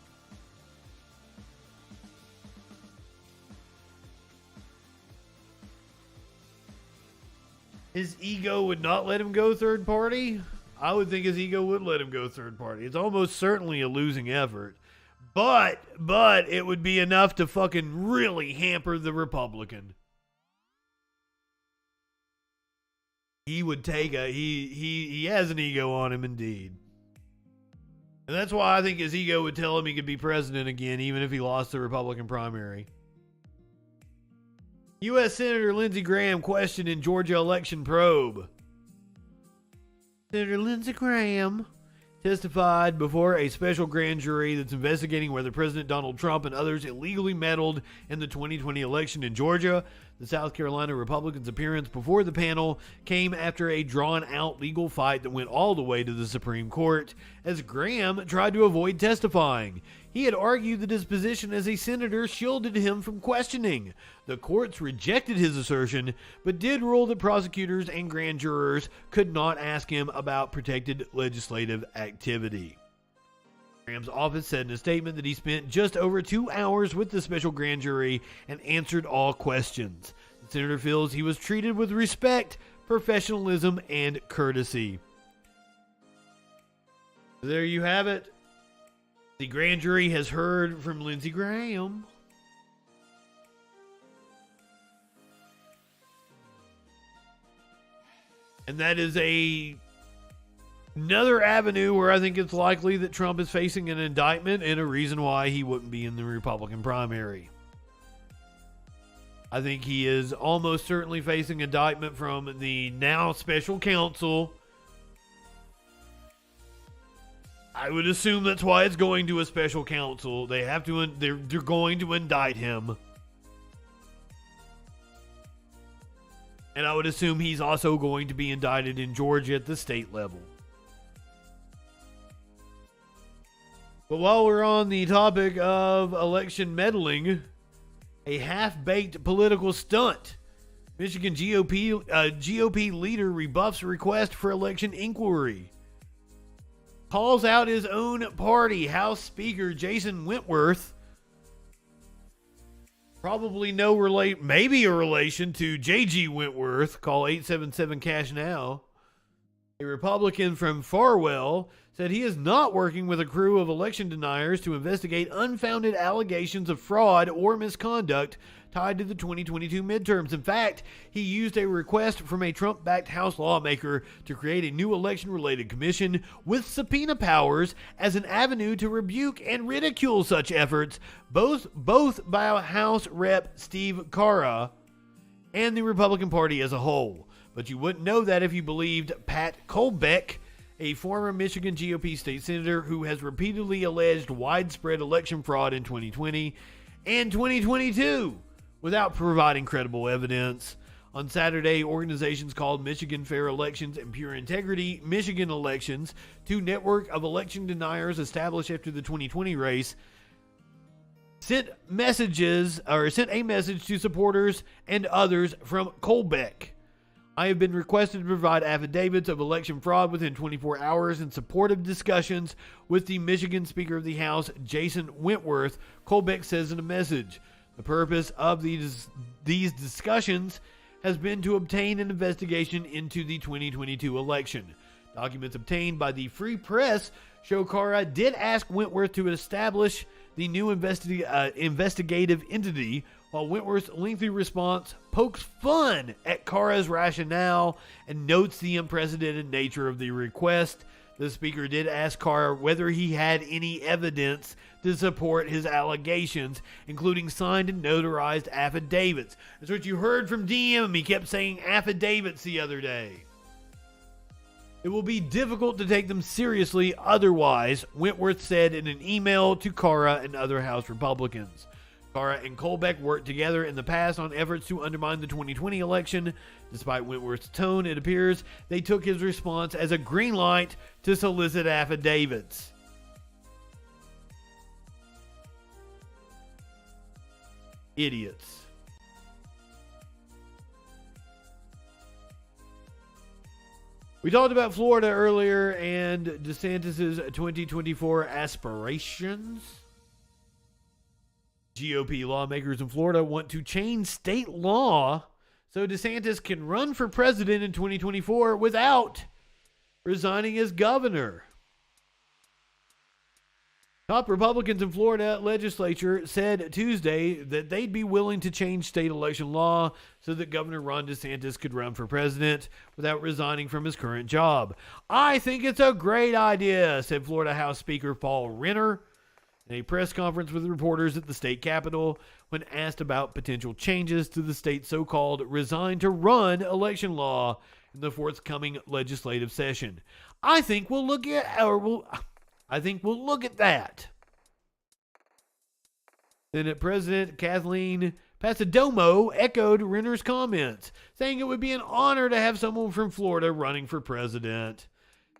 His ego would not let him go third party? I would think his ego would let him go third party. It's almost certainly a losing effort. But it would be enough to fucking really hamper the Republican. He would take he has an ego on him indeed. And that's why I think his ego would tell him he could be president again even if he lost the Republican primary. U.S. Senator Lindsey Graham questioned in Georgia election probe. Senator Lindsey Graham testified before a special grand jury that's investigating whether President Donald Trump and others illegally meddled in the 2020 election in Georgia. The South Carolina Republicans' appearance before the panel came after a drawn-out legal fight that went all the way to the Supreme Court, as Graham tried to avoid testifying. He had argued that his position as a senator shielded him from questioning. The courts rejected his assertion, but did rule that prosecutors and grand jurors could not ask him about protected legislative activity. Graham's office said in a statement that he spent just over 2 hours with the special grand jury and answered all questions. The senator feels he was treated with respect, professionalism, and courtesy. There you have it. The grand jury has heard from Lindsey Graham. And that is another avenue where I think it's likely that Trump is facing an indictment and a reason why he wouldn't be in the Republican primary. I think he is almost certainly facing indictment from the now special counsel. I would assume that's why it's going to a special counsel. They have to. They're going to indict him. And I would assume he's also going to be indicted in Georgia at the state level. But while we're on the topic of election meddling, a half-baked political stunt. Michigan GOP leader rebuffs request for election inquiry. Calls out his own party. House Speaker Jason Wentworth, probably maybe a relation to J.G. Wentworth. Call 877 Cash Now. A Republican from Farwell said he is not working with a crew of election deniers to investigate unfounded allegations of fraud or misconduct tied to the 2022 midterms. In fact, he used a request from a Trump-backed House lawmaker to create a new election-related commission with subpoena powers as an avenue to rebuke and ridicule such efforts, both by House Rep. Steve Carra and the Republican Party as a whole. But you wouldn't know that if you believed Pat Colbeck, a former Michigan GOP state senator who has repeatedly alleged widespread election fraud in 2020 and 2022 without providing credible evidence. On Saturday, organizations called Michigan Fair Elections and Pure Integrity Michigan Elections, two network of election deniers established after the 2020 race, sent a message to supporters and others from Colbeck. I have been requested to provide affidavits of election fraud within 24 hours in support of discussions with the Michigan Speaker of the House, Jason Wentworth, Colbeck says in a message. The purpose of these discussions has been to obtain an investigation into the 2022 election. Documents obtained by the Free Press show Carra did ask Wentworth to establish the new investigative entity, while Wentworth's lengthy response pokes fun at Carra's rationale and notes the unprecedented nature of the request. The speaker did ask Carra whether he had any evidence to support his allegations, including signed and notarized affidavits. That's what you heard from DM. He kept saying affidavits the other day. It will be difficult to take them seriously otherwise, Wentworth said in an email to Carra and other House Republicans. Carra and Colbeck worked together in the past on efforts to undermine the 2020 election. Despite Wentworth's tone, it appears they took his response as a green light to solicit affidavits. Idiots. We talked about Florida earlier and DeSantis' 2024 aspirations. GOP lawmakers in Florida want to change state law so DeSantis can run for president in 2024 without resigning as governor. Top Republicans in Florida legislature said Tuesday that they'd be willing to change state election law so that Governor Ron DeSantis could run for president without resigning from his current job. I think it's a great idea, said Florida House Speaker Paul Renner in a press conference with reporters at the state capitol when asked about potential changes to the state's so-called resign to run election law in the forthcoming legislative session. I think we'll look at that. Senate President Kathleen Passidomo echoed Renner's comments, saying it would be an honor to have someone from Florida running for president.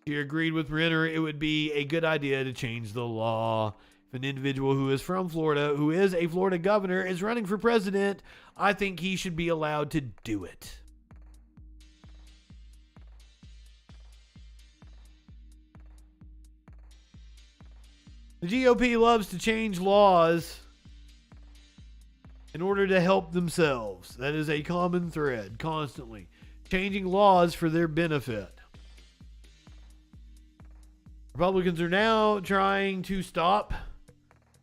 She agreed with Renner it would be a good idea to change the law. If an individual who is from Florida, who is a Florida governor, is running for president, I think he should be allowed to do it. The GOP loves to change laws in order to help themselves. That is a common thread, constantly. Changing laws for their benefit. Republicans are now trying to stop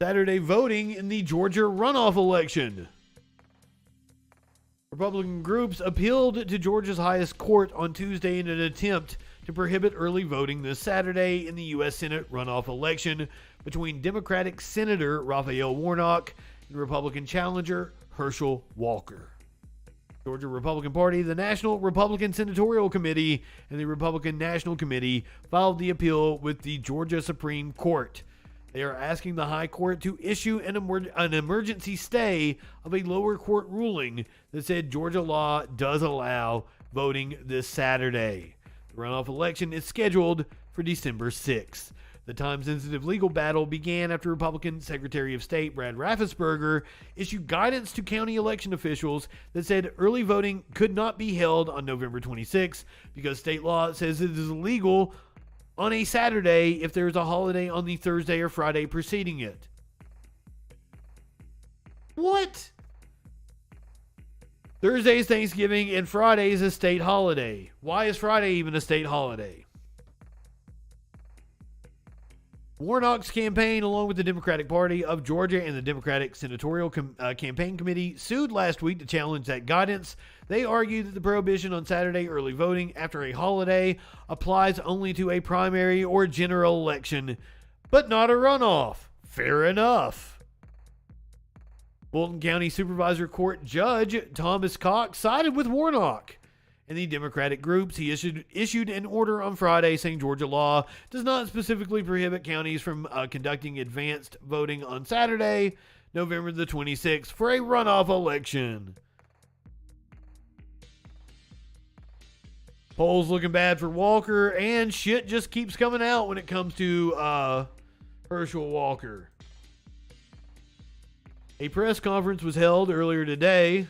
Saturday voting in the Georgia runoff election. Republican groups appealed to Georgia's highest court on Tuesday in an attempt to prohibit early voting this Saturday in the U.S. Senate runoff election between Democratic Senator Raphael Warnock and Republican challenger Herschel Walker. Georgia Republican Party, the National Republican Senatorial Committee, and the Republican National Committee filed the appeal with the Georgia Supreme Court. They are asking the High Court to issue an emergency stay of a lower court ruling that said Georgia law does allow voting this Saturday. The runoff election is scheduled for December 6th. The time-sensitive legal battle began after Republican Secretary of State Brad Raffensperger issued guidance to county election officials that said early voting could not be held on November 26 because state law says it is illegal on a Saturday if there is a holiday on the Thursday or Friday preceding it. What? Thursday is Thanksgiving and Friday is a state holiday. Why is Friday even a state holiday? Warnock's campaign, along with the Democratic Party of Georgia and the Democratic Senatorial Campaign Committee, sued last week to challenge that guidance. They argue that the prohibition on Saturday early voting after a holiday applies only to a primary or general election, but not a runoff. Fair enough. Fulton County Supervisor Court Judge Thomas Cox sided with Warnock and the Democratic groups. He issued an order on Friday saying Georgia law does not specifically prohibit counties from conducting advanced voting on Saturday, November the 26th, for a runoff election. Polls looking bad for Walker, and shit just keeps coming out when it comes to Herschel Walker. A press conference was held earlier today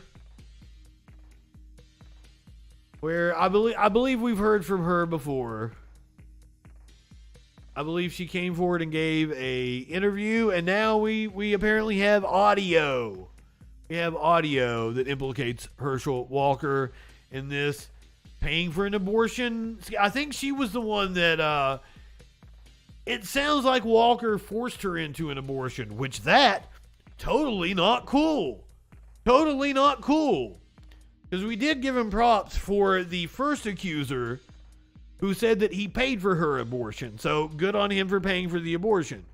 where I believe we've heard from her before. I believe she came forward and gave a interview, and now we apparently have audio. We have audio that implicates Herschel Walker in this paying for an abortion. I think she was the one that it sounds like Walker forced her into an abortion, which that totally not cool. Totally not cool. Because we did give him props for the first accuser who said that he paid for her abortion. So good on him for paying for the abortion.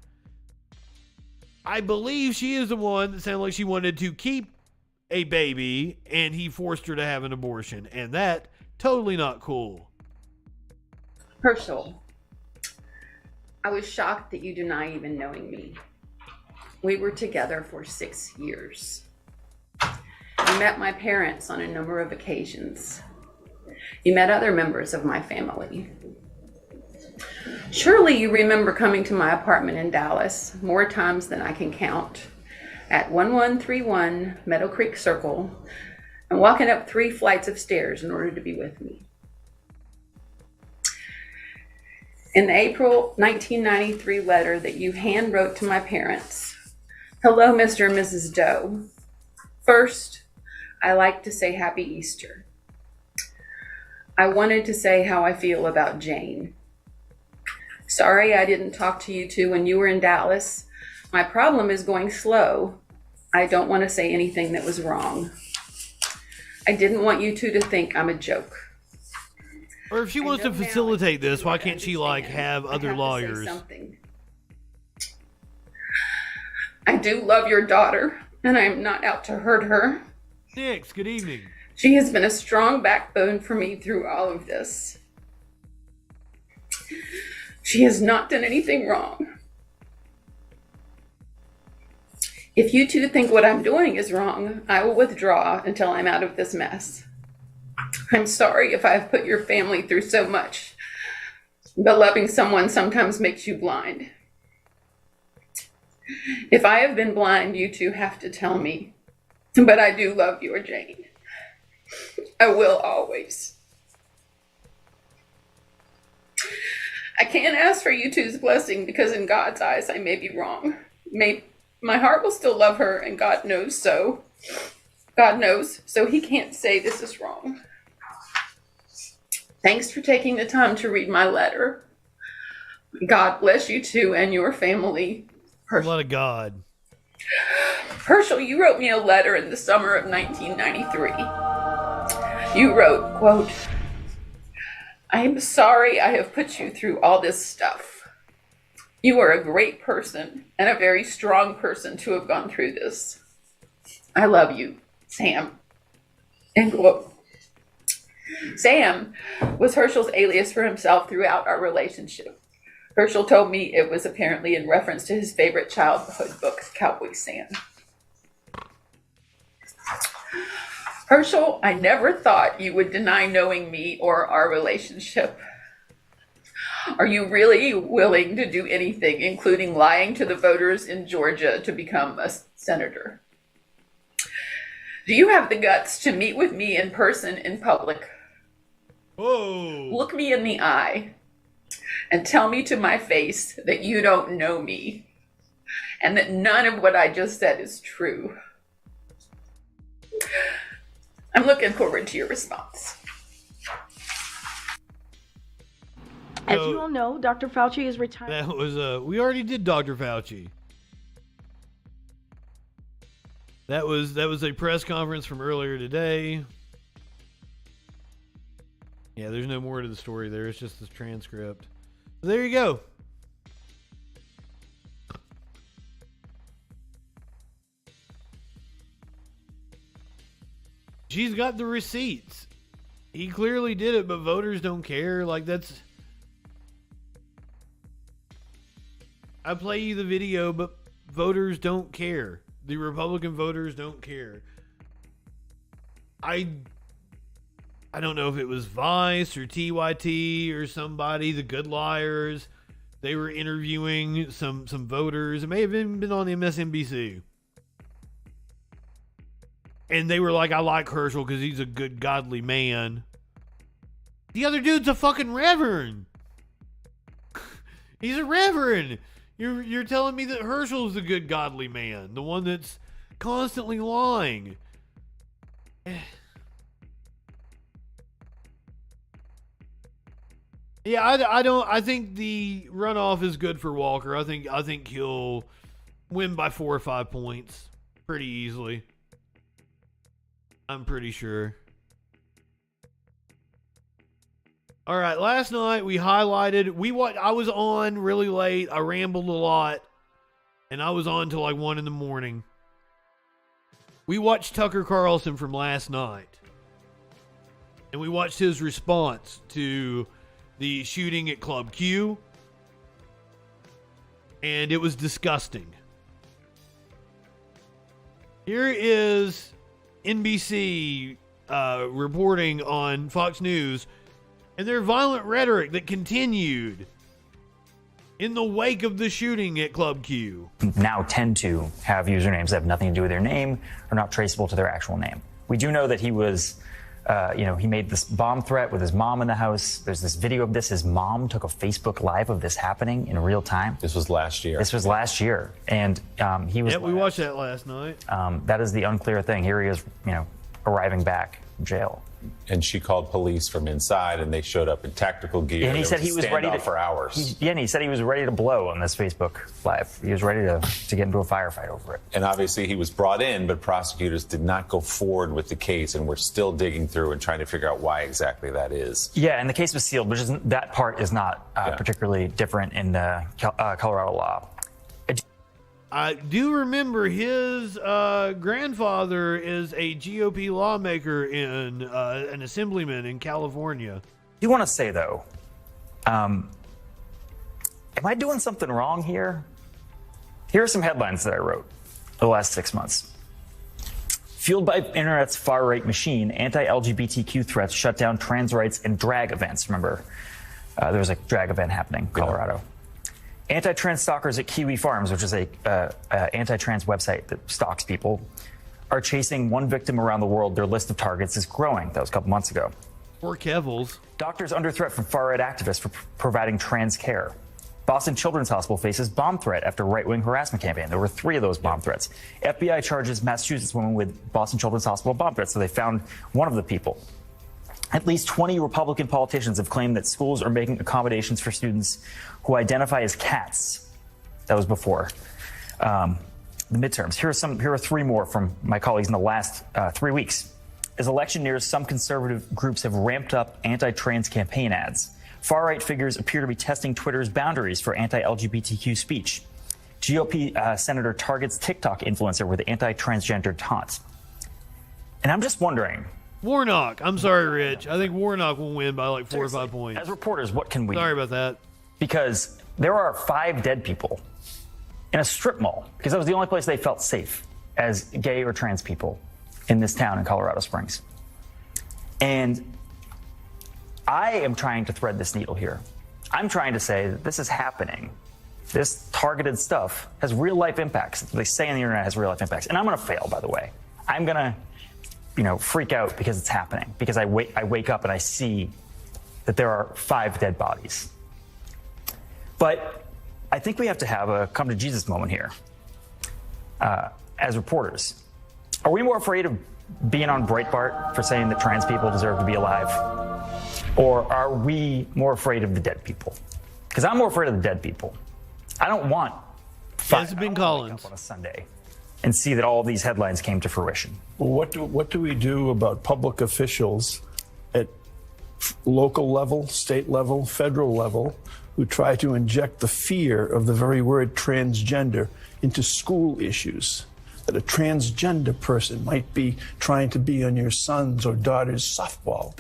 I believe she is the one that sounded like she wanted to keep a baby and he forced her to have an abortion. And that, totally not cool. Herschel, I was shocked that you deny even knowing me. We were together for 6 years. You met my parents on a number of occasions. You met other members of my family. Surely you remember coming to my apartment in Dallas more times than I can count at 1131 Meadow Creek Circle and walking up 3 flights of stairs in order to be with me. In the April 1993 letter that you hand wrote to my parents, hello, Mr. and Mrs. Doe. First, I like to say Happy Easter. I wanted to say how I feel about Jane. Sorry I didn't talk to you two when you were in Dallas. My problem is going slow. I don't want to say anything that was wrong. I didn't want you two to think I'm a joke. Or if she wants to facilitate this, why can't she, like, have other lawyers? I do love your daughter, and I'm not out to hurt her. Nix, good evening. She has been a strong backbone for me through all of this. She has not done anything wrong. If you two think what I'm doing is wrong, I will withdraw until I'm out of this mess. I'm sorry if I've put your family through so much, but loving someone sometimes makes you blind. If I have been blind, you two have to tell me, but I do love your Jane. I will always. I can't ask for you two's blessing because in God's eyes I may be wrong. My heart will still love her, and God knows so. God knows, so he can't say this is wrong. Thanks for taking the time to read my letter. God bless you two and your family. Herschel. Let of God. Herschel, you wrote me a letter in the summer of 1993. You wrote, quote, I am sorry I have put you through all this stuff. You are a great person and a very strong person to have gone through this. I love you, Sam. End quote. Sam was Herschel's alias for himself throughout our relationship. Herschel told me it was apparently in reference to his favorite childhood book, Cowboy Sam. Herschel, I never thought you would deny knowing me or our relationship. Are you really willing to do anything, including lying to the voters in Georgia to become a senator? Do you have the guts to meet with me in person in public? Whoa. Look me in the eye and tell me to my face that you don't know me and that none of what I just said is true. I'm looking forward to your response. As you all know, Dr. Fauci is retiring. That was we already did Dr. Fauci. That was a press conference from earlier today. Yeah, there's no more to the story there. It's just this transcript. So there you go. She's got the receipts. He clearly did it, but voters don't care. Like, that's... I play you the video, but voters don't care. The Republican voters don't care. I don't know if it was Vice or TYT or somebody, the Good Liars. They were interviewing some voters. It may have even been on MSNBC. And they were like, I like Herschel because he's a good, godly man. The other dude's a fucking reverend. He's a reverend. You're telling me that Herschel's the good, godly man. The one that's constantly lying. Yeah, I think the runoff is good for Walker. I think he'll win by 4 or 5 points pretty easily. I'm pretty sure. All right, last night we highlighted, I was on really late. I rambled a lot, and I was on till like 1 in the morning. We watched Tucker Carlson from last night, and we watched his response to the shooting at Club Q, and it was disgusting. Here is NBC reporting on Fox News and their violent rhetoric that continued in the wake of the shooting at Club Q. Now tend to have usernames that have nothing to do with their name or not traceable to their actual name. We do know that he was he made this bomb threat with his mom in the house. There's this video of this. His mom took a Facebook Live of this happening in real time. This was last year. And he was. Yeah, we watched that last night. That is the unclear thing. Here he is, arriving back from jail. And she called police from inside, and they showed up in tactical gear. And he said he was ready to for hours. And he said he was ready to blow on this Facebook Live. He was ready to get into a firefight over it. And obviously he was brought in, but prosecutors did not go forward with the case, and we're still digging through and trying to figure out why exactly that is. Yeah, and the case was sealed, which is that part is not particularly different in Colorado law. I do remember his grandfather is a GOP lawmaker in an assemblyman in California. I do want to say, though, am I doing something wrong here? Here are some headlines that I wrote the last 6 months. Fueled by internet's far-right machine, anti-LGBTQ threats shut down trans rights and drag events. Remember, there was a drag event happening in Colorado. Anti-trans stalkers at Kiwi Farms, which is a anti-trans website that stalks people, are chasing one victim around the world. Their list of targets is growing. That was a couple months ago. Poor Kevils. Doctors under threat from far-right activists for providing trans care. Boston Children's Hospital faces bomb threat after right-wing harassment campaign. There were 3 of those bomb threats. FBI charges Massachusetts woman with Boston Children's Hospital bomb threats, so they found one of the people. At least 20 Republican politicians have claimed that schools are making accommodations for students who identify as cats. That was before the midterms. Here are 3 more from my colleagues in the last 3 weeks. As election nears, some conservative groups have ramped up anti-trans campaign ads. Far-right figures appear to be testing Twitter's boundaries for anti-LGBTQ speech. GOP senator targets TikTok influencer with anti-transgender taunts. And I'm just wondering. Warnock. I'm sorry, Rich. I think Warnock will win by like 4 or 5 points. As reporters, what can we do? Sorry about that. Because there are 5 dead people in a strip mall, because that was the only place they felt safe as gay or trans people in this town in Colorado Springs. And I am trying to thread this needle here. I'm trying to say that this is happening. This targeted stuff has real life impacts. They say on the internet has real life impacts. And I'm going to fail, by the way. I'm going to freak out because it's happening, because I wake up and I see that there are 5 dead bodies. But I think we have to have a come to Jesus moment here. As reporters, are we more afraid of being on Breitbart for saying that trans people deserve to be alive? Or are we more afraid of the dead people? Because I'm more afraid of the dead people. I don't want Jessica Collins on a Sunday and see that all of these headlines came to fruition. Well, what do we do about public officials at local level, state level, federal level, who try to inject the fear of the very word transgender into school issues? That a transgender person might be trying to be on your son's or daughter's softball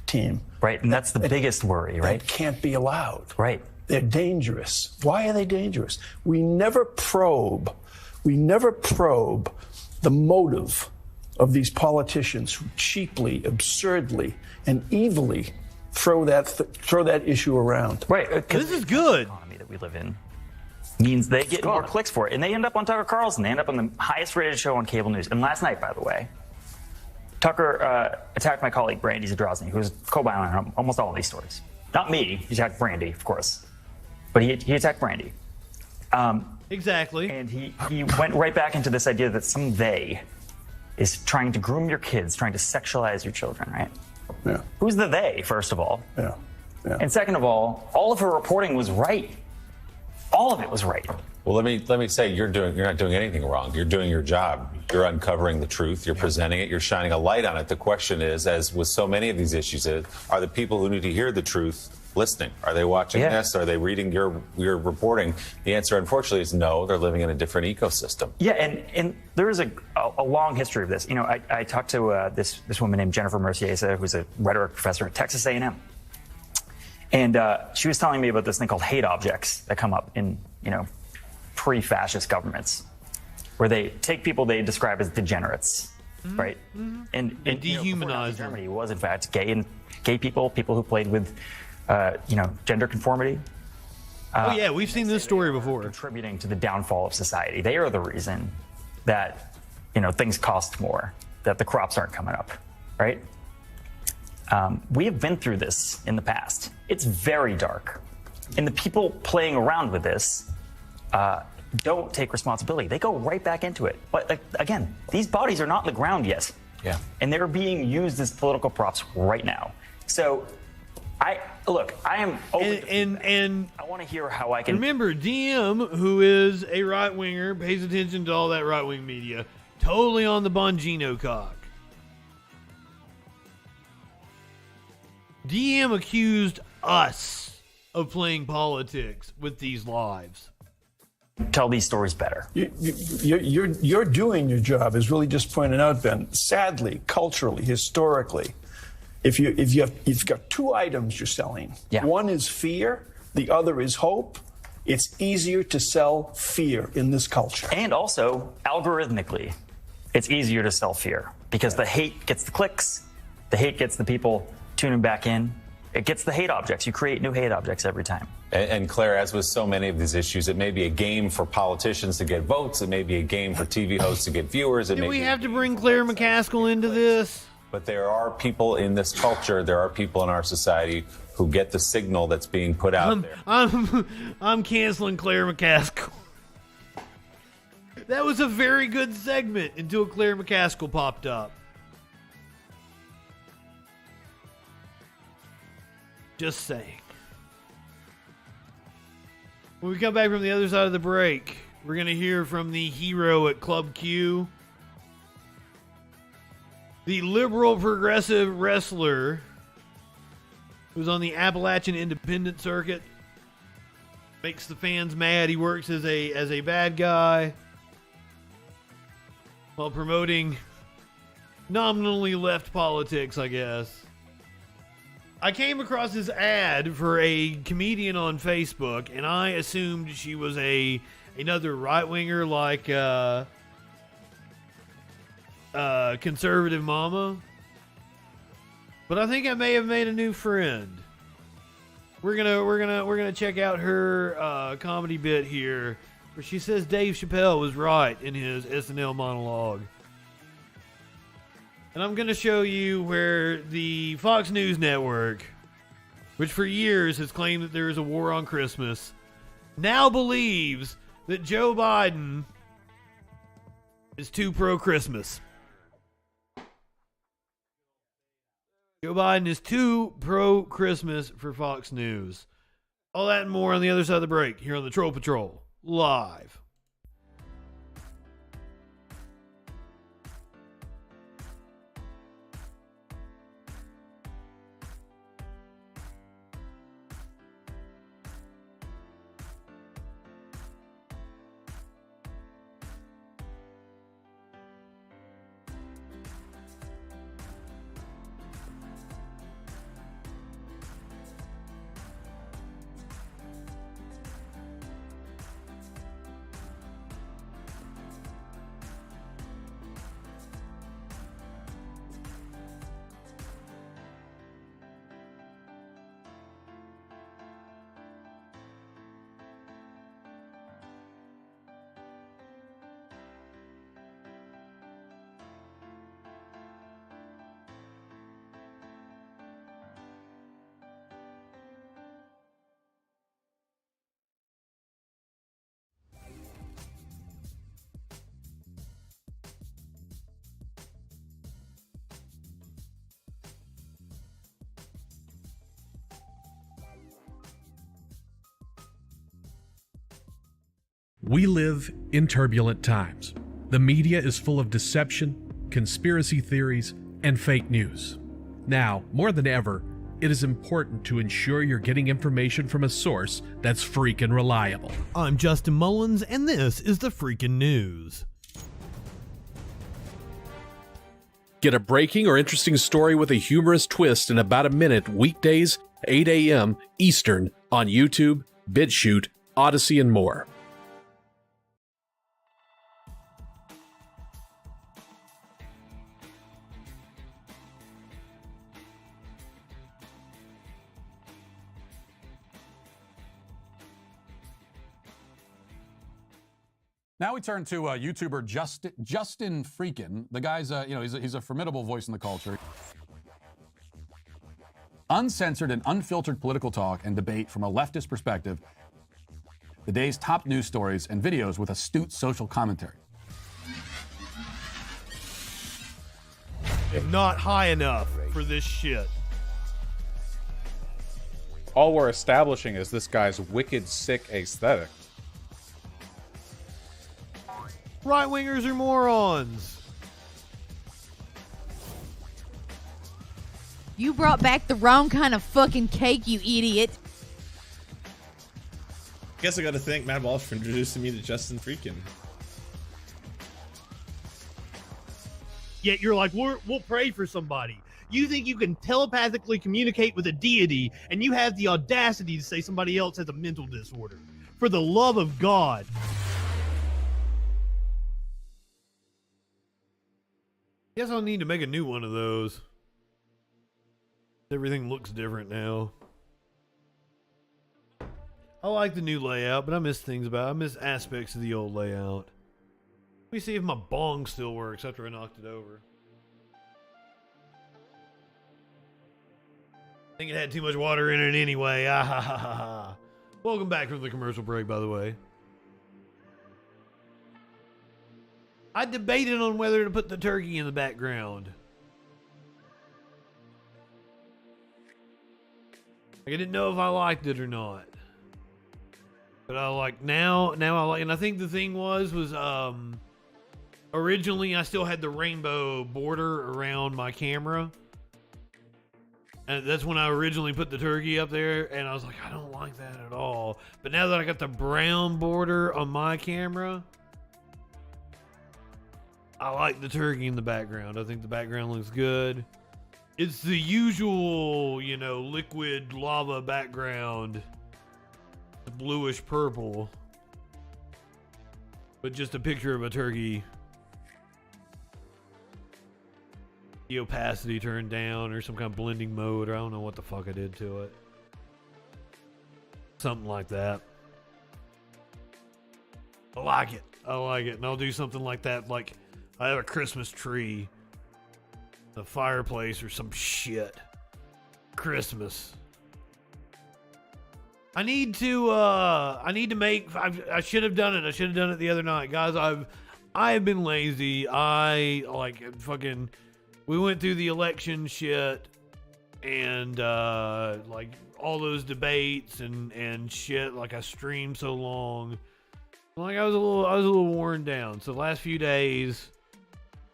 team. Right, and that's the biggest worry, right? That can't be allowed. Right. They're dangerous. Why are they dangerous? We never probe the motive of these politicians who cheaply, absurdly, and evilly throw that issue around. Right. This is good. Economy that we live in means they get more clicks for it, and they end up on Tucker Carlson. They end up on the highest rated show on cable news. And last night, by the way, Tucker attacked my colleague Brandy Zadrozny, who was co-filing on almost all of these stories. Not me. He attacked Brandy, of course, but he attacked Brandy. Exactly. And he went right back into this idea that some they is trying to groom your kids, trying to sexualize your children, right? Yeah. Who's the they, first of all? Yeah. And second of all of her reporting was right. All of it was right. Well, let me say, you're not doing anything wrong. You're doing your job. You're uncovering the truth. You're presenting it. You're shining a light on it. The question is, as with so many of these issues, are the people who need to hear the truth listening? Are they watching this? Are they reading your reporting? The answer, unfortunately, is no. They're living in a different ecosystem. Yeah, and there is a long history of this. You know, I talked to this woman named Jennifer Merciesa, who's a rhetoric professor at Texas A&M. And she was telling me about this thing called hate objects that come up in, pre-fascist governments, where they take people they describe as degenerates, right? Mm-hmm. And dehumanize them. Germany was, in fact, gay people who played with, gender conformity. We've seen this story before. Contributing to the downfall of society. They are the reason that, things cost more, that the crops aren't coming up, right? We have been through this in the past. It's very dark. And the people playing around with this don't take responsibility. They go right back into it. But again, these bodies are not in the ground yet. Yeah. And they're being used as political props right now. So I am open and I want to hear how I can remember DM, who is a right winger, pays attention to all that right wing media, totally on the Bongino cock. DM accused us of playing politics with these lives. Tell these stories better. You're doing your job, as really just pointed out, Ben. Sadly, culturally, historically, if you've got two items you're selling, one is fear, the other is hope. It's easier to sell fear in this culture. And also, algorithmically, it's easier to sell fear because the hate gets the clicks, the hate gets the people tuning back in. It gets the hate objects. You create new hate objects every time. And Claire, as with so many of these issues, it may be a game for politicians to get votes. It may be a game for TV hosts to get viewers. Do we have to bring Claire McCaskill into this? But there are people in this culture, there are people in our society who get the signal that's being put out there. I'm canceling Claire McCaskill. That was a very good segment until Claire McCaskill popped up. Just saying. When we come back from the other side of the break, we're going to hear from the hero at Club Q, the liberal progressive wrestler who's on the Appalachian Independent Circuit, makes the fans mad. He works as a bad guy while promoting nominally left politics, I guess. I came across this ad for a comedian on Facebook, and I assumed she was another right-winger like conservative mama. But I think I may have made a new friend. We're gonna check out her comedy bit here, where she says Dave Chappelle was right in his SNL monologue. And I'm going to show you where the Fox News Network, which for years has claimed that there is a war on Christmas, now believes that Joe Biden is too pro-Christmas. Joe Biden is too pro-Christmas for Fox News. All that and more on the other side of the break here on the Troll Patrol, live. We live in turbulent times. The media is full of deception, conspiracy theories, and fake news. Now, more than ever, it is important to ensure you're getting information from a source that's freaking reliable. I'm Justin Mullins, and this is the Freakin' News. Get a breaking or interesting story with a humorous twist in about a minute weekdays, 8 a.m. Eastern on YouTube, BitChute, Odyssey, and more. Now we turn to YouTuber Justin FREAKIN. The guy's, he's a formidable voice in the culture. Uncensored and unfiltered political talk and debate from a leftist perspective. The day's top news stories and videos with astute social commentary. Not high enough for this shit. All we're establishing is this guy's wicked, sick aesthetic. Right-wingers are morons. You brought back the wrong kind of fucking cake, you idiot. Guess I gotta thank Matt Walsh for introducing me to Justin Freakin. Yet you're like, we'll pray for somebody. You think you can telepathically communicate with a deity, and you have the audacity to say somebody else has a mental disorder. For the love of God. Guess I'll need to make a new one of those. Everything looks different now. I like the new layout, but I miss things about it. I miss aspects of the old layout. Let me see if my bong still works after I knocked it over. I think it had too much water in it anyway. Ah, ha, ha, ha, ha. Welcome back from the commercial break, by the way. I debated on whether to put the turkey in the background. I didn't know if I liked it or not. But I like now I like, and I think the thing was originally I still had the rainbow border around my camera. And that's when I originally put the turkey up there, and I was like, I don't like that at all. But now that I got the brown border on my camera, I like the turkey in the background. I think the background looks good. It's the usual, you know, liquid lava background. Bluish purple. But just a picture of a turkey. The opacity turned down or some kind of blending mode, or I don't know what the fuck I did to it. Something like that. I like it. I like it. And I'll do something like that. Like, I have a Christmas tree. A fireplace or some shit. Christmas. I need to make, I should have done it. I should have done it the other night. Guys, I have been lazy. We went through the election shit and like all those debates and shit. Like I streamed so long. Like I was a little worn down. So the last few days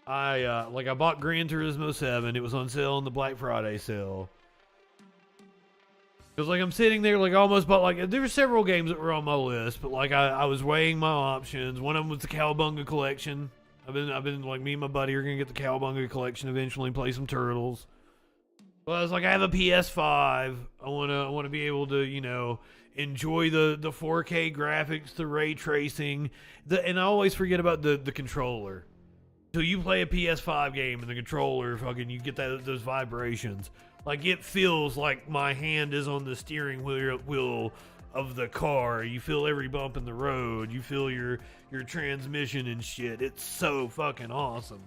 I bought Gran Turismo 7. It was on sale in the Black Friday sale. Because like I'm sitting there like I almost bought like there were several games that were on my list, but like I was weighing my options. One of them was the Cowabunga collection. I've been like me and my buddy are gonna get the Cowabunga collection eventually and play some Turtles. But I was like I have a PS5. I wanna be able to, you know, enjoy the 4K graphics, the ray tracing, and I always forget about the controller. So you play a PS5 game and the controller fucking you get those vibrations. Like it feels like my hand is on the steering wheel of the car. You feel every bump in the road. You feel your transmission and shit. It's so fucking awesome.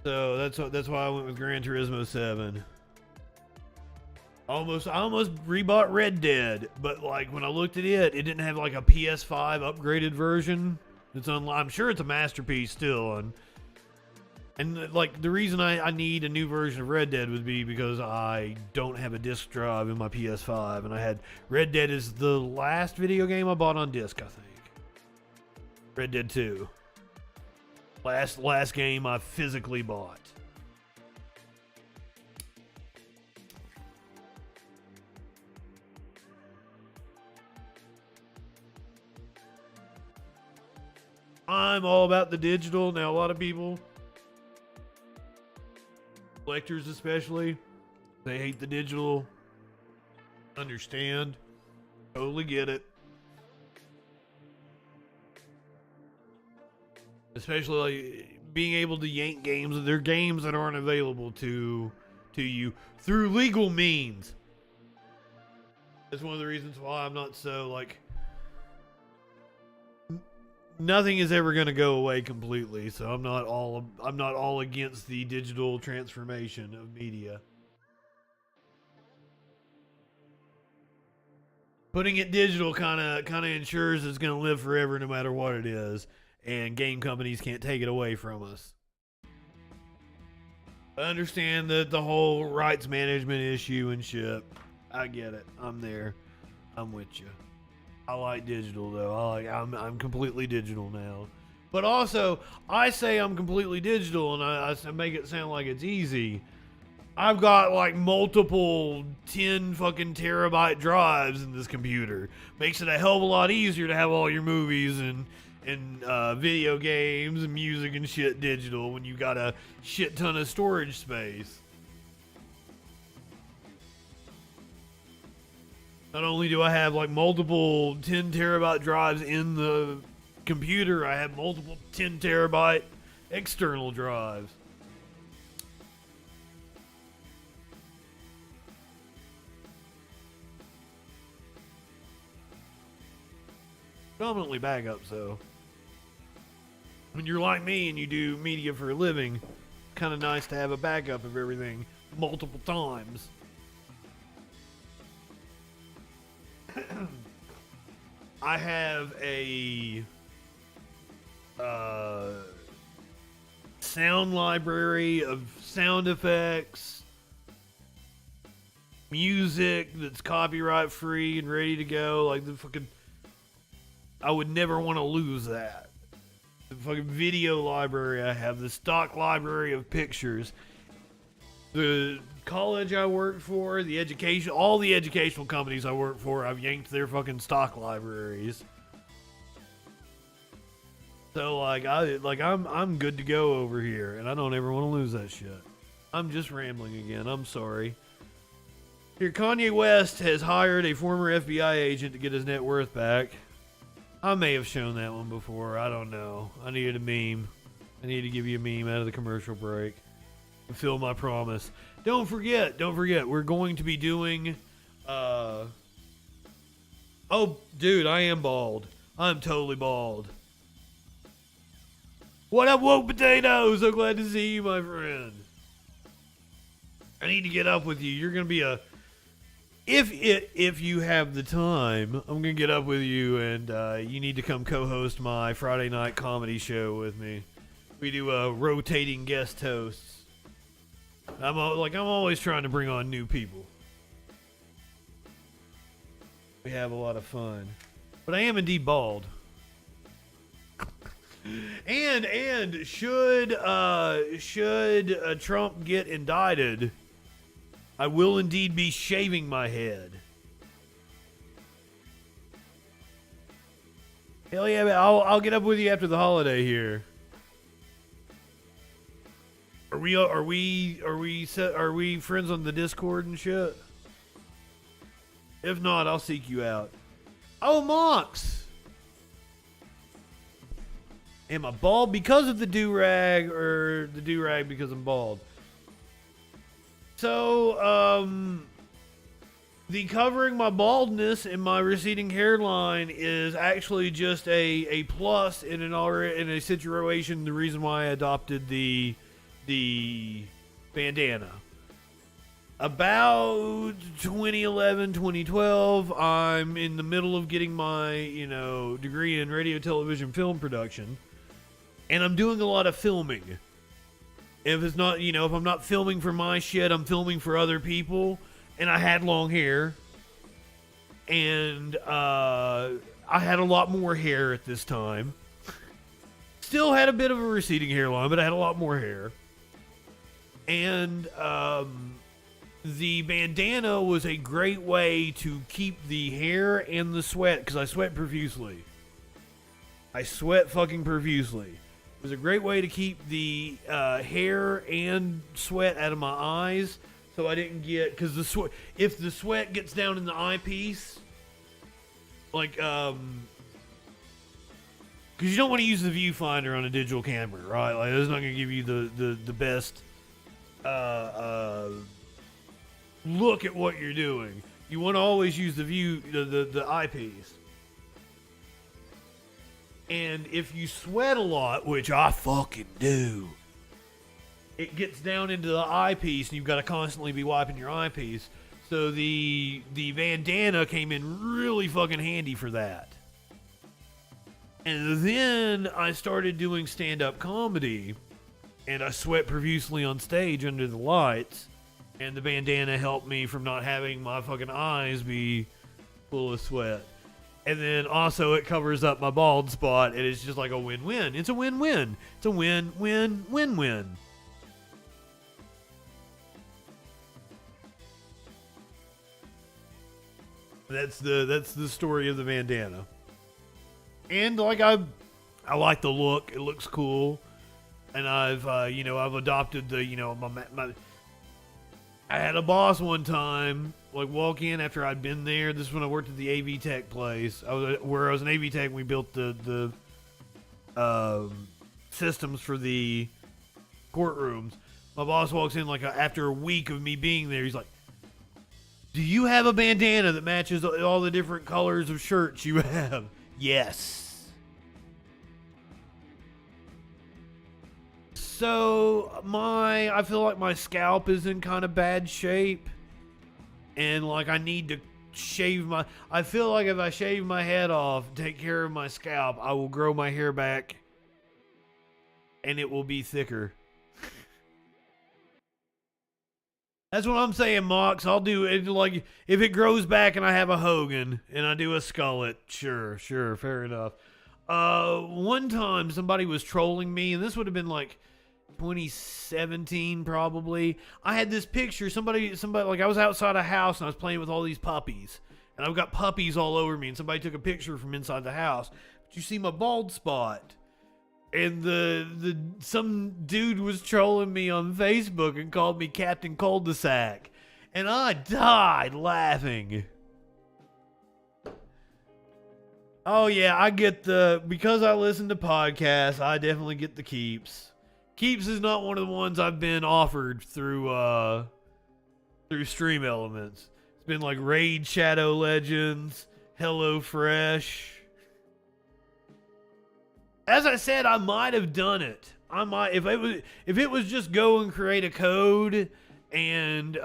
So that's why I went with Gran Turismo 7. I almost rebought Red Dead, but like when I looked at it didn't have like a PS5 upgraded version. I'm sure it's a masterpiece still, and like the reason I need a new version of Red Dead would be because I don't have a disc drive in my PS5, and I had Red Dead is the last video game I bought on disc, I think. Red Dead 2. Last game I physically bought. I'm all about the digital. Now, a lot of people, collectors especially, they hate the digital. Understand. Totally get it. Especially like being able to yank games. They're games that aren't available to you through legal means. That's one of the reasons why I'm not so like nothing is ever going to go away completely, so I'm not all against the digital transformation of media. Putting it digital kind of ensures it's going to live forever no matter what it is, and game companies can't take it away from us. I understand the whole rights management issue and shit. I get it. I'm there. I'm with you. I like digital though. I'm completely digital now. But also, I say I'm completely digital and I make it sound like it's easy. I've got like multiple 10 fucking terabyte drives in this computer. Makes it a hell of a lot easier to have all your movies and video games and music and shit digital when you got a shit ton of storage space. Not only do I have like multiple 10 terabyte drives in the computer, I have multiple 10 terabyte external drives. Predominantly backups though. When you're like me and you do media for a living, kind of nice to have a backup of everything multiple times. I have a sound library of sound effects, music that's copyright free and ready to go. Like the fucking, I would never want to lose that. The fucking video library I have, the stock library of pictures. The college I worked for, the education, all the educational companies I work for, I've yanked their fucking stock libraries. So I'm good to go over here, and I don't ever want to lose that shit. I'm just rambling again. I'm sorry. Here, Kanye West has hired a former FBI agent to get his net worth back. I may have shown that one before. I don't know. I needed a meme. I need to give you a meme out of the commercial break. Fulfill my promise. Don't forget. We're going to be doing. Oh, dude, I am bald. I'm totally bald. What up, woke potato? So glad to see you, my friend. I need to get up with you. You're gonna be a. If you have the time, I'm gonna get up with you, and you need to come co-host my Friday night comedy show with me. We do rotating guest hosts. I'm always trying to bring on new people. We have a lot of fun, but I am indeed bald. And should Trump get indicted, I will indeed be shaving my head. Hell yeah, I'll get up with you after the holiday here. Are we friends on the Discord and shit? If not, I'll seek you out. Oh, Mox! Am I bald because of the do-rag or the do-rag because I'm bald? So, the covering my baldness and my receding hairline is actually just a plus in a situation. The reason why I adopted the bandana. About 2011, 2012, I'm in the middle of getting my, degree in radio, television, film production. And I'm doing a lot of filming. If it's not, if I'm not filming for my shit, I'm filming for other people. And I had long hair. And I had a lot more hair at this time. Still had a bit of a receding hairline, but I had a lot more hair. And the bandana was a great way to keep the hair and the sweat, because I sweat profusely. I sweat fucking profusely. It was a great way to keep the hair and sweat out of my eyes, so I didn't get, because if the sweat gets down in the eyepiece, because you don't want to use the viewfinder on a digital camera, right? Like, it's not going to give you the best look at what you're doing. You want to always use the eyepiece. And if you sweat a lot, which I fucking do, it gets down into the eyepiece, and you've got to constantly be wiping your eyepiece. So the bandana came in really fucking handy for that. And then I started doing stand-up comedy, and I sweat profusely on stage under the lights, and the bandana helped me from not having my fucking eyes be full of sweat. And then also it covers up my bald spot, and it's just like a win-win. It's a win-win. It's a win-win-win-win. That's the story of the bandana. And like I like the look. It looks cool. And I've adopted the, my I had a boss one time, like walk in after I'd been there. This is when I worked at the AV Tech place. I was an AV Tech. We built the systems for the courtrooms. My boss walks in after a week of me being there. He's like, "Do you have a bandana that matches all the different colors of shirts you have?" Yes. So I feel like my scalp is in kind of bad shape, and like I need to shave I feel like if I shave my head off, take care of my scalp, I will grow my hair back, and it will be thicker. That's what I'm saying, Mox. I'll do it, like, if it grows back and I have a Hogan and I do a skullet, sure, fair enough. One time somebody was trolling me, and this would have been like 2017 probably. I had this picture, somebody like, I was outside a house and I was playing with all these puppies, and I've got puppies all over me, and somebody took a picture from inside the house. But you see my bald spot, and some dude was trolling me on Facebook and called me Captain Cul-de-sac, and I died laughing. Oh yeah, I get because I listen to podcasts, I definitely get the keeps. Keeps is not one of the ones I've been offered through Stream Elements. It's been like Raid Shadow Legends, Hello Fresh. As I said, I might have done it. I might, if it was just go and create a code and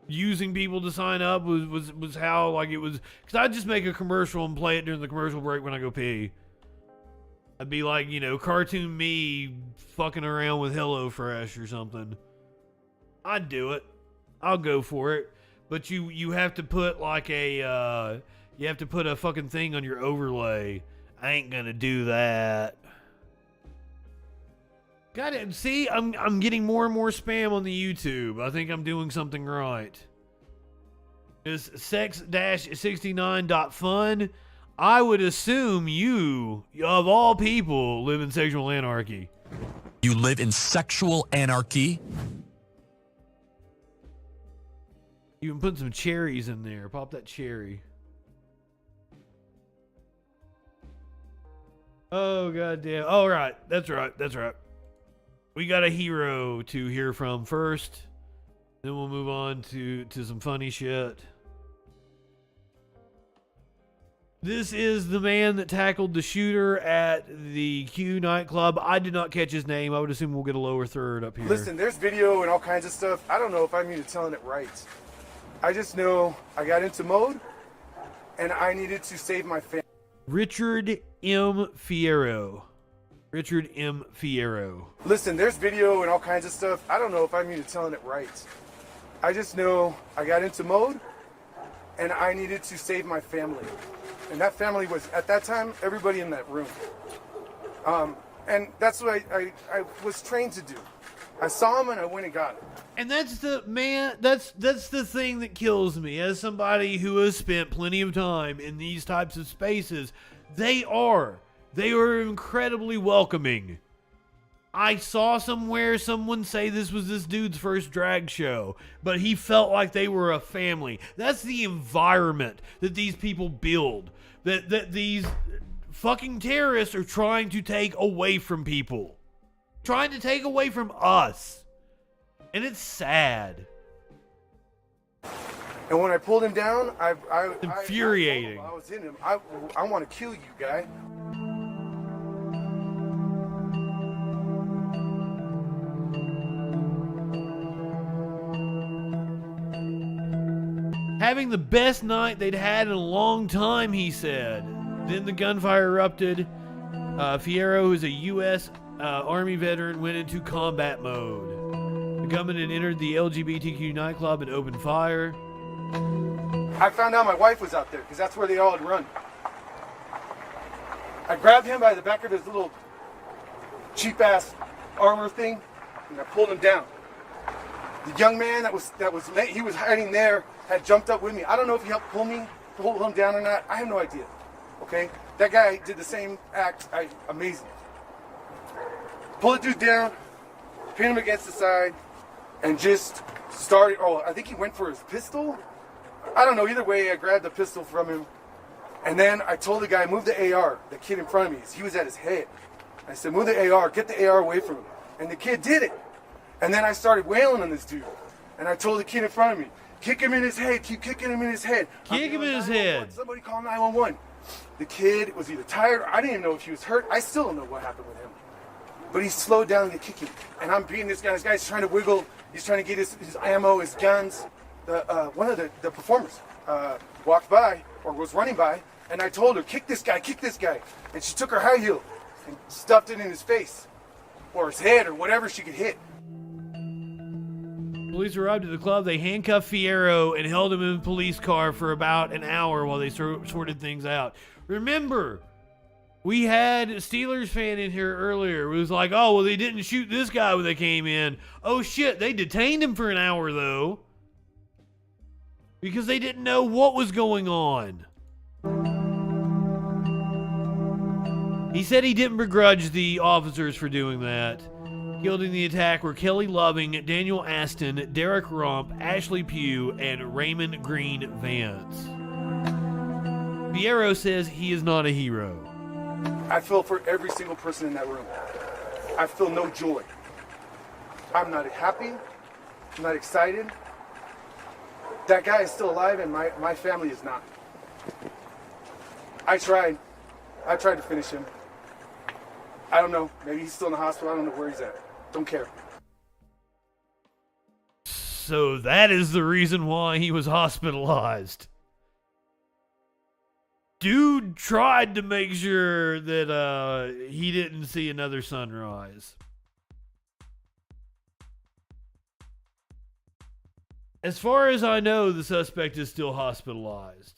using people to sign up was how, like, it was, because I'd just make a commercial and play it during the commercial break when I go pee. I'd be like, cartoon me fucking around with HelloFresh or something. I'd do it. I'll go for it. But you have to put like a you have to put a fucking thing on your overlay. I ain't gonna do that. Got it. See, I'm getting more and more spam on the YouTube. I think I'm doing something right. It's sex-69.fun. I would assume you, of all people, live in sexual anarchy. You live in sexual anarchy? You can put some cherries in there. Pop that cherry. Oh, goddamn. Oh, right. That's right. We got a hero to hear from first. Then we'll move on to some funny shit. This is the man that tackled the shooter at the Q nightclub. I did not catch his name. I would assume we'll get a lower third up here. Listen, there's video and all kinds of stuff. I don't know if I'm even telling it right. I just know I got into mode, and I needed to save my family. Richard M. Fierro. Listen, there's video and all kinds of stuff. I don't know if I'm even telling it right. I just know I got into mode, and I needed to save my family. And that family was, at that time, everybody in that room. And that's what I was trained to do. I saw him and I went and got him. And that's the thing that kills me. As somebody who has spent plenty of time in these types of spaces, they are incredibly welcoming. I saw somewhere someone say this was this dude's first drag show, but he felt like they were a family. That's the environment that these people build. That these fucking terrorists are trying to take away from people. Trying to take away from us. And it's sad. And when I pulled him down, infuriating. I was in him. I want to kill you, guy. Having the best night they'd had in a long time, he said. Then the gunfire erupted. Fierro, who's a U.S. Army veteran, went into combat mode. The gunman had entered the LGBTQ nightclub and opened fire. I found out my wife was out there because that's where they all had run. I grabbed him by the back of his little cheap-ass armor thing, and I pulled him down. The young man that was late, he was hiding there, had jumped up with me. I don't know if he helped pull him down or not. I have no idea. Okay? That guy did the same act. Amazing. Pull the dude down, pin him against the side, and just started. Oh, I think he went for his pistol. I don't know. Either way, I grabbed the pistol from him. And then I told the guy, move the AR. The kid in front of me, he was at his head. I said, move the AR, get the AR away from him. And the kid did it. And then I started wailing on this dude. And I told the kid in front of me, kick him in his head, keep kicking him in his head. Kick him in his head. Somebody call 911. The kid was either tired, or I didn't even know if he was hurt. I still don't know what happened with him. But he slowed down the kicking. And I'm beating this guy. This guy's trying to wiggle. He's trying to get his ammo, his guns. One of the performers walked by, or was running by, and I told her, kick this guy. And she took her high heel and stuffed it in his face, or his head, or whatever she could hit. Police arrived at the club. They handcuffed Fierro and held him in a police car for about an hour while they sorted things out. Remember, we had a Steelers fan in here earlier who was like, oh, well, they didn't shoot this guy when they came in. Oh, shit, they detained him for an hour, though, because they didn't know what was going on. He said he didn't begrudge the officers for doing that. Killed in the attack were Kelly Loving, Daniel Aston, Derek Rump, Ashley Pugh, and Raymond Green Vance. Fierro says he is not a hero. I feel for every single person in that room. I feel no joy. I'm not happy. I'm not excited. That guy is still alive, and my family is not. I tried to finish him. I don't know. Maybe he's still in the hospital. I don't know where he's at. Don't care. So that is the reason why he was hospitalized. Dude tried to make sure that he didn't see another sunrise. As far as I know, the suspect is still hospitalized.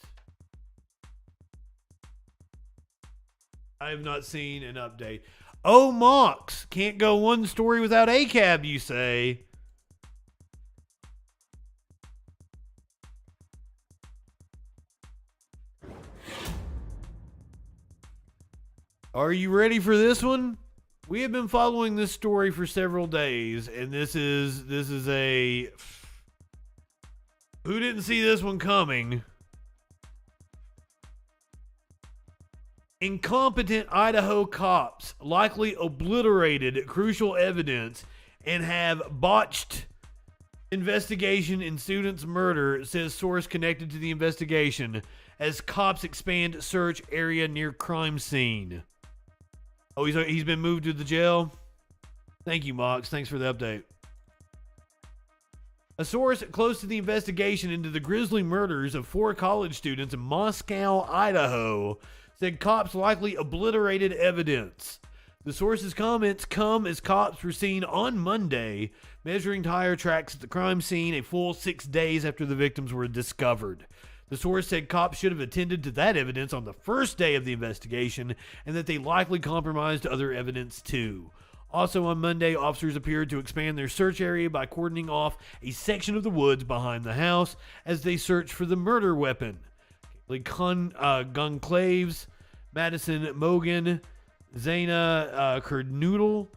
I have not seen an update. Oh, Mox, can't go one story without ACAB, you say. Are you ready for this one? We have been following this story for several days, and this is a... Who didn't see this one coming? Incompetent Idaho cops likely obliterated crucial evidence and have botched investigation in student's murder, says source connected to the investigation, as cops expand search area near crime scene. Oh, he's been moved to the jail? Thank you, Mox. Thanks for the update. A source close to the investigation into the grisly murders of 4 college students in Moscow, Idaho, said cops likely obliterated evidence. The source's comments come as cops were seen on Monday measuring tire tracks at the crime scene a full 6 days after the victims were discovered. The source said cops should have attended to that evidence on the first day of the investigation and that they likely compromised other evidence too. Also on Monday, officers appeared to expand their search area by cordoning off a section of the woods behind the house as they searched for the murder weapon. Gonclaves, Madison Mogan, Zaina Kernudel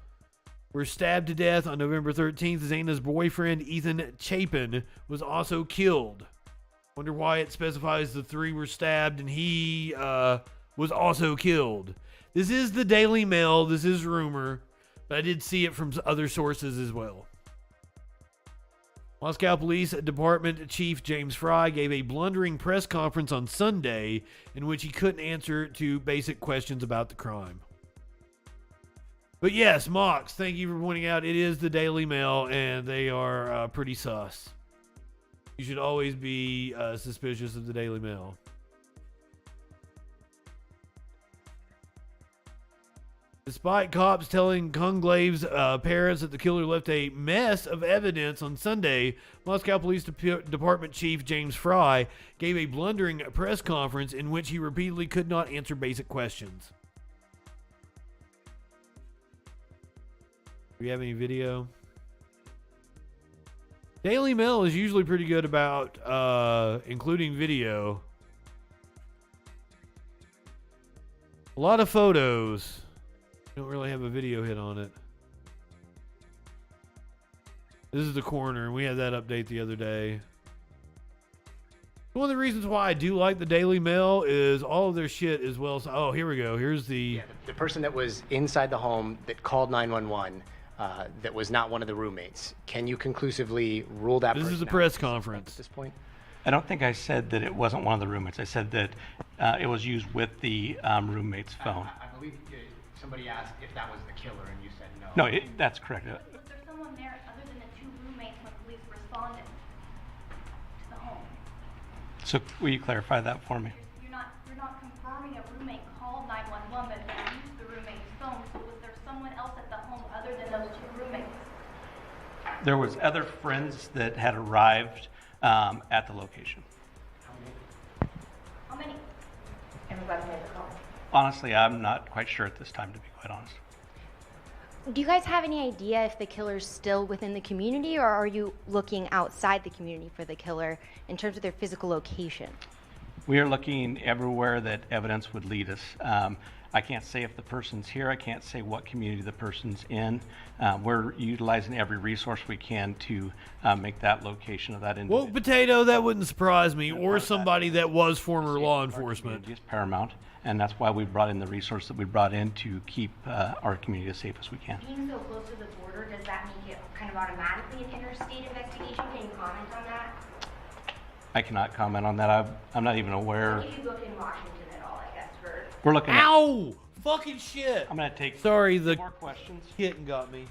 were stabbed to death on November 13th. Zaina's boyfriend, Ethan Chapin, was also killed. Wonder why it specifies the 3 were stabbed and he was also killed. This is the Daily Mail. This is rumor, but I did see it from other sources as well. Moscow Police Department Chief James Fry gave a blundering press conference on Sunday in which he couldn't answer to basic questions about the crime. But yes, Mox, thank you for pointing out it is the Daily Mail, and they are pretty sus. You should always be suspicious of the Daily Mail. Despite cops telling Conclave's parents that the killer left a mess of evidence on Sunday, Moscow Police Department Chief James Fry gave a blundering press conference in which he repeatedly could not answer basic questions. Do we have any video? Daily Mail is usually pretty good about including video. A lot of photos. Don't really have a video hit on it. This is the coroner, and we had that update the other day. One of the reasons why I do like the Daily Mail is all of their shit is well. Oh, here we go. Here's the the person that was inside the home that called 911. That was not one of the roommates. Can you conclusively rule that? This is a press conference at this point. I don't think I said that it wasn't one of the roommates. I said that it was used with the roommate's phone. I believe somebody asked if that was the killer, and you said no. No, that's correct. Was there someone there other than the two roommates when police responded to the home? So will you clarify that for me? You're not confirming a roommate called 911, but they used the roommate's phone. So was there someone else at the home other than those two roommates? There was other friends that had arrived at the location. How many? Everybody made the call. Honestly, I'm not quite sure at this time, to be quite honest. Do you guys have any idea if the killer's still within the community, or are you looking outside the community for the killer in terms of their physical location? We are looking everywhere that evidence would lead us. I can't say if the person's here. I can't say what community the person's in. We're utilizing every resource we can to make that location of that individual. Woke potato, that wouldn't surprise me, or somebody that was former law enforcement. It's paramount, and that's why we brought in the resource that we brought in to keep our community as safe as we can. Being so close to the border, does that make it kind of automatically an interstate investigation? Can you comment on that? I cannot comment on that. I'm not even aware. If you look in Washington at all, I guess, for... We're looking Ow! Fucking shit! I'm going to take Sorry, the more questions. Kitten got me.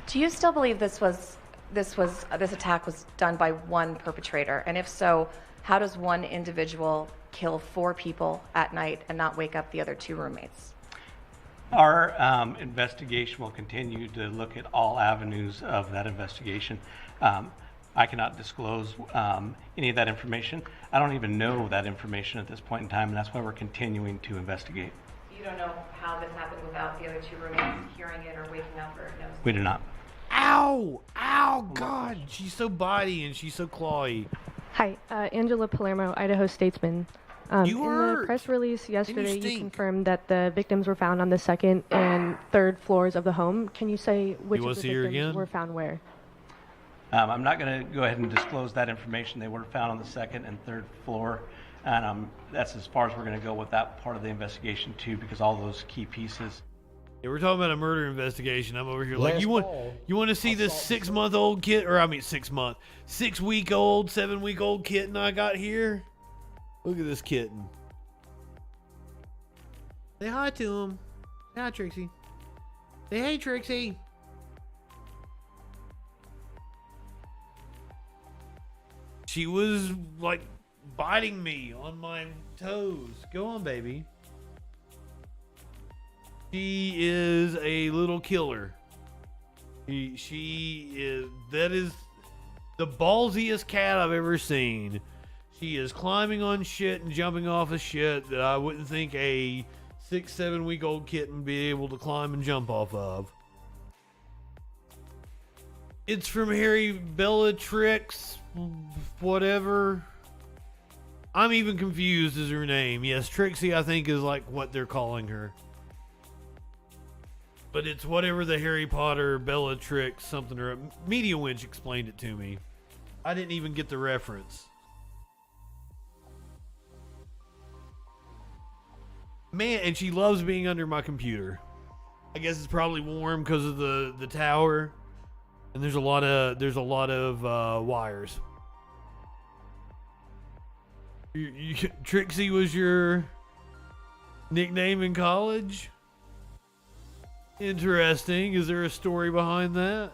Do you still believe this attack was done by one perpetrator? And if so, how does one individual kill 4 people at night and not wake up the other 2 roommates? Our investigation will continue to look at all avenues of that investigation. I cannot disclose any of that information. I don't even know that information at this point in time, and that's why we're continuing to investigate. You don't know how this happened without the other 2 roommates hearing it or waking up or noticing? We do not. Ow! Ow! God, she's so bitey and she's so clawy. Hi, Angela Palermo, Idaho Statesman. You in hurt. the press release yesterday, you stink. confirmed that the victims were found on the 2nd and 3rd floors of the home. Can you say which wanna of the see her victims again? were found where? I'm not going to go ahead and disclose that information. They were found on the 2nd and 3rd floor, and that's as far as we're going to go with that part of the investigation too, because all those key pieces. Yeah, we're talking about a murder investigation. I'm over here like, Last you want to see this 6-month-old kid, or 6-week-old, 7-week-old kitten I got here? Look at this kitten. Say hi to him. Say hi, Trixie. Say hey, Trixie. She was like biting me on my toes. Go on, baby. She is a little killer. She is, that is the ballsiest cat I've ever seen. She is climbing on shit and jumping off of shit that I wouldn't think a 6-7-week-old kitten would be able to climb and jump off of. It's from Harry Bellatrix, whatever. I'm even confused as her name. Yes, Trixie, I think, is like what they're calling her. But it's whatever the Harry Potter Bellatrix something or Media Winch explained it to me. I didn't even get the reference. Man, and she loves being under my computer. I guess it's probably warm because of the tower. And there's a lot of wires. Trixie was your nickname in college? Interesting. Is there a story behind that?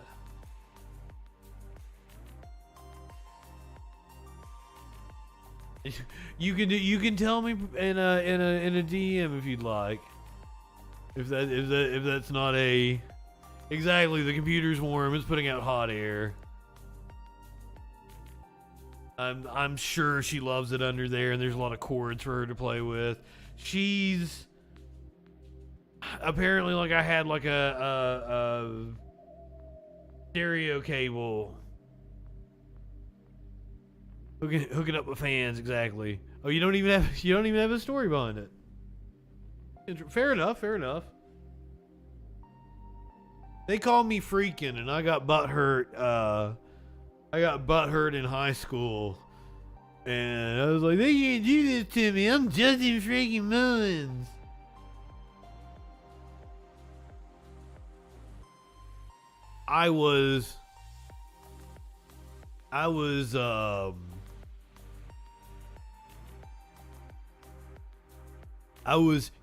You can tell me in a DM if you'd like. If that's not a exactly, the computer's warm, it's putting out hot air. I'm sure she loves it under there, and there's a lot of cords for her to play with. She's apparently, like, I had like a stereo cable hooking up with fans. Exactly. Oh, you don't even have a story behind it. Fair enough. They called me freaking, and I got butthurt. I got butthurt in high school, and I was like, "They can't do this to me. I'm Justin freaking Mullins." I was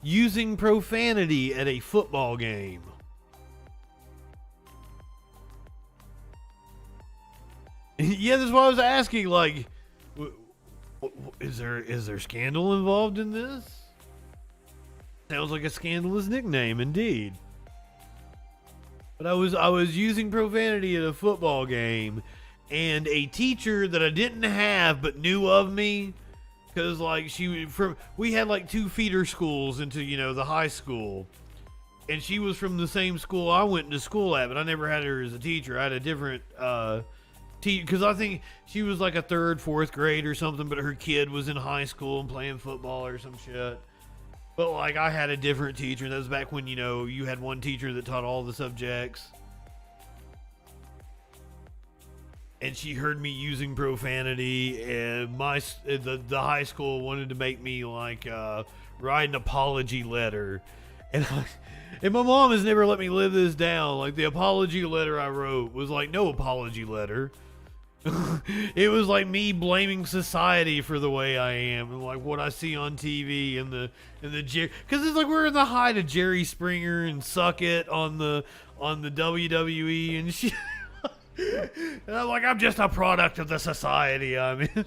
using profanity at a football game. Yeah, that's why I was asking, like, is there scandal involved in this? Sounds like a scandalous nickname, indeed. But I was using profanity at a football game, and a teacher that I didn't have but knew of me, because like we had like 2 feeder schools into the high school, and she was from the same school I went to school at, but I never had her as a teacher. I had a different because I think she was like a 3rd, 4th grade or something, but her kid was in high school and playing football or some shit. But like I had a different teacher. That was back when you had one teacher that taught all the subjects. And she heard me using profanity, and the high school wanted to make me like write an apology letter, and my mom has never let me live this down. Like, the apology letter I wrote was like no apology letter. It was like me blaming society for the way I am, and like what I see on TV and the because it's like we're in the height of Jerry Springer and Suck It on the WWE and shit. And I'm like, I'm just a product of the society I'm in.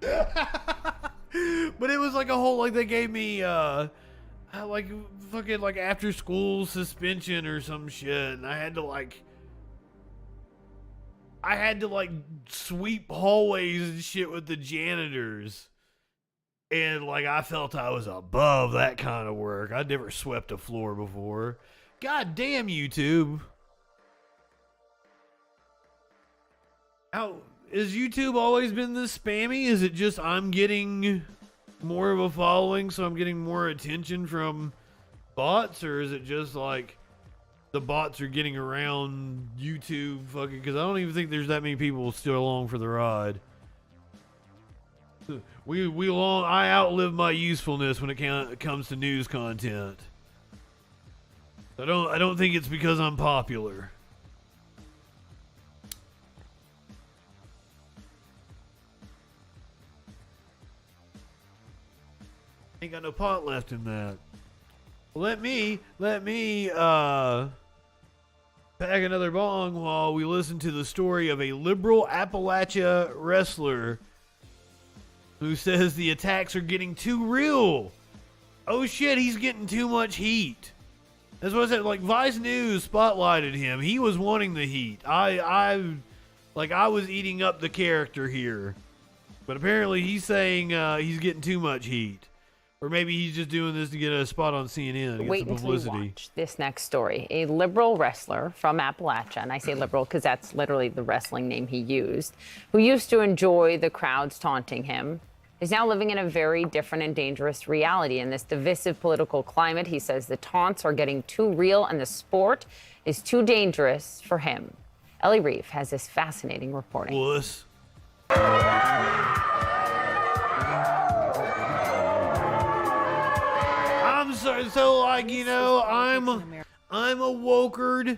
But it was like a whole, like, they gave me like fucking like after school suspension or some shit, and I had to like sweep hallways and shit with the janitors. And like I felt I was above that kind of work. I'd never swept a floor before. God damn, YouTube. How has YouTube always been this spammy? Is it just I'm getting more of a following, so I'm getting more attention from bots, or is it just like the bots are getting around YouTube fucking? Because I don't even think there's that many people still along for the ride. I outlive my usefulness when it comes to news content. I don't think it's because I'm popular. Ain't got no pot left in that. Let me pack another bong while we listen to the story of a liberal Appalachia wrestler who says the attacks are getting too real. Oh shit, he's getting too much heat. That's what I said. Like, Vice News spotlighted him. He was wanting the heat. I was eating up the character here, but apparently he's saying he's getting too much heat. Or maybe he's just doing this to get a spot on CNN to get some publicity. Until you watch this next story. A liberal wrestler from Appalachia, and I say liberal because that's literally the wrestling name he used, who used to enjoy the crowds taunting him, is now living in a very different and dangerous reality. In this divisive political climate, he says the taunts are getting too real and the sport is too dangerous for him. Ellie Reeve has this fascinating reporting. Wuss. I'm sorry, so like, I'm a wokered.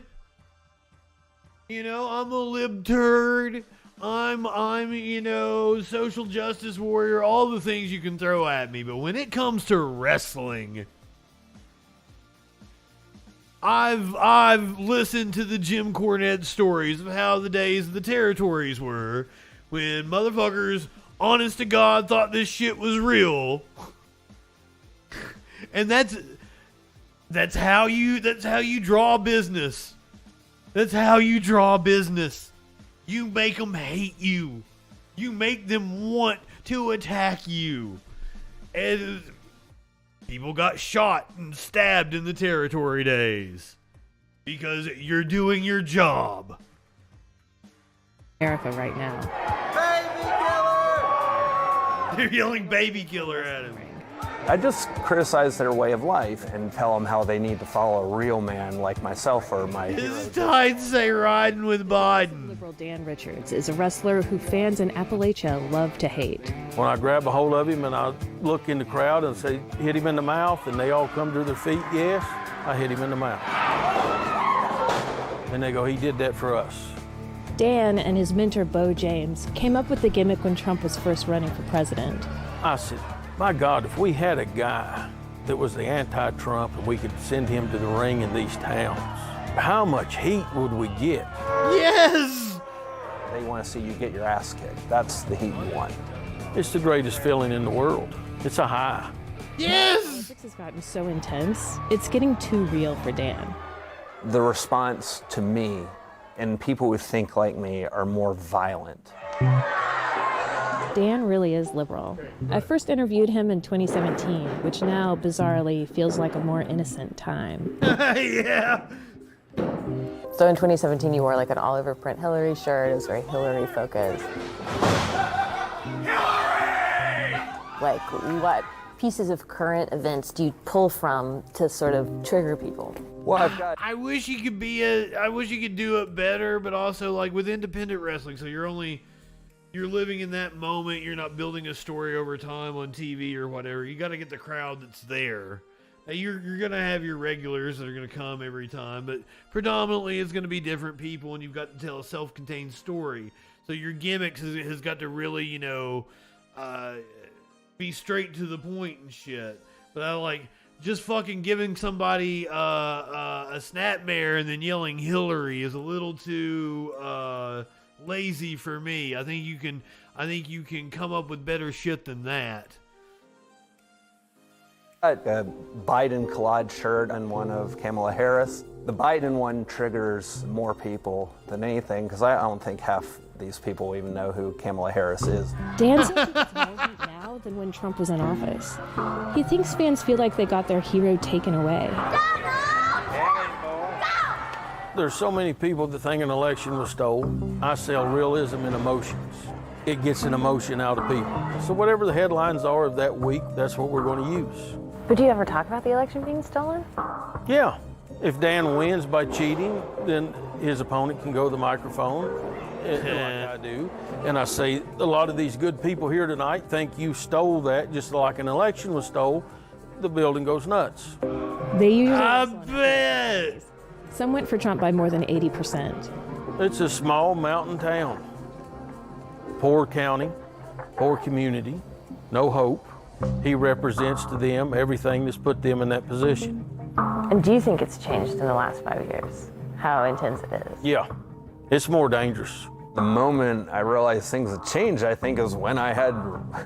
You know, I'm a lib turd. I'm social justice warrior, all the things you can throw at me. But when it comes to wrestling, I've listened to the Jim Cornette stories of how the days of the territories were when motherfuckers, honest to God, thought this shit was real. And that's how you draw business. That's how you draw business. You make them hate you. You make them want to attack you. And people got shot and stabbed in the territory days because you're doing your job. America right now. They're yelling baby killer at him. I just criticize their way of life and tell them how they need to follow a real man like myself or my hero. It's time to say riding with Biden. Liberal Dan Richards is a wrestler who fans in Appalachia love to hate. When I grab a hold of him and I look in the crowd and say, hit him in the mouth, and they all come to their feet, yes, I hit him in the mouth. And they go, he did that for us. Dan and his mentor, Bo James, came up with the gimmick when Trump was first running for president. I said, my God, if we had a guy that was the anti-Trump and we could send him to the ring in these towns, how much heat would we get? Yes! They want to see you get your ass kicked. That's the heat you want. It's the greatest feeling in the world. It's a high. Yes! Politics has gotten so intense, it's getting too real for Dan. The response to me and people who think like me are more violent. Dan really is liberal. I first interviewed him in 2017, which now, bizarrely, feels like a more innocent time. Yeah! So in 2017, you wore like an all-over print Hillary shirt. It was very Hillary focused. Hillary! Like, what pieces of current events do you pull from to sort of trigger people? Well, I wish you could I wish you could do it better, but also like with independent wrestling, so you're living in that moment. You're not building a story over time on TV or whatever. You got to get the crowd that's there. Now, you're going to have your regulars that are going to come every time, but predominantly it's going to be different people, and you've got to tell a self-contained story. So your gimmicks has got to really, be straight to the point and shit. But I like just fucking giving somebody a snapmare and then yelling Hillary is a little too lazy for me. I think you can come up with better shit than that. A Biden collage shirt and one of Kamala Harris. The Biden one triggers more people than anything because I don't think half these people even know who Kamala Harris is. Dan seems like it's more heat now than when Trump was in office. He thinks fans feel like they got their hero taken away. There's so many people that think an election was stolen. I sell realism and emotions. It gets an emotion out of people. So whatever the headlines are of that week, that's what we're going to use. But do you ever talk about the election being stolen? Yeah. If Dan wins by cheating, then his opponent can go to the microphone, like I do, and I say, a lot of these good people here tonight think you stole that, just like an election was stole. The building goes nuts. They usually I bet. Some went for Trump by more than 80%. It's a small mountain town. Poor county, poor community, no hope. He represents to them everything that's put them in that position. And do you think it's changed in the last 5 years? How intense it is? Yeah, it's more dangerous. The moment I realized things had changed, I think, is when I had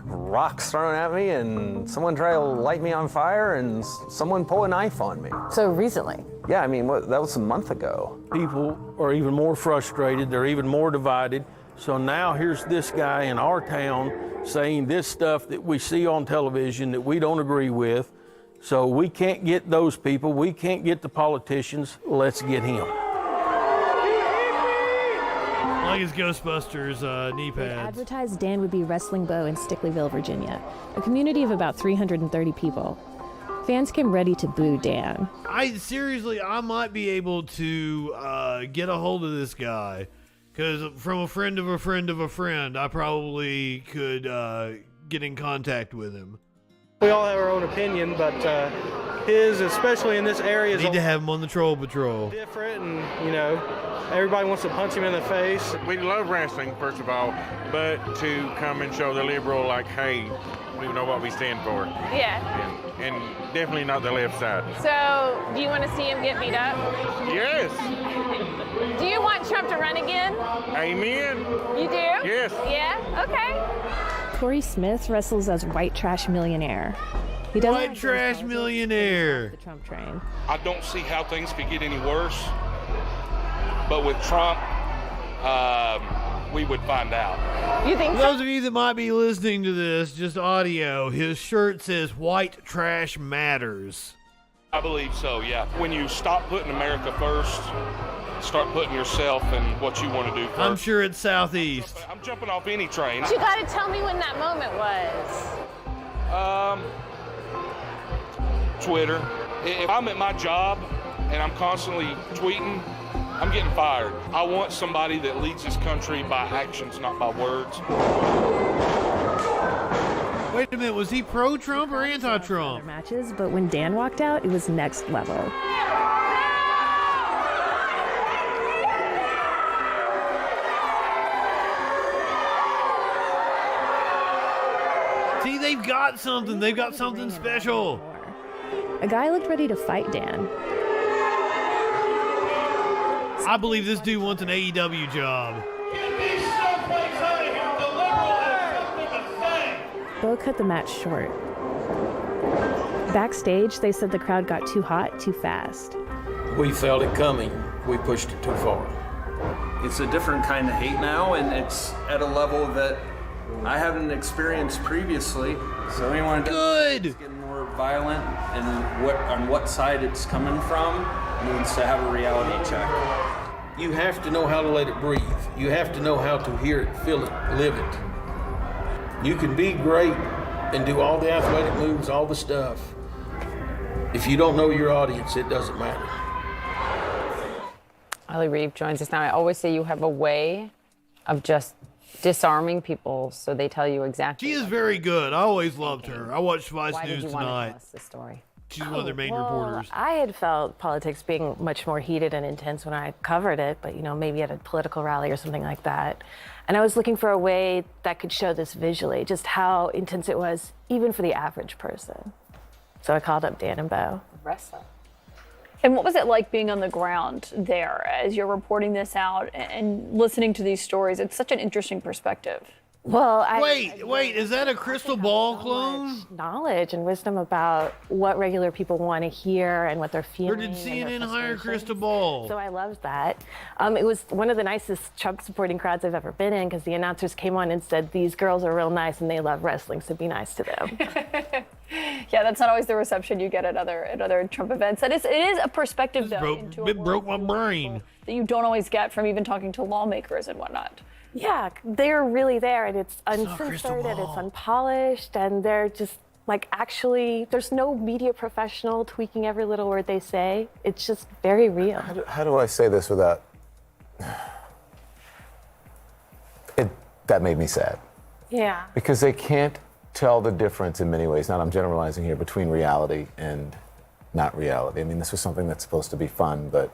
rocks thrown at me and someone tried to light me on fire and someone pull a knife on me. So recently? Yeah, I mean, that was a month ago. People are even more frustrated. They're even more divided. So now here's this guy in our town saying this stuff that we see on television that we don't agree with. So we can't get those people. We can't get the politicians. Let's get him. Like his Ghostbusters knee They pads. advertised Dan would be wrestling Bo in Stickleyville, Virginia, a community of about 330 people. Fans came ready to boo Dan. I might be able to get a hold of this guy. Because from a friend of a friend of a friend, I probably could get in contact with him. We all have our own opinion, but his, especially in this area, is Need to have him on the troll patrol. different, and you know, everybody wants to punch him in the face. We love wrestling, first of all, but to come and show the liberal, like, hey, we know what we stand for. Yeah. And definitely not the left side. So, do you want to see him get beat up? Yes. Do you want Trump to run again? Amen. You do? Yes. Yeah? Okay. Corey Smith wrestles as White Trash Millionaire. He doesn't White Trash Millionaire. The Trump train. I don't see how things could get any worse, but with Trump, we would find out. You think For those of you that might be listening to this, just audio, his shirt says White Trash Matters. I believe so, yeah. When you stop putting America first, start putting yourself and what you want to do first. I'm sure it's Southeast. I'm jumping off any train. But you got to tell me when that moment was. Twitter. If I'm at my job and I'm constantly tweeting, I'm getting fired. I want somebody that leads this country by actions, not by words. Wait a minute, was he pro-Trump or anti-Trump? Matches, but when Dan walked out, it was next level. See, they've got something. They've got something special. A guy looked ready to fight Dan. I believe this dude wants an AEW job. Bo cut the match short. Backstage, they said the crowd got too hot too fast. We felt it coming. We pushed it too far. It's a different kind of hate now, and it's at a level that I haven't experienced previously. So anyone that's getting more violent and on what side it's coming from needs to have a reality check. You have to know how to let it breathe. You have to know how to hear it, feel it, live it. You can be great and do all the athletic moves, all the stuff. If you don't know your audience, it doesn't matter. Ali Reeve joins us now. I always say you have a way of just disarming people so they tell you exactly. She is very good. I always loved her. I watched Vice Why News did you want to tonight. tell us this story? She's one of their main reporters. I had felt politics being much more heated and intense when I covered it, but maybe at a political rally or something like that. And I was looking for a way that could show this visually, just how intense it was, even for the average person. So I called up Dan and Bo. Wrestler. And what was it like being on the ground there as you're reporting this out and listening to these stories? It's such an interesting perspective. Well, Wait, is that a crystal ball clone? Knowledge and wisdom about what regular people want to hear and what they're feeling. Or did CNN hire crystal ball? So I loved that. It was one of the nicest Trump supporting crowds I've ever been in because the announcers came on and said, these girls are real nice and they love wrestling, so be nice to them. Yeah, that's not always the reception you get at other Trump events. It is a perspective, though. It broke my brain. That you don't always get from even talking to lawmakers and whatnot. Yeah, they're really there, and it's uncensored, and it's unpolished, and they're just actually, there's no media professional tweaking every little word they say. It's just very real. How do I say this without... That made me sad. Yeah. Because they can't tell the difference in many ways, I'm generalizing here, between reality and not reality. I mean, this was something that's supposed to be fun, but...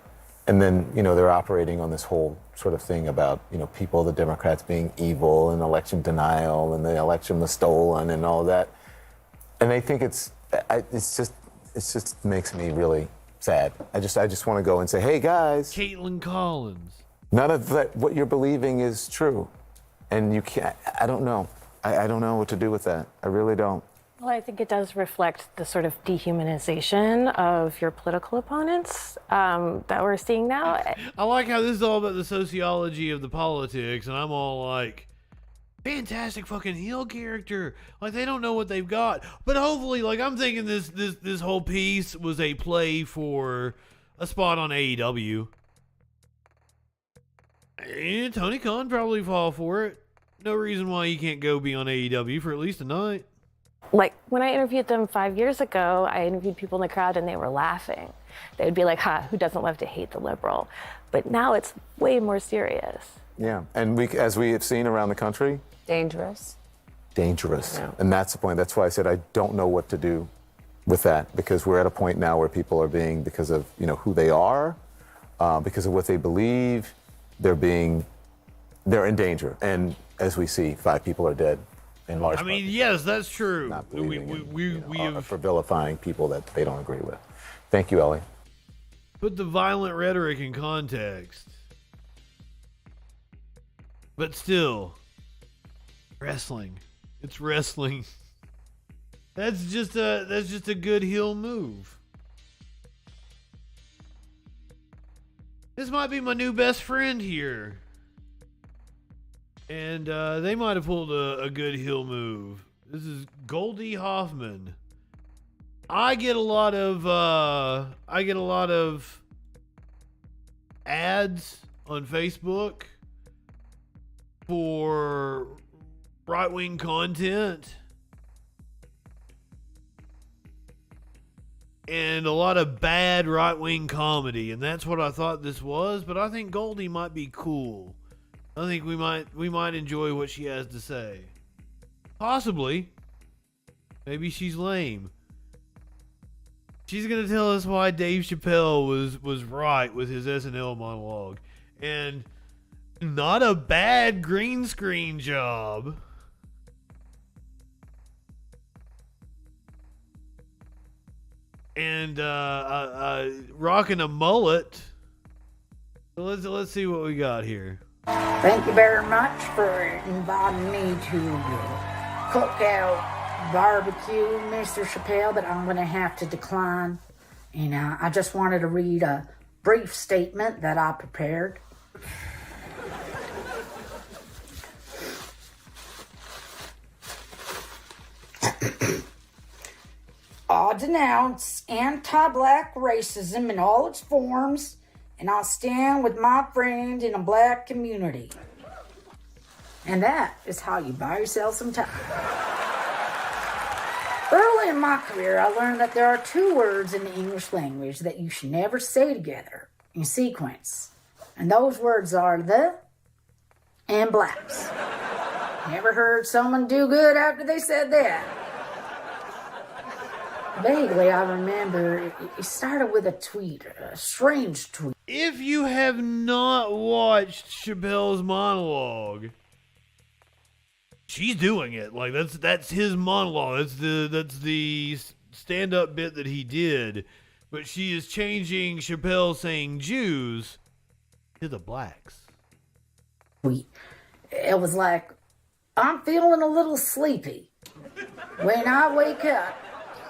And then, they're operating on this whole sort of thing about, the Democrats being evil and election denial and the election was stolen and all that. And I think it just makes me really sad. I just want to go and say, hey guys. Caitlin Collins. None of that, what you're believing is true. And you can't, I don't know. I don't know what to do with that. I really don't. Well, I think it does reflect the sort of dehumanization of your political opponents that we're seeing now. I like how this is all about the sociology of the politics, and I'm all like, fantastic fucking heel character. Like, they don't know what they've got. But hopefully, I'm thinking this whole piece was a play for a spot on AEW. And Tony Khan probably fall for it. No reason why he can't go be on AEW for at least a night. When I interviewed them 5 years ago, I interviewed people in the crowd and they were laughing. They would be like, who doesn't love to hate the liberal? But now it's way more serious. Yeah, and as we have seen around the country. Dangerous. dangerous. And that's the point. That's why I said I don't know what to do with that, because we're at a point now where people are being, because of who they are, because of what they believe, they're in danger. And as we see, 5 people are dead in large part. Yes, that's true. For vilifying people that they don't agree with. Thank you, Ellie. Put the violent rhetoric in context. But still, wrestling. It's wrestling. That's just a good heel move. This might be my new best friend here. And they might have pulled a good heel move. This is Goldie Hoffman. I get a lot of ads on Facebook for right-wing content and a lot of bad right-wing comedy, and that's what I thought this was. But I think Goldie might be cool. I think we might enjoy what she has to say. Possibly. Maybe she's lame. She's gonna tell us why Dave Chappelle was right with his SNL monologue, and not a bad green screen job. And rocking a mullet. So let's see what we got here. Thank you very much for inviting me to cookout barbecue, Mr. Chappelle, but I'm going to have to decline. And I just wanted to read a brief statement that I prepared. I denounce anti-black racism in all its forms, and I stand with my friend in the black community. And that is how you buy yourself some time. Early in my career, I learned that there are 2 words in the English language that you should never say together in sequence. And those words are the and blacks. Never heard someone do good after they said that. Vaguely, I remember it started with a tweet, a strange tweet. If you have not watched Chappelle's monologue, she's doing it. Like that's his monologue. That's the stand-up bit that he did. But she is changing Chappelle saying Jews to the blacks. It was like, I'm feeling a little sleepy. When I wake up,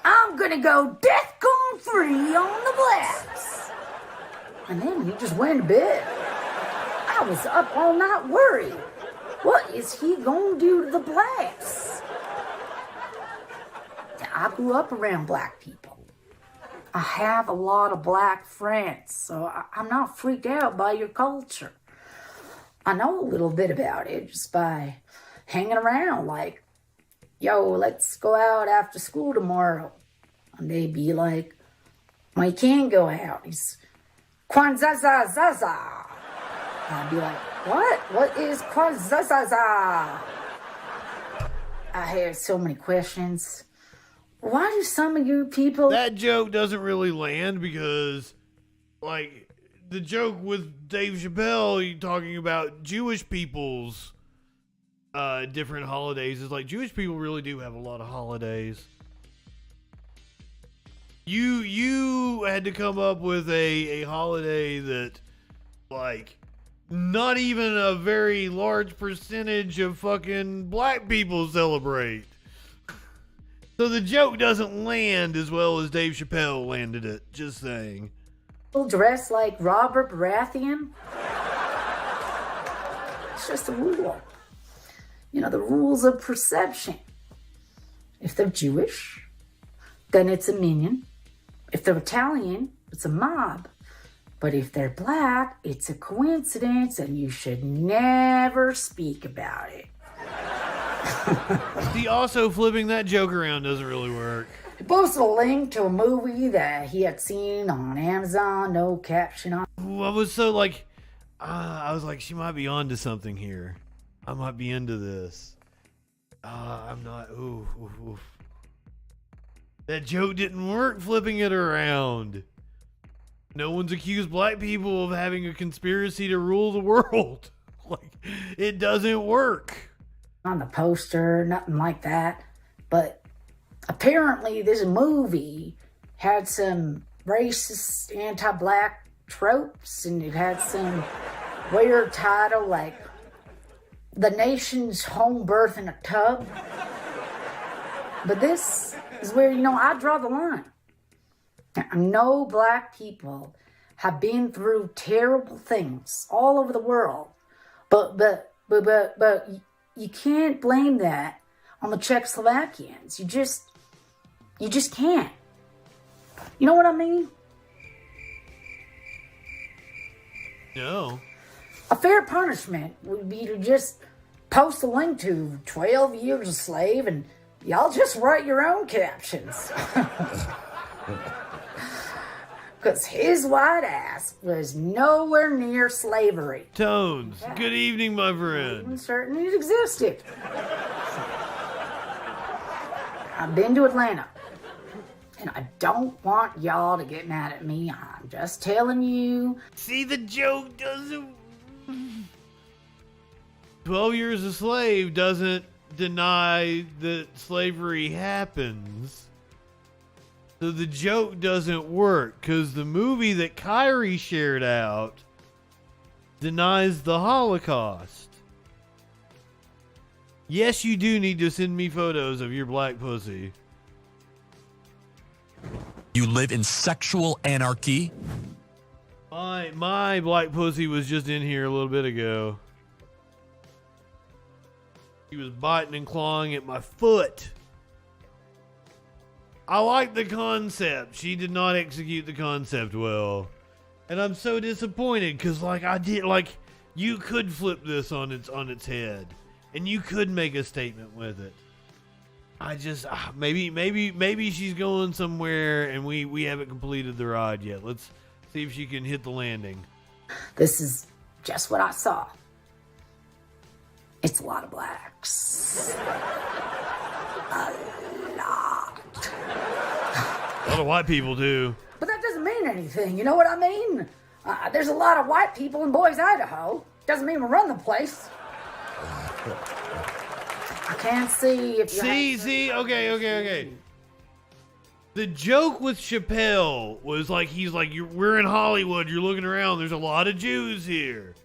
I'm gonna go DEFCON 3 on the blacks. And then he just went to bed. I was up all night worried. What is he gonna do to the blacks? I grew up around black people. I have a lot of black friends, so I'm not freaked out by your culture. I know a little bit about it just by hanging around, like, yo, let's go out after school tomorrow. And they'd be like, well, you can't go out. He's Kwanzaa. I'd be like, what? What is Kwanzaa? I had so many questions. Why do some of you people... That joke doesn't really land because, like, the joke with Dave Chappelle, you talking about Jewish people's different holidays is like, Jewish people really do have a lot of holidays. You had to come up with a holiday that, like, not even a very large percentage of fucking black people celebrate. So the joke doesn't land as well as Dave Chappelle landed it. Just saying. Dressed like Robert Baratheon? It's just a rule. You know, the rules of perception. If they're Jewish, then it's a minion. If they're Italian, it's a mob. But if they're black, it's a coincidence and you should never speak about it. See, also flipping that joke around doesn't really work. He posted a link to a movie that he had seen on Amazon, no caption on. Ooh, I was so like, I was like, she might be onto something here. I might be into this. I'm not. Ooh. That joke didn't work, flipping it around. No one's accused black people of having a conspiracy to rule the world. Like, it doesn't work. On the poster, nothing like that. But apparently this movie had some racist, anti-black tropes, and it had some weird title like The Nation's Home Birth in a Tub. But this is where, I draw the line. No black people have been through terrible things all over the world. But you can't blame that on the Czechoslovakians. You just can't. You know what I mean? No. A fair punishment would be to just post a link to 12 Years a Slave and y'all just write your own captions. Because his white ass was nowhere near slavery. Tones, good evening, my friend. Even certain it existed. I've been to Atlanta. And I don't want y'all to get mad at me. I'm just telling you. See, the joke doesn't... 12 Years a Slave doesn't deny that slavery happens. So the joke doesn't work, because the movie that Kyrie shared out denies the Holocaust. Yes, you do need to send me photos of your black pussy. You live in sexual anarchy? My black pussy was just in here a little bit ago. He was biting and clawing at my foot. I like the concept. She did not execute the concept well. And I'm so disappointed because you could flip this on its head. And you could make a statement with it. I just maybe she's going somewhere and we haven't completed the ride yet. Let's see if she can hit the landing. This is just what I saw. It's a lot of blacks. A lot of white people do. But that doesn't mean anything, you know what I mean? There's a lot of white people in Boise, Idaho. Doesn't mean we run the place. I can't see if you Okay. The joke with Chappelle was like, we're in Hollywood, you're looking around, there's a lot of Jews here.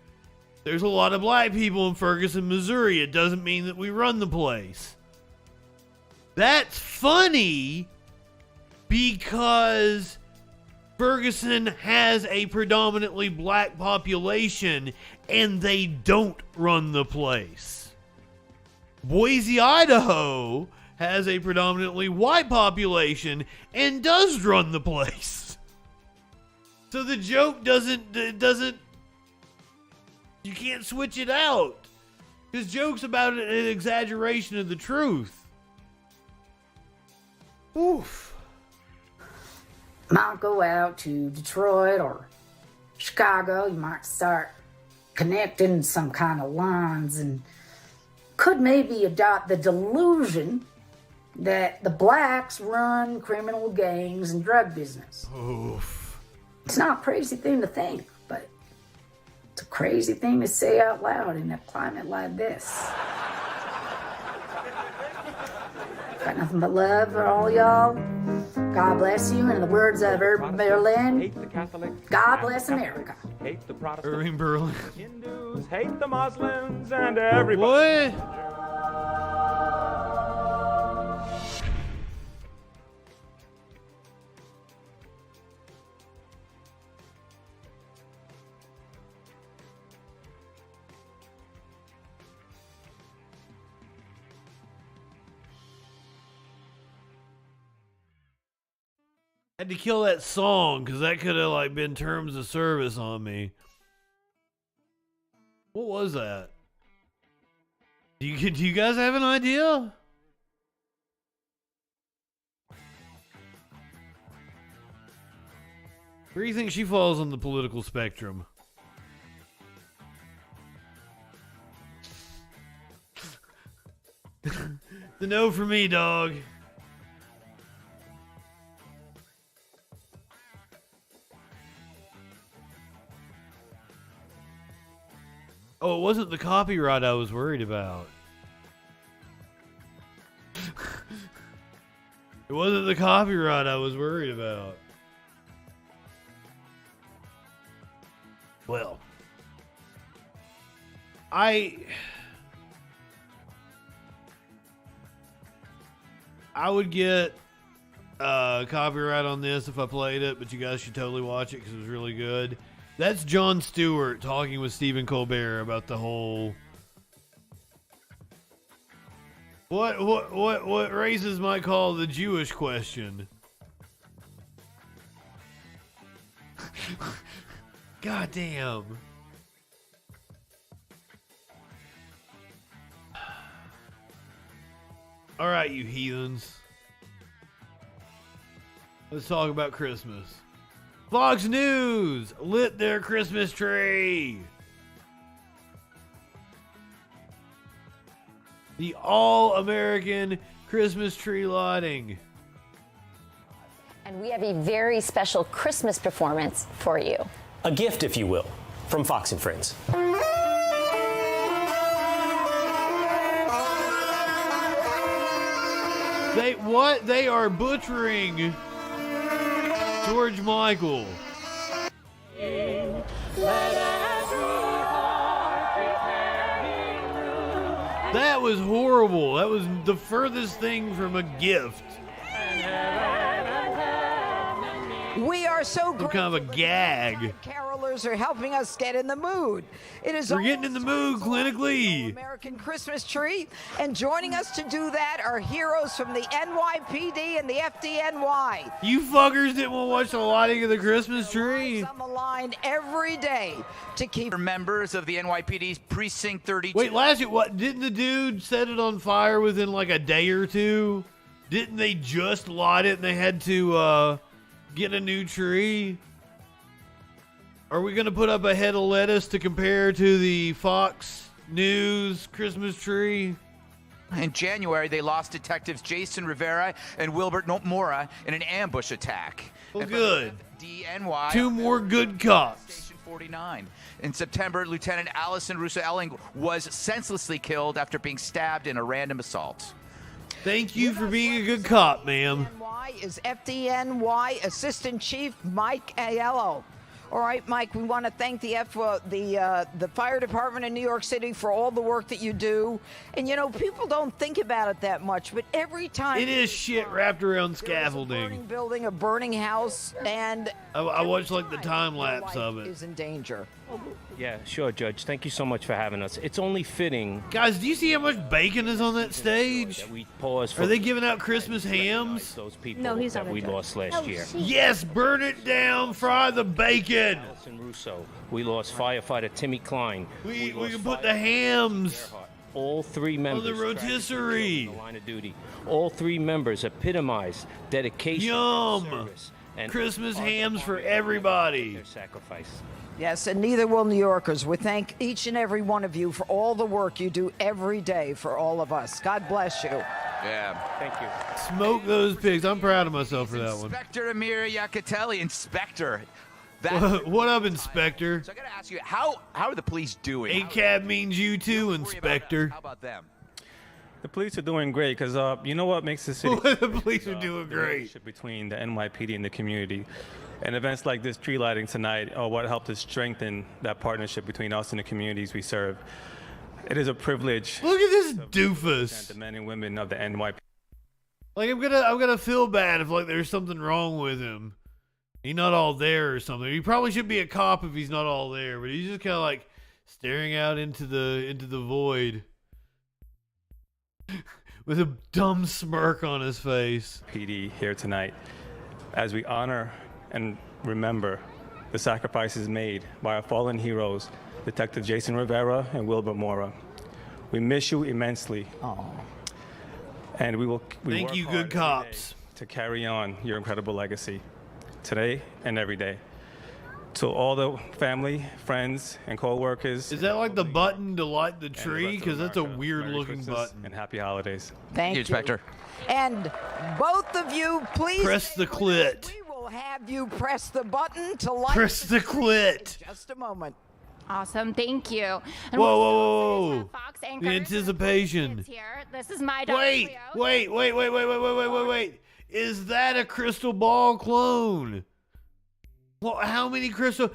There's a lot of black people in Ferguson, Missouri. It doesn't mean that we run the place. That's funny because Ferguson has a predominantly black population and they don't run the place. Boise, Idaho has a predominantly white population and does run the place. So the joke doesn't you can't switch it out. Because joke's about an exaggeration of the truth. Oof. might go out to Detroit or Chicago. You might start connecting some kind of lines and could maybe adopt the delusion that the blacks run criminal gangs and drug business. Oof. It's not a crazy thing to think, but it's a crazy thing to say out loud in a climate like this. Got nothing but love for all y'all. God bless you. And in the words of Irving Berlin, God bless America. Hate the Protestants. Irving Berlin. Hindus hate the Muslims and everybody. What? Had to kill that song because that could have been terms of service on me. What was that? Do you guys have an idea? Where do you think she falls on the political spectrum? The no for me, dog. Oh, it wasn't the copyright I was worried about. It wasn't the copyright I was worried about. Well, I would get copyright on this if I played it, but you guys should totally watch it because it was really good. That's Jon Stewart talking with Stephen Colbert about the whole what races might call the Jewish question. God damn. All right, you heathens. Let's talk about Christmas. Fox News lit their Christmas tree. The all-American Christmas tree lighting. And we have a very special Christmas performance for you. A gift, if you will, from Fox and Friends. They are butchering George Michael. That was horrible. That was the furthest thing from a gift. We are so Some kind of a gag. Carolers are helping us get in the mood. It is We're getting in the mood clinically. American Christmas tree, and joining us to do that are heroes from the NYPD and the FDNY. You fuckers didn't want to watch the lighting of the Christmas tree. On the line every day to keep members of the NYPD's Precinct 32. Wait, last year, what? Didn't the dude set it on fire within like a day or two? Didn't they just light it and they had to get a new tree? Are we going to put up a head of lettuce to compare to the Fox News Christmas tree? In January, they lost detectives Jason Rivera and Wilbert Mora in an ambush attack. Well, good. DNY. Two more good cops. Station 49. In September, Lieutenant Allison Russo-Elling was senselessly killed after being stabbed in a random assault. Thank you for being a good cop, ma'am. FDNY is FDNY Assistant Chief Mike Aiello. All right, Mike, we want to thank the fire department in New York City for all the work that you do. And, you know, people don't think about it that much, but every time... It is shit wrapped around scaffolding. A burning building, a burning house, and... I watched, like, the time-lapse of it. ...is in danger. Yeah, sure, Judge. Thank you so much for having us. It's only fitting... Guys, do you see how much bacon is on that stage? We pause for... Are they giving out Christmas hams? Those people that we lost last year. Yes, burn it down, fry the bacon. Allison Russo. We lost firefighter Timmy Klein. We can put the hams all three members on the rotisserie. On the line of duty. All three members epitomize dedication, service, and Christmas hams for everybody. Their sacrifice. Yes, and neither will New Yorkers. We thank each and every one of you for all the work you do every day for all of us. God bless you. Yeah. Thank you. Smoke those pigs. I'm proud of myself for that one. Inspector Amir Yakatelli, Inspector. What up, Inspector? So I gotta ask you, how are the police doing? ACAB means you too, Inspector. How about them? The police are doing great because you know what makes the city. The police are doing the great. relationship between the NYPD and the community, and events like this tree lighting tonight are what helped us strengthen that partnership between us and the communities we serve. It is a privilege. Look at this doofus. The men and women of the NYPD. Like I'm gonna feel bad if like there's something wrong with him. He's not all there or something. He probably should be a cop if he's not all there, but he's just kind of like staring out into the void with a dumb smirk on his face. PD here tonight as we honor and remember the sacrifices made by our fallen heroes, Detective Jason Rivera and Wilbert Mora. We miss you immensely. And we work Thank you, hard good every cops. day to carry on your incredible legacy today and every day. To all the family, friends, and co-workers. Is that like the button to light the tree? Because that's a weird looking button. And happy holidays. Thank you, Inspector. And both of you, please press the clit. We will have you press the button to light Press the clit. in just a moment. Awesome, thank you. Whoa, And whoa, whoa, whoa. Fox The anchors anticipation. here. This is my dog. Wait, Cleo. wait. Is that a crystal ball clone? Well, how many crystal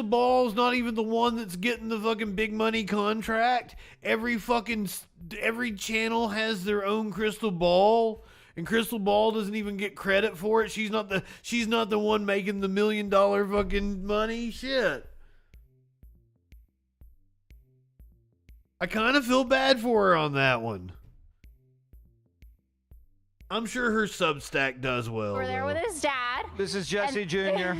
ball's not even the one that's getting the fucking big money contract. Every channel has their own crystal ball, and Crystal Ball doesn't even get credit for it. She's not the one making the $1 million fucking money. Shit. I kind of feel bad for her on that one. I'm sure her Substack does well. We're there though. with his dad. This is Jesse Jr.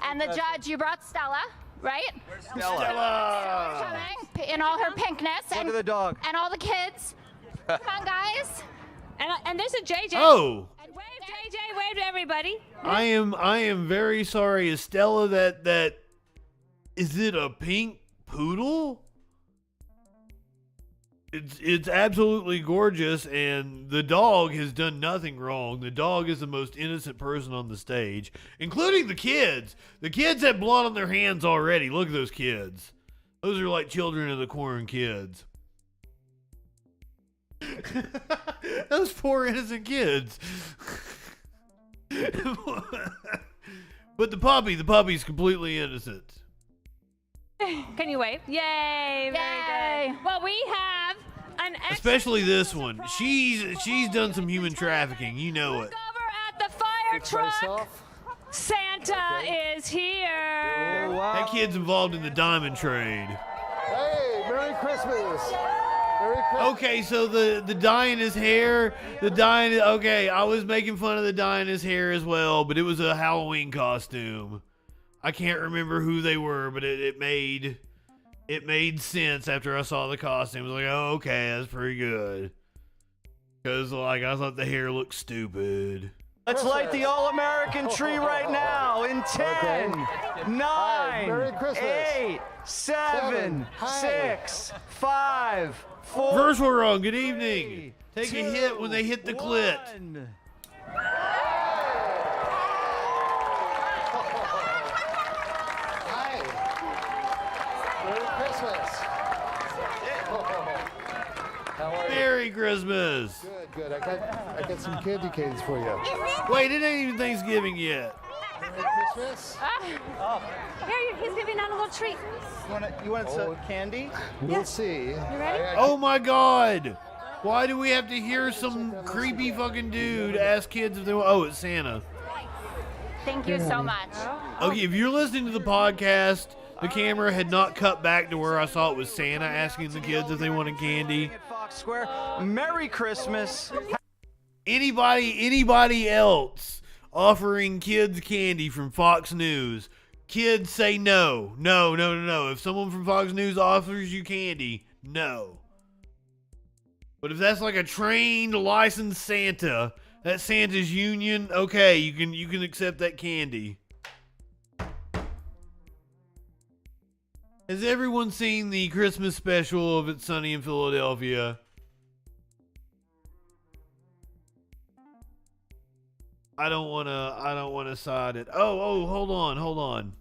And the judge, you brought Stella, right? Where's Stella? Coming in all her pinkness. Look at the dog. And all the kids. Come on, guys. And this is JJ. Oh. And wave, JJ, wave to everybody. I am very sorry. Is Stella that is it a pink poodle? It's absolutely gorgeous, and the dog has done nothing wrong. The dog is the most innocent person on the stage, including the kids. The kids have blood on their hands already. Look at those kids. Those are like children of the corn kids. Those poor innocent kids. But the puppy's completely innocent. Can you wave? Yay! Very good. Well, we have an Especially this one. She's done some human trafficking. You know it. at the fire truck. Santa is here. Oh, wow. That kid's involved in the diamond trade. Hey, Merry Christmas. Okay, so the dye in his hair, okay, I was making fun of the dye in his hair as well, but it was a Halloween costume. I can't remember who they were, but it made sense after I saw the costume. I was like, oh, okay, that's pretty good. Because, like, I thought the hair looked stupid. Let's light the All-American tree right now in 10, 9, 8, 7, 6, 5, 4. First one wrong. Good evening. Take a hit when they hit the clit. Merry Christmas. Good. I got some candy canes for you. Wait, it ain't even Thanksgiving yet. Merry Christmas. Here, he's giving out a little treat. You want some candy? We'll see. You ready? Oh my God. Why do we have to hear some creepy fucking dude ask kids if they want? Oh, it's Santa. Thank you so much. Okay, if you're listening to the podcast, the camera had not cut back to where I saw it was Santa asking the kids if they wanted candy. Fox Square. Merry Christmas. Anybody else offering kids candy from Fox News, kids say no. No. If someone from Fox News offers you candy, no. But if that's like a trained, licensed Santa, that Santa's union, okay, you can accept that candy. Has everyone seen the Christmas special of It's Sunny in Philadelphia? I don't wanna side it. Oh, hold on.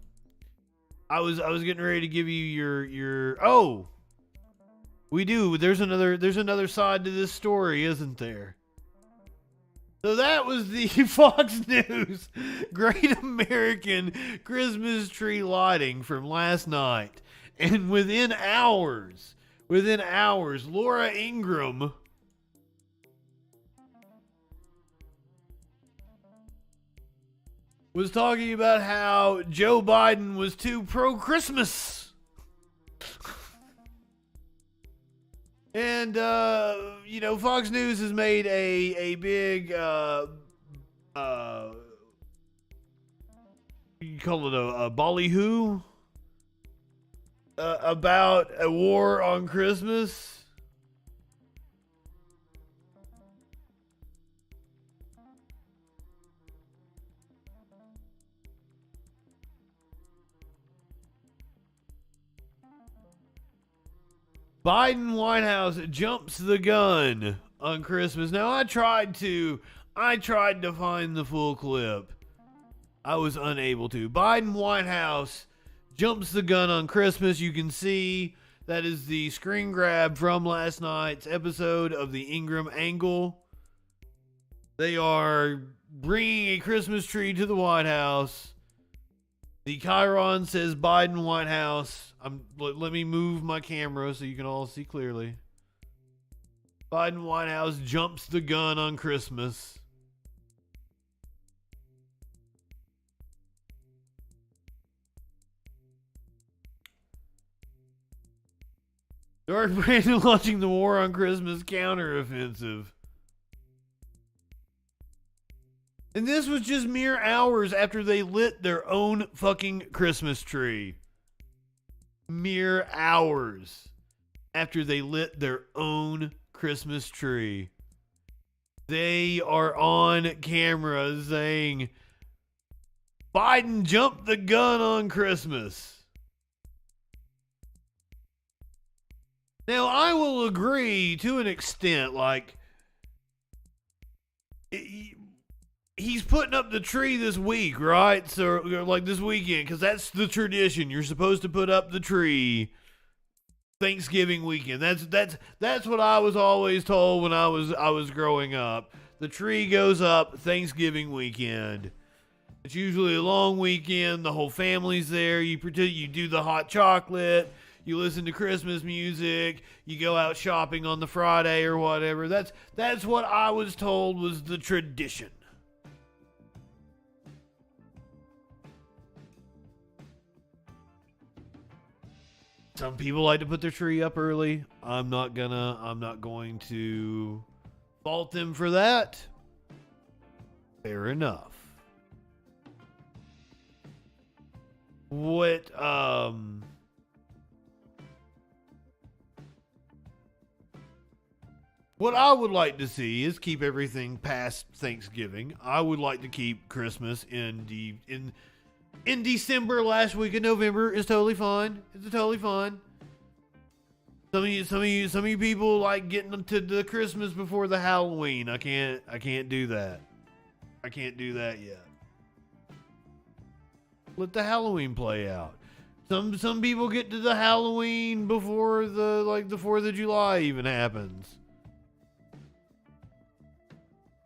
I was getting ready to give you your oh. We do. There's another side to this story, isn't there? So that was the Fox News Great American Christmas Tree Lighting from last night. And within hours, Laura Ingraham was talking about how Joe Biden was too pro-Christmas. And, Fox News has made a big, you call it a ballyhoo about a war on Christmas. Biden White House jumps the gun on Christmas. Now, I tried to find the full clip. I was unable to. Biden White House jumps the gun on Christmas. You can see that is the screen grab from last night's episode of the Ingram Angle. They are bringing a Christmas tree to the White House. The Chiron says Biden White House. Let me move my camera so you can all see clearly. Biden White House jumps the gun on Christmas. Dark Brandon launching the War on Christmas counteroffensive. And this was just mere hours after they lit their own fucking Christmas tree. Mere hours after they lit their own Christmas tree. They are on camera saying, Biden jumped the gun on Christmas. Now, I will agree to an extent, like, he's putting up the tree this week, right? So, like, this weekend, because that's the tradition. You're supposed to put up the tree Thanksgiving weekend. That's what I was always told when I was growing up. The tree goes up Thanksgiving weekend. It's usually a long weekend. The whole family's there. You do the hot chocolate. You listen to Christmas music. You go out shopping on the Friday or whatever. That's what I was told was the tradition. Some people like to put their tree up early. I'm not going to fault them for that. Fair enough. What I would like to see is keep everything past Thanksgiving. I would like to keep Christmas in December. Last week of November is totally fine. It's totally fine. Some of you people like getting to the Christmas before the Halloween. I can't do that. I can't do that yet. Let the Halloween play out. Some people get to the Halloween before the 4th of July even happens.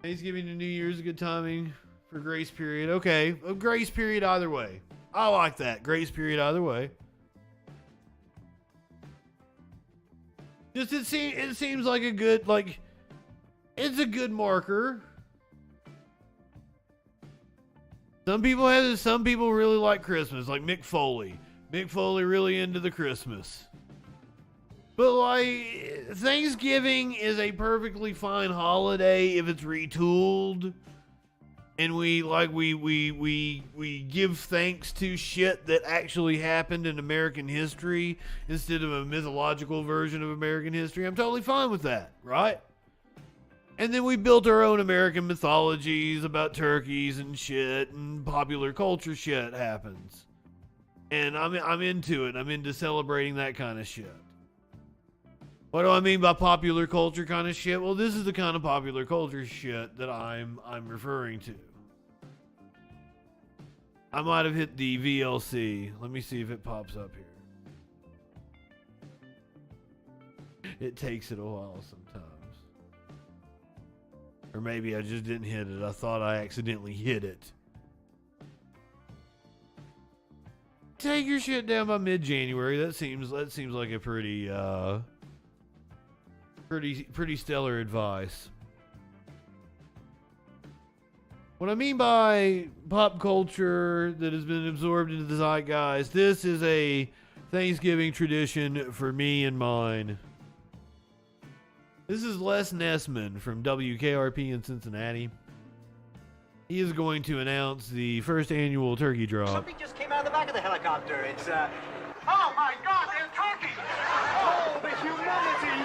Thanksgiving to New Year's a good timing for grace period. Okay, a grace period either way. I like that. Grace period either way. Just it seems like a good, it's a good marker. Some people really like Christmas, like Mick Foley. Mick Foley really into the Christmas. But Thanksgiving is a perfectly fine holiday if it's retooled. And we give thanks to shit that actually happened in American history instead of a mythological version of American history. I'm totally fine with that, right? And then we built our own American mythologies about turkeys and shit, and popular culture shit happens. And I'm into it. I'm into celebrating that kind of shit. What do I mean by popular culture kind of shit? Well, this is the kind of popular culture shit that I'm referring to. I might have hit the VLC. Let me see if it pops up here. It takes it a while sometimes. Or maybe I just didn't hit it. I thought I accidentally hit it. Take your shit down by mid-January. That seems like a pretty stellar advice. What I mean by pop culture that has been absorbed into the zeitgeist, this is a Thanksgiving tradition for me and mine. This is Les Nessman from WKRP in Cincinnati. He is going to announce the first annual turkey drop. Something just came out of the back of the helicopter. It's, oh my God, they're turkeys! Oh, the humanity!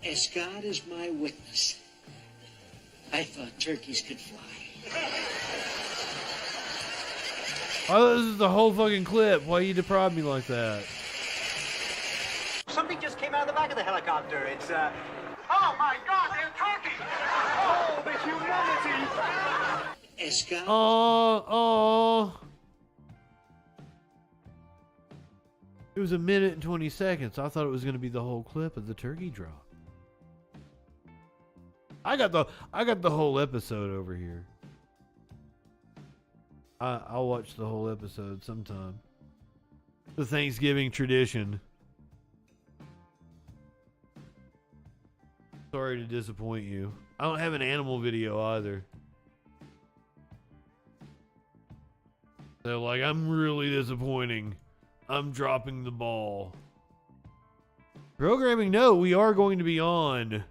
As God is my witness, I thought turkeys could fly. Oh, this is the whole fucking clip. Why you deprive me like that? something just came out of the back of the helicopter. It's, oh my God, they're talking! Oh, the humanity! Oh. It was 1 minute and 20 seconds. I thought it was going to be the whole clip of the turkey drop. I got the whole episode over here. I'll watch the whole episode sometime. The Thanksgiving tradition. Sorry to disappoint you. I don't have an animal video either. They're like, I'm really disappointing. I'm dropping the ball. Programming, no, we are going to be on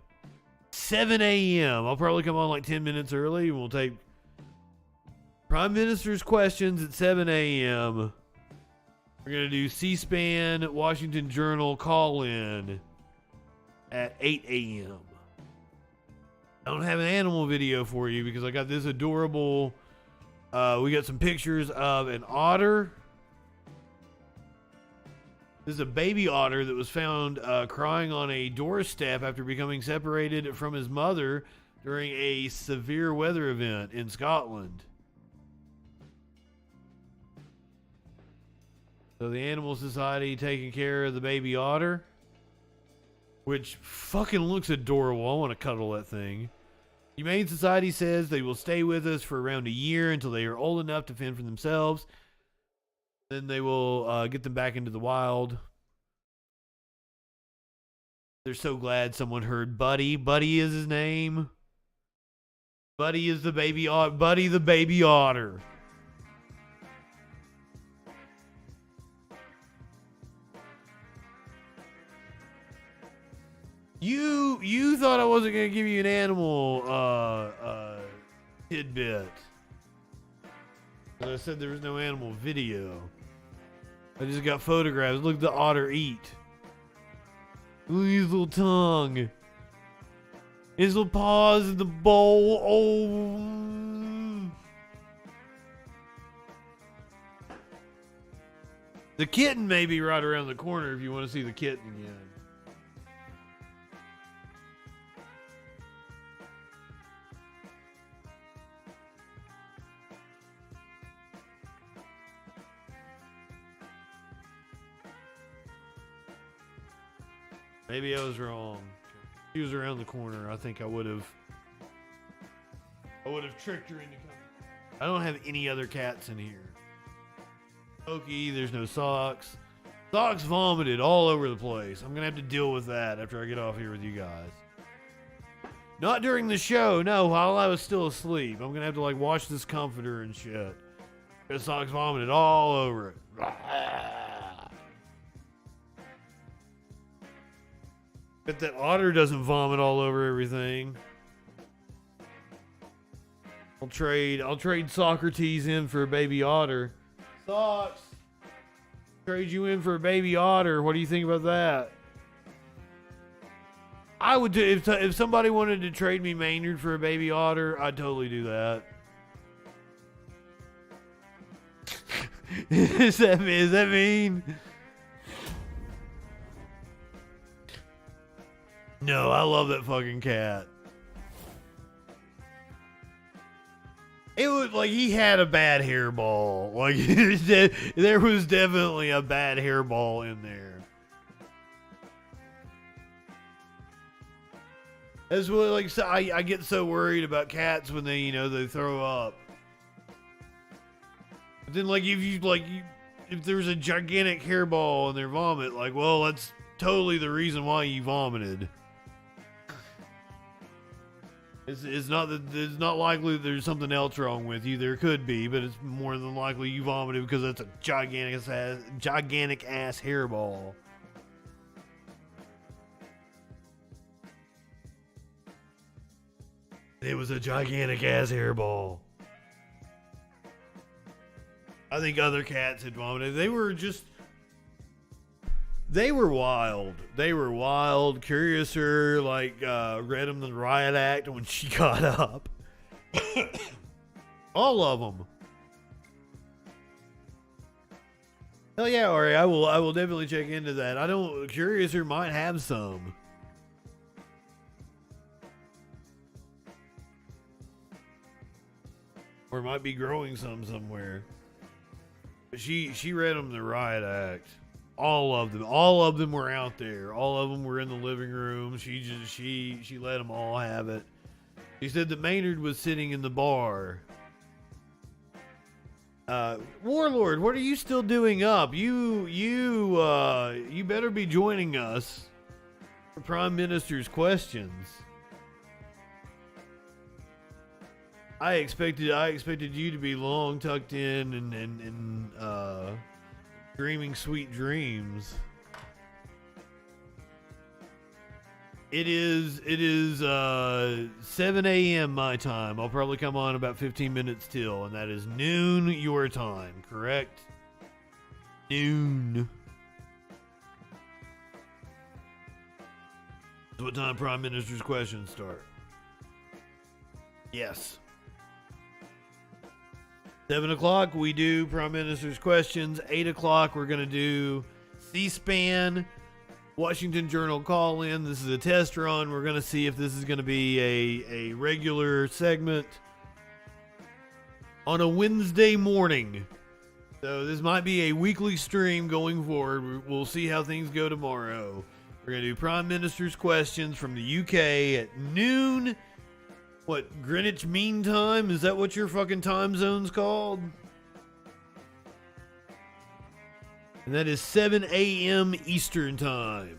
7 a.m. I'll probably come on like 10 minutes early. We'll take Prime Minister's questions at 7 a.m. We're going to do C-SPAN, Washington Journal call-in at 8 a.m. I don't have an animal video for you because I got this adorable... we got some pictures of an otter. This is a baby otter that was found crying on a doorstep after becoming separated from his mother during a severe weather event in Scotland. So the Animal Society taking care of the baby otter, which fucking looks adorable. I want to cuddle that thing. Humane Society says they will stay with us for around a year until they are old enough to fend for themselves. Then they will get them back into the wild. They're so glad someone heard Buddy. Buddy is his name. Buddy is the baby otter. Buddy the baby otter. You thought I wasn't gonna give you an animal tidbit. As I said, there was no animal video. I just got photographs. Look at the otter eat. Look at his little tongue. His little paws in the bowl. Oh. The kitten may be right around the corner if you want to see the kitten again. Maybe I was wrong. If he was around the corner, I think I would have tricked her into coming. I don't have any other cats in here. Pokey, there's no Socks. Socks vomited all over the place. I'm gonna have to deal with that after I get off here with you guys. Not during the show, no, while I was still asleep. I'm gonna have to like wash this comforter and shit. Because Socks vomited all over it. Bet that otter doesn't vomit all over everything. I'll trade Socrates in for a baby otter. Socks! Trade you in for a baby otter. What do you think about that? I would do if somebody wanted to trade me Maynard for a baby otter, I'd totally do that. Is that mean? No, I love that fucking cat. It was like he had a bad hairball. Like there was definitely a bad hairball in there. That's what like so I get so worried about cats when they they throw up. But then like if there's a gigantic hairball in their vomit, like well that's totally the reason why you vomited. It's not likely that there's something else wrong with you. There could be, but it's more than likely you vomited because that's a gigantic ass hairball. It was a gigantic ass hairball. I think other cats had vomited. They were wild. They were wild. Curiouser, read them the riot act when she got up. All of them. Hell yeah, Ari, I will definitely check into that. I don't, Curiouser might have some. Or might be growing some somewhere. But she read them the riot act. All of them were out there. All of them were in the living room. She let them all have it. She said that Maynard was sitting in the bar. Warlord, what are you still doing up? You better be joining us for Prime Minister's questions. I expected you to be long tucked in and dreaming sweet dreams. It is 7 a.m. my time. I'll probably come on about 15 minutes till, and that is noon your time, correct? Noon. That's what time Prime Minister's questions start. Yes. 7 o'clock, we do Prime Minister's questions. 8 o'clock, we're going to do C-SPAN, Washington Journal call-in. This is a test run. We're going to see if this is going to be a regular segment on a Wednesday morning. So this might be a weekly stream going forward. We'll see how things go tomorrow. We're going to do Prime Minister's questions from the UK at noon. What, Greenwich Mean Time? Is that what your fucking time zone's called? And that is 7 a.m. Eastern Time.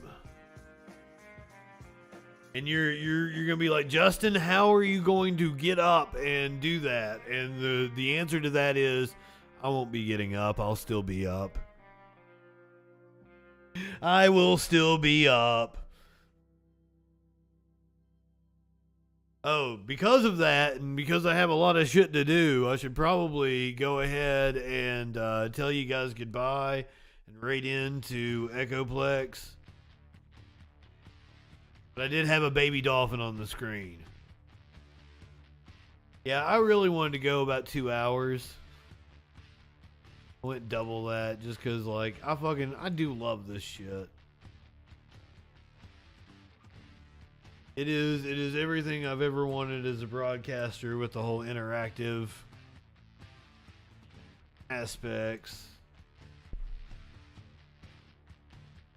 And you're gonna be like, Justin, how are you going to get up and do that? And the answer to that is, I won't be getting up. I'll still be up. I will still be up. Oh, because of that, and because I have a lot of shit to do, I should probably go ahead and tell you guys goodbye and raid into Echoplex. But I did have a baby dolphin on the screen. Yeah, I really wanted to go about 2 hours. I went double that just because, like, I do love this shit. It is everything I've ever wanted as a broadcaster with the whole interactive aspects.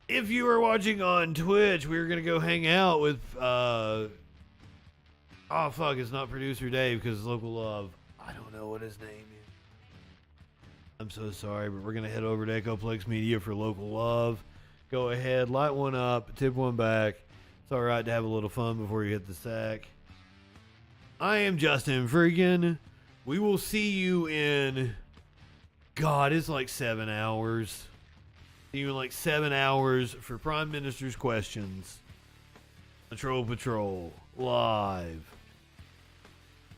If you are watching on Twitch, we're going to go hang out with, oh fuck, it's not Producer Dave because it's Local Love. I don't know what his name is. I'm so sorry, but we're going to head over to Echoplex Media for Local Love. Go ahead, light one up, tip one back. It's alright to have a little fun before you hit the sack. I am Justin Freakin. We will see you in, God, it's like 7 hours. See you in like 7 hours for Prime Minister's questions. Patrol Live.